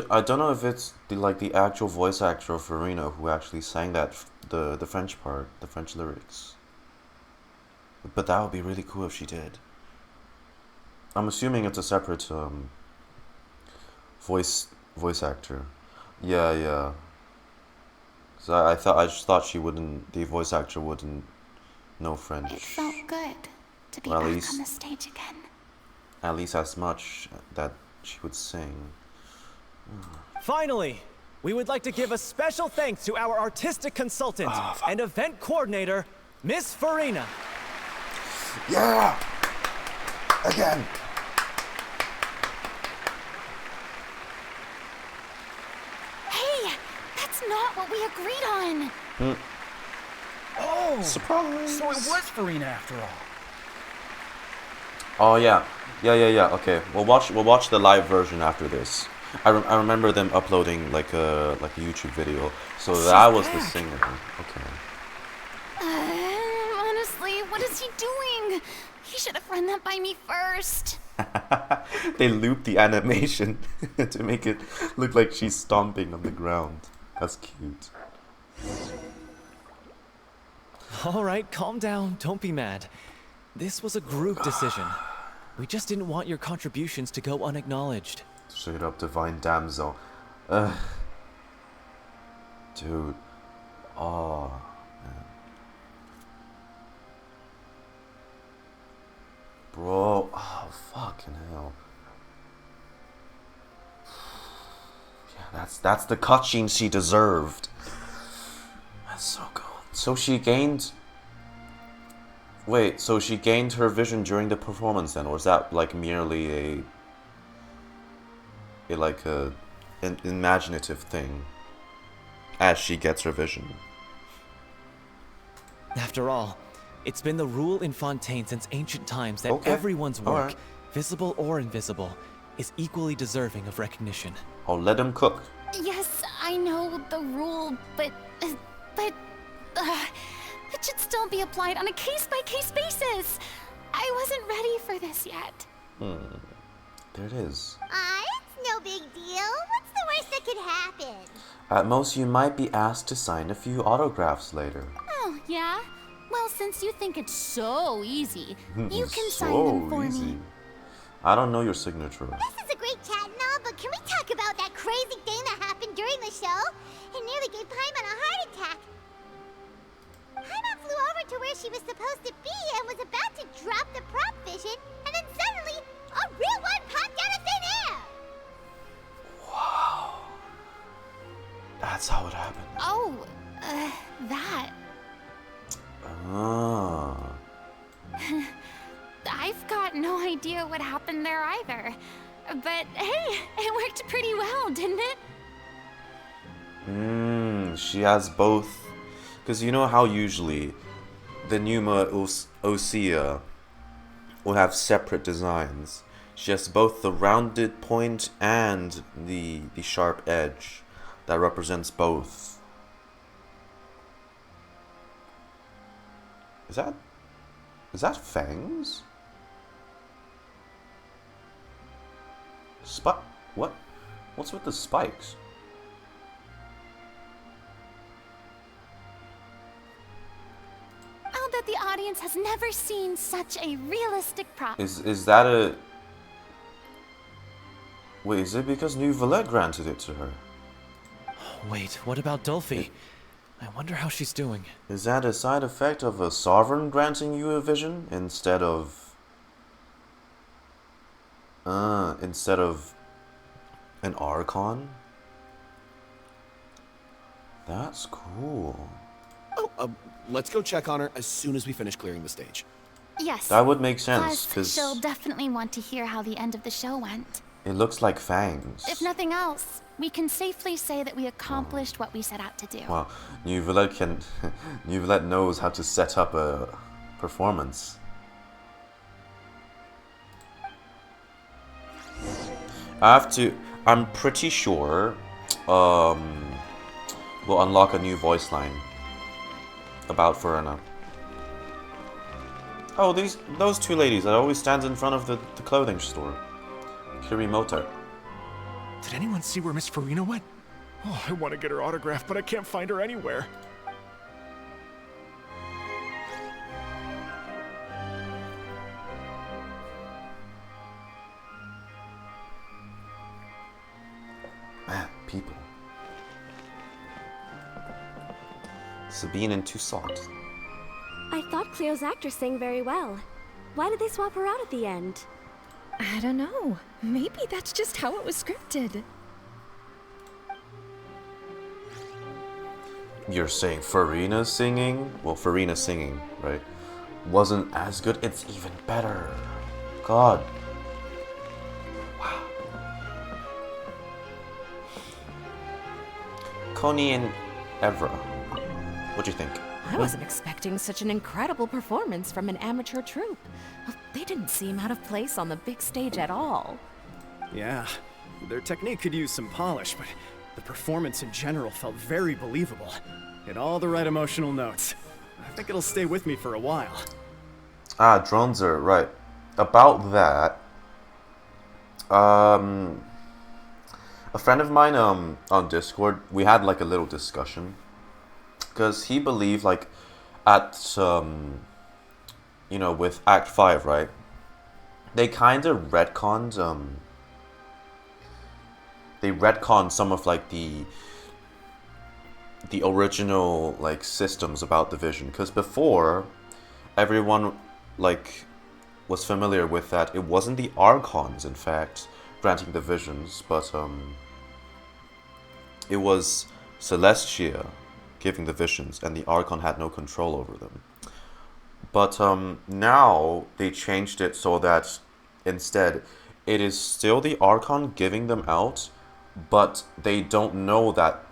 I don't know if it's the actual voice actor of Furina who actually sang that, the French part, the French lyrics. But that would be really cool if she did. I'm assuming it's a separate voice actor. Yeah. So I just thought the voice actor wouldn't know French. It felt good to be Well, back on the stage again. At least as much that she would sing. Finally, we would like to give a special thanks to our artistic consultant and event coordinator, Miss Furina. Yeah! Again! Hey! That's not what we agreed on! Oh! Surprise! So it was Furina after all. Oh yeah. Okay, we'll watch the live version after this. I remember them uploading like a YouTube video, so that was the singer. Okay. Honestly, what is he doing? He should have run that by me first. They looped the animation to make it look like she's stomping on the ground. That's cute. All right, calm down. Don't be mad. This was a group decision. We just didn't want your contributions to go unacknowledged. Straight up divine damsel. Dude. Oh, man. Bro. Oh, fucking hell. Yeah, that's the cutscene she deserved. That's so good. So she gained... Wait, so she gained her vision during the performance then? Or is that like merely an imaginative thing as she gets her vision? After all, it's been the rule in Fontaine since ancient times that everyone's work, visible or invisible, is equally deserving of recognition. Oh, let him cook. Yes, I know the rule, but it should still be applied on a case-by-case basis. I wasn't ready for this yet. There it is. It's no big deal. What's the worst that could happen? At most, you might be asked to sign a few autographs later. Oh, yeah? Well, since you think it's so easy, you can So sign them for easy. me. I don't know your signature. This is a great chat and all, but can we talk about that crazy thing that happened during the show? It nearly gave Paimon a heart attack. Paimon flew over to where she was supposed to be and was about to drop the prop vision, and then suddenly, a real one popped out of thin air! Wow. That's how it happened. Oh, that. Ah. I've got no idea what happened there either. But hey, it worked pretty well, didn't it? She has both. Because you know how usually the Numa Osea will have separate designs. She has both the rounded point and the sharp edge that represents both. Is that fangs? What? What's with the spikes? Oh, that the audience has never seen such a realistic prop. Is that a... Wait, is it because New Valette granted it to her? Wait, what about Dulphy? I wonder how she's doing. Is that a side effect of a sovereign granting you a vision instead of an Archon? That's cool. Oh, let's go check on her as soon as we finish clearing the stage. Yes. That would make sense, Plus, because she'll definitely want to hear how the end of the show went. it looks like fangs. If nothing else, we can safely say that we accomplished what we set out to do. Wow, New Valette knows how to set up a performance. I'm pretty sure, we'll unlock a new voice line about Furina. Oh, those two ladies that always stand in front of the clothing store. Kirimoto. Did anyone see where Miss Furina went? Oh, I want to get her autograph, but I can't find her anywhere. Man, people. Sabine and Toussaint. I thought Cleo's actress sang very well. Why did they swap her out at the end? I don't know. Maybe that's just how it was scripted. You're saying Furina's singing? Well, Furina's singing, right? Wasn't as good. It's even better. God. Wow. Connie and Evra. What'd you think? I wasn't expecting such an incredible performance from an amateur troupe. They didn't seem out of place on the big stage at all. Yeah, their technique could use some polish, but the performance in general felt very believable. Hit all the right emotional notes. I think it'll stay with me for a while. Ah, Dronzer, right. About that, a friend of mine on Discord, we had like a little discussion. Because he believed, like, at, you know, with Act 5, right? They kind of retconned, some of, like, the original, like, systems about the vision. Because before, everyone, like, was familiar with that. It wasn't the Archons, in fact, granting the visions, but, it was Celestia giving the visions, and the Archon had no control over them. But now they changed it so that instead it is still the Archon giving them out, but they don't know that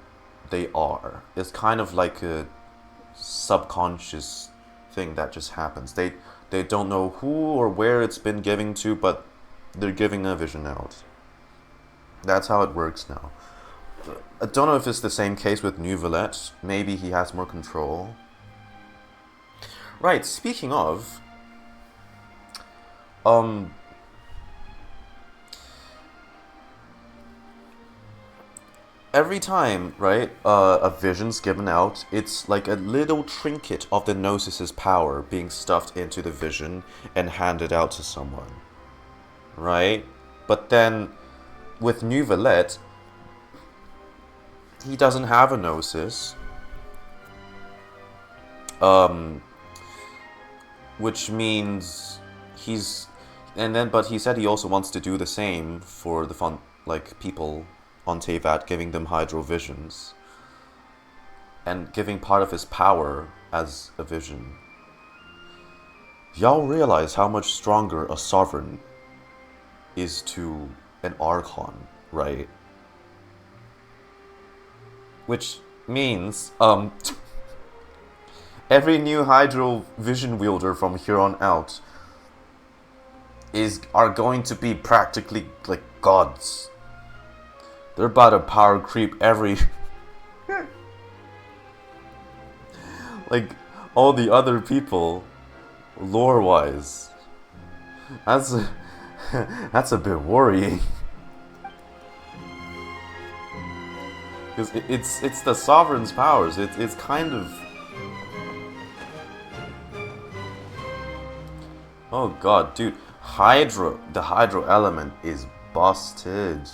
they are. It's kind of like a subconscious thing that just happens. They don't know who or where it's been given to, but they're giving a vision out. That's how it works now. I don't know if it's the same case with New Valette. Maybe he has more control. Right, speaking of... every time, right, a vision's given out, it's like a little trinket of the Gnosis' power being stuffed into the vision and handed out to someone. Right? But then, with New Valette, he doesn't have a Gnosis. Which means he's... But he said he also wants to do the same for the people on Teyvat, giving them Hydro Visions. And giving part of his power as a vision. Y'all realize how much stronger a Sovereign is to an Archon, right? Which means, every new Hydro Vision wielder from here on out are going to be practically like gods. They're about to power creep every... like, all the other people, lore-wise. That's that's a bit worrying. Because it's the sovereign's powers. It's kind of. Oh god, dude, the hydro element is busted.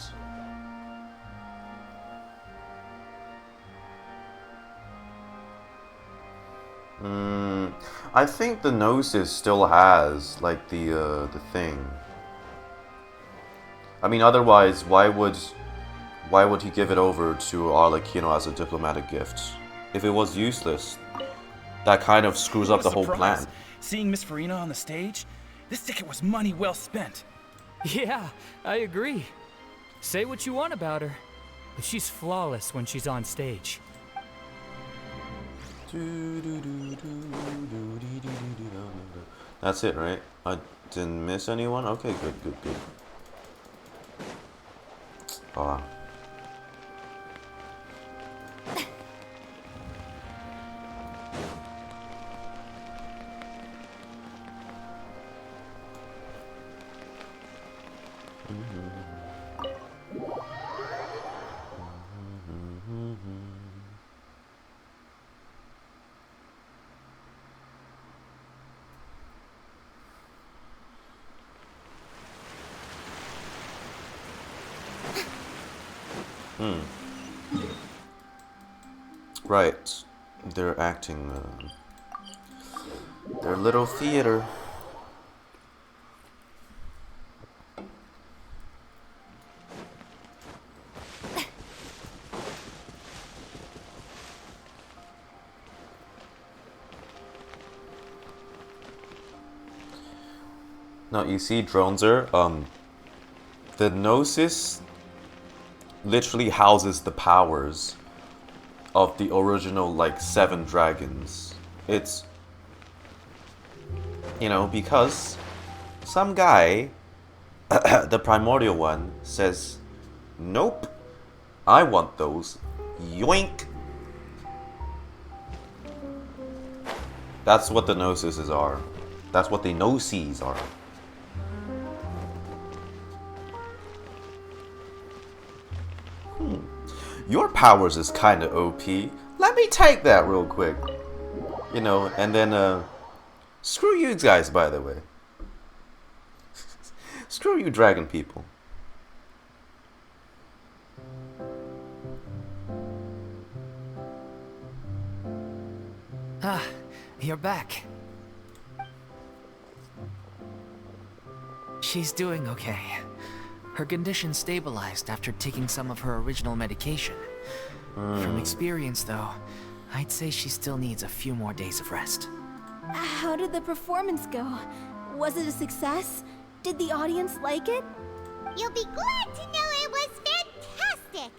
I think the Gnosis still has like the thing. I mean, otherwise, why would he give it over to Arlecchino as a diplomatic gift? If it was useless, that kind of screws up the whole plan. Seeing Miss Furina on the stage, this ticket was money well spent. Yeah, I agree. Say what you want about her, but she's flawless when she's on stage. That's it, right? I didn't miss anyone? Okay, good. Ah. Right, they're acting their little theater. Now you see, Dronzer, the Gnosis literally houses the powers of the original, like, 7 dragons. It's, you know, because some guy, the primordial one, says, nope, I want those. Yoink! That's what the Gnosis are. That's what the Gnosis are. Your powers is kind of OP. Let me take that real quick. You know, and then, screw you guys, by the way. Screw you dragon people. Ah, you're back. She's doing okay. Her condition stabilized after taking some of her original medication. From experience, though, I'd say she still needs a few more days of rest. How did the performance go? Was it a success? Did the audience like it? You'll be glad to know it was fantastic!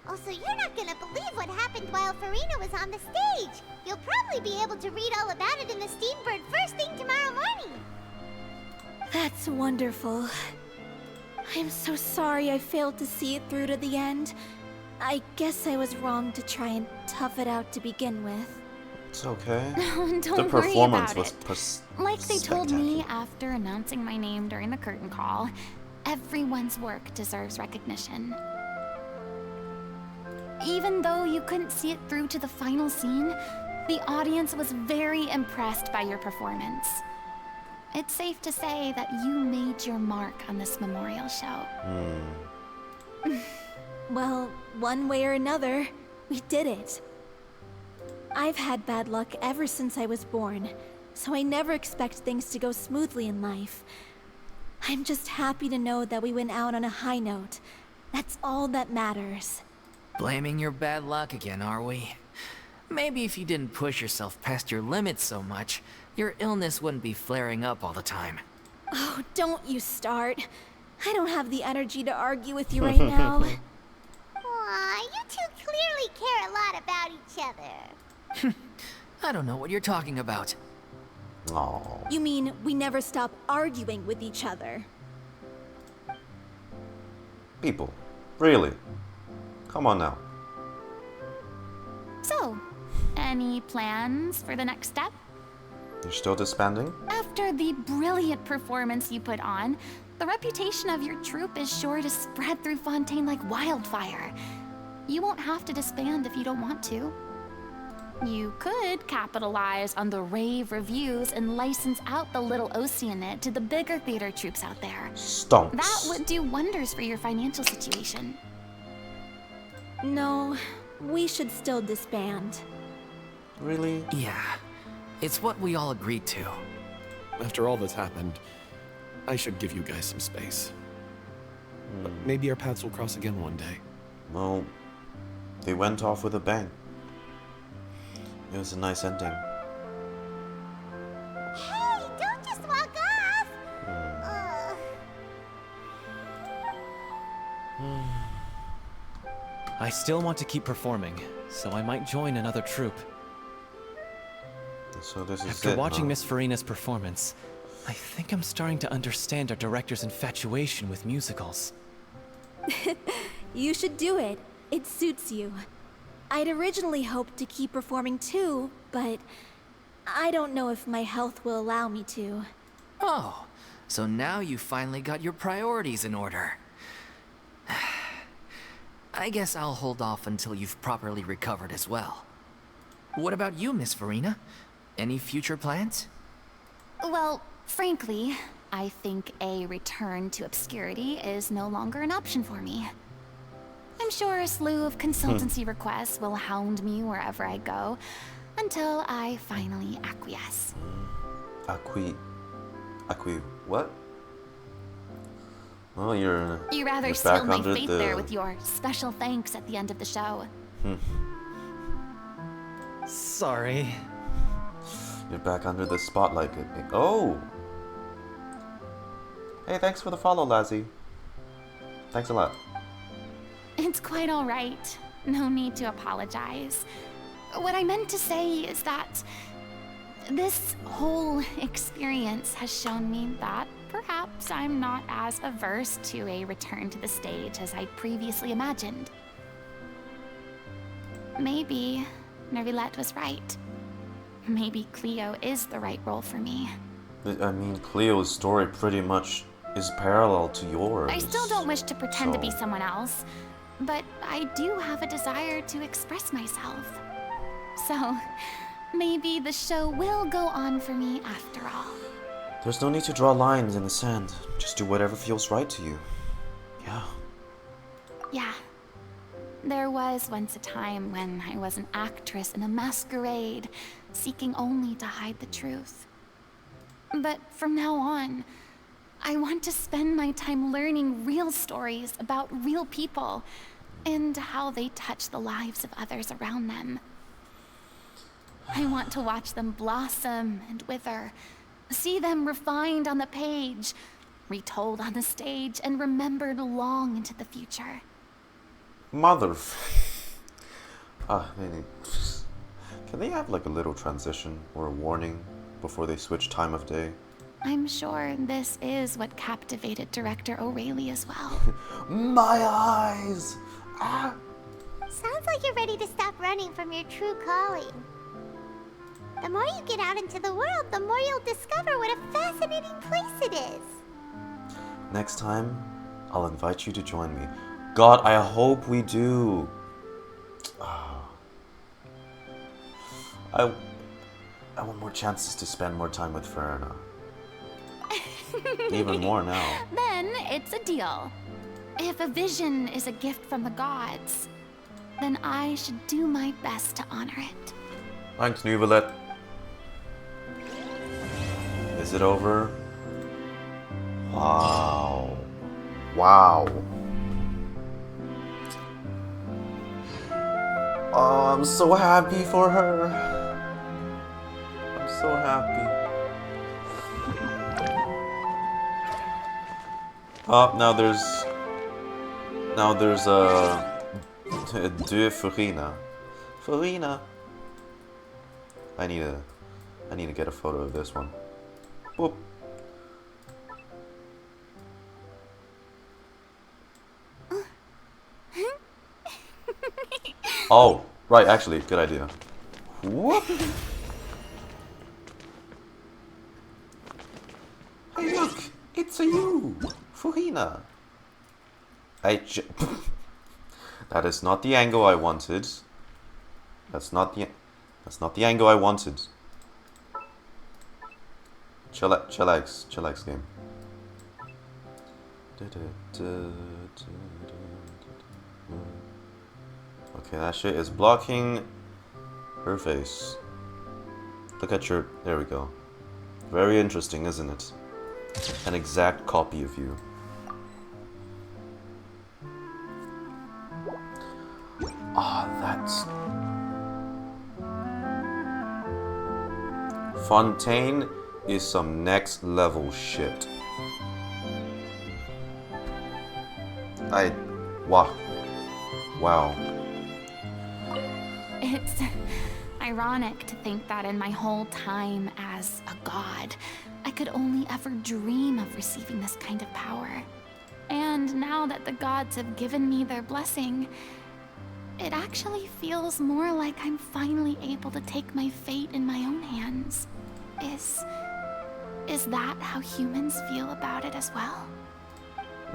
Also, you're not gonna believe what happened while Furina was on the stage. You'll probably be able to read all about it in the Steambird first thing tomorrow morning. That's wonderful. I'm so sorry I failed to see it through to the end. I guess I was wrong to try and tough it out to begin with. It's okay. Don't the performance worry about was it. Like they told me after announcing my name during the curtain call, everyone's work deserves recognition. Even though you couldn't see it through to the final scene, the audience was very impressed by your performance. It's safe to say that you made your mark on this memorial show. Well, one way or another, we did it. I've had bad luck ever since I was born, so I never expect things to go smoothly in life. I'm just happy to know that we went out on a high note. That's all that matters. Blaming your bad luck again, are we? Maybe if you didn't push yourself past your limits so much, your illness wouldn't be flaring up all the time. Oh, don't you start. I don't have the energy to argue with you right now. Aw, you two clearly care a lot about each other. I don't know what you're talking about. Oh. You mean we never stop arguing with each other? People. Really? Come on now. So, any plans for the next step? You're still disbanding? After the brilliant performance you put on, the reputation of your troupe is sure to spread through Fontaine like wildfire. You won't have to disband if you don't want to. You could capitalize on the rave reviews and license out the Little Oceanid to the bigger theater troupes out there. Stonks. That would do wonders for your financial situation. No, we should still disband. Really? Yeah. It's what we all agreed to. After all that's happened, I should give you guys some space. But maybe our paths will cross again one day. Well, they went off with a bang. It was a nice ending. Hey, don't just walk off! I still want to keep performing, so I might join another troupe. So this is After it, watching huh? Miss Furina's performance, I think I'm starting to understand our director's infatuation with musicals. You should do it. It suits you. I'd originally hoped to keep performing too, but I don't know if my health will allow me to. Oh, so now you finally got your priorities in order. I guess I'll hold off until you've properly recovered as well. What about you, Miss Furina? Any future plans? Well, frankly, I think a return to obscurity is no longer an option for me. I'm sure a slew of consultancy requests will hound me wherever I go, until I finally acquiesce. What? Well, you're You rather you're seal back my under fate the... there with your special thanks at the end of the show. Sorry. You're back under the spotlight. Oh! Hey, thanks for the follow, Lazzy. Thanks a lot. It's quite all right. No need to apologize. What I meant to say is that this whole experience has shown me that perhaps I'm not as averse to a return to the stage as I previously imagined. Maybe Nervilette was right. Maybe Cleo is the right role for me. I mean, Cleo's story pretty much is parallel to yours. I still don't wish to pretend to be so- someone else, but I do have a desire to express myself. So, maybe the show will go on for me after all. There's no need to draw lines in the sand. Just do whatever feels right to you. Yeah. Yeah. There was once a time when I was an actress in a masquerade, seeking only to hide the truth. But from now on, I want to spend my time learning real stories about real people and how they touch the lives of others around them. I want to watch them blossom and wither, see them refined on the page, retold on the stage, and remembered long into the future. Mother. Can they have like a little transition or a warning before they switch time of day? I'm sure this is what captivated director O'Reilly as well. My eyes! Ah. Sounds like you're ready to stop running from your true calling. The more you get out into the world, the more you'll discover what a fascinating place it is. Next time, I'll invite you to join me. God, I hope we do. I want more chances to spend more time with Furina. Even more now. Then it's a deal. If a vision is a gift from the gods, then I should do my best to honor it. Thanks, Nuvalet. Is it over? Wow. Wow. Oh, I'm so happy for her. I'm so happy. Oh, now there's de Furina. Furina. I need to get a photo of this one. Boop. Oh, right, actually, good idea. Whoop. It's a you, Furina. That is not the angle I wanted. That's not the angle I wanted. Chillax game. Okay, that shit is blocking her face. Look at your... There we go. Very interesting, isn't it? An exact copy of you. That's... Fontaine is some next level shit. Wow. It's ironic to think that in my whole time as a god, I could only ever dream of receiving this kind of power. And now that the gods have given me their blessing, it actually feels more like I'm finally able to take my fate in my own hands. Is that how humans feel about it as well?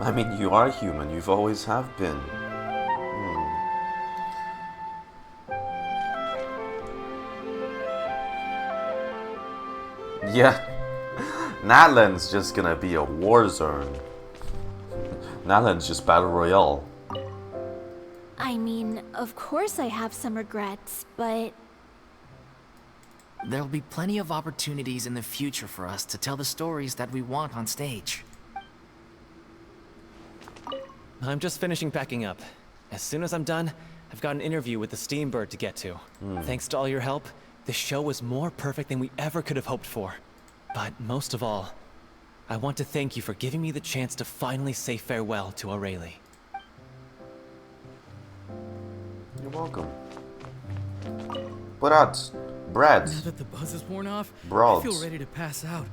I mean, you are human. You've always have been. Yeah. Natlan's just gonna be a war zone. Natlan's just battle royale. I mean, of course I have some regrets, but... There'll be plenty of opportunities in the future for us to tell the stories that we want on stage. I'm just finishing packing up. As soon as I'm done, I've got an interview with the Steambird to get to. Thanks to all your help, the show was more perfect than we ever could have hoped for. But most of all, I want to thank you for giving me the chance to finally say farewell to Aurelie. You're welcome. Brad. Now that the buzz is worn off, I feel ready to pass out.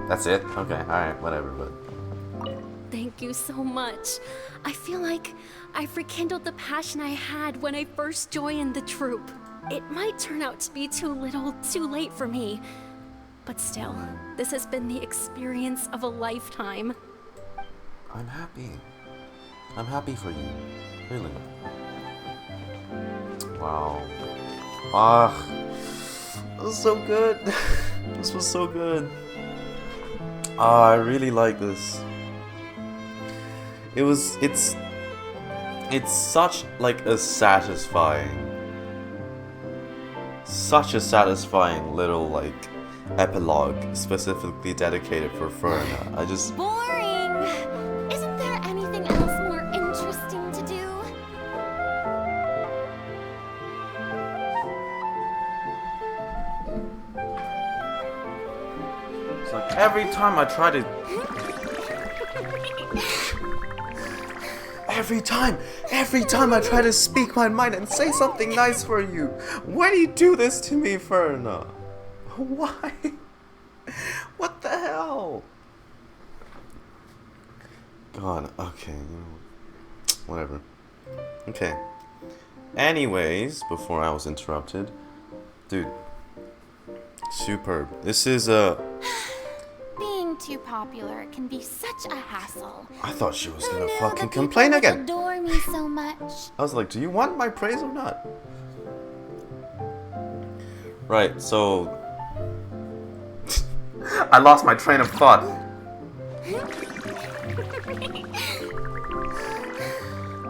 That's it? Okay, alright, whatever, but... Thank you so much. I feel like I've rekindled the passion I had when I first joined the troupe. It might turn out to be too little, too late for me. But still, this has been the experience of a lifetime. I'm happy. I'm happy for you. Really. Wow. That was so good. This was so good. I really like this. It's such like a such a satisfying little like epilogue specifically dedicated for Furina. I just... Boring! Isn't there anything else more interesting to do? It's like every time I try to... Every time I try to speak my mind and say something nice for you, why do you do this to me, Furina? Why? What the hell? God, okay, whatever. Okay. Anyways, before I was interrupted, dude, superb. This is a... Being too popular can be such a hassle. I thought she was gonna fucking complain again. Adore me so much. I was like, do you want my praise or not? Right, so... I lost my train of thought.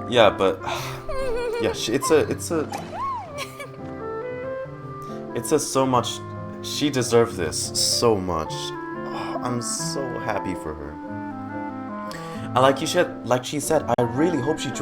Yeah, but... Yeah, it's a so much... She deserves this so much. Oh, I'm so happy for her. And like she said, I really hope she joins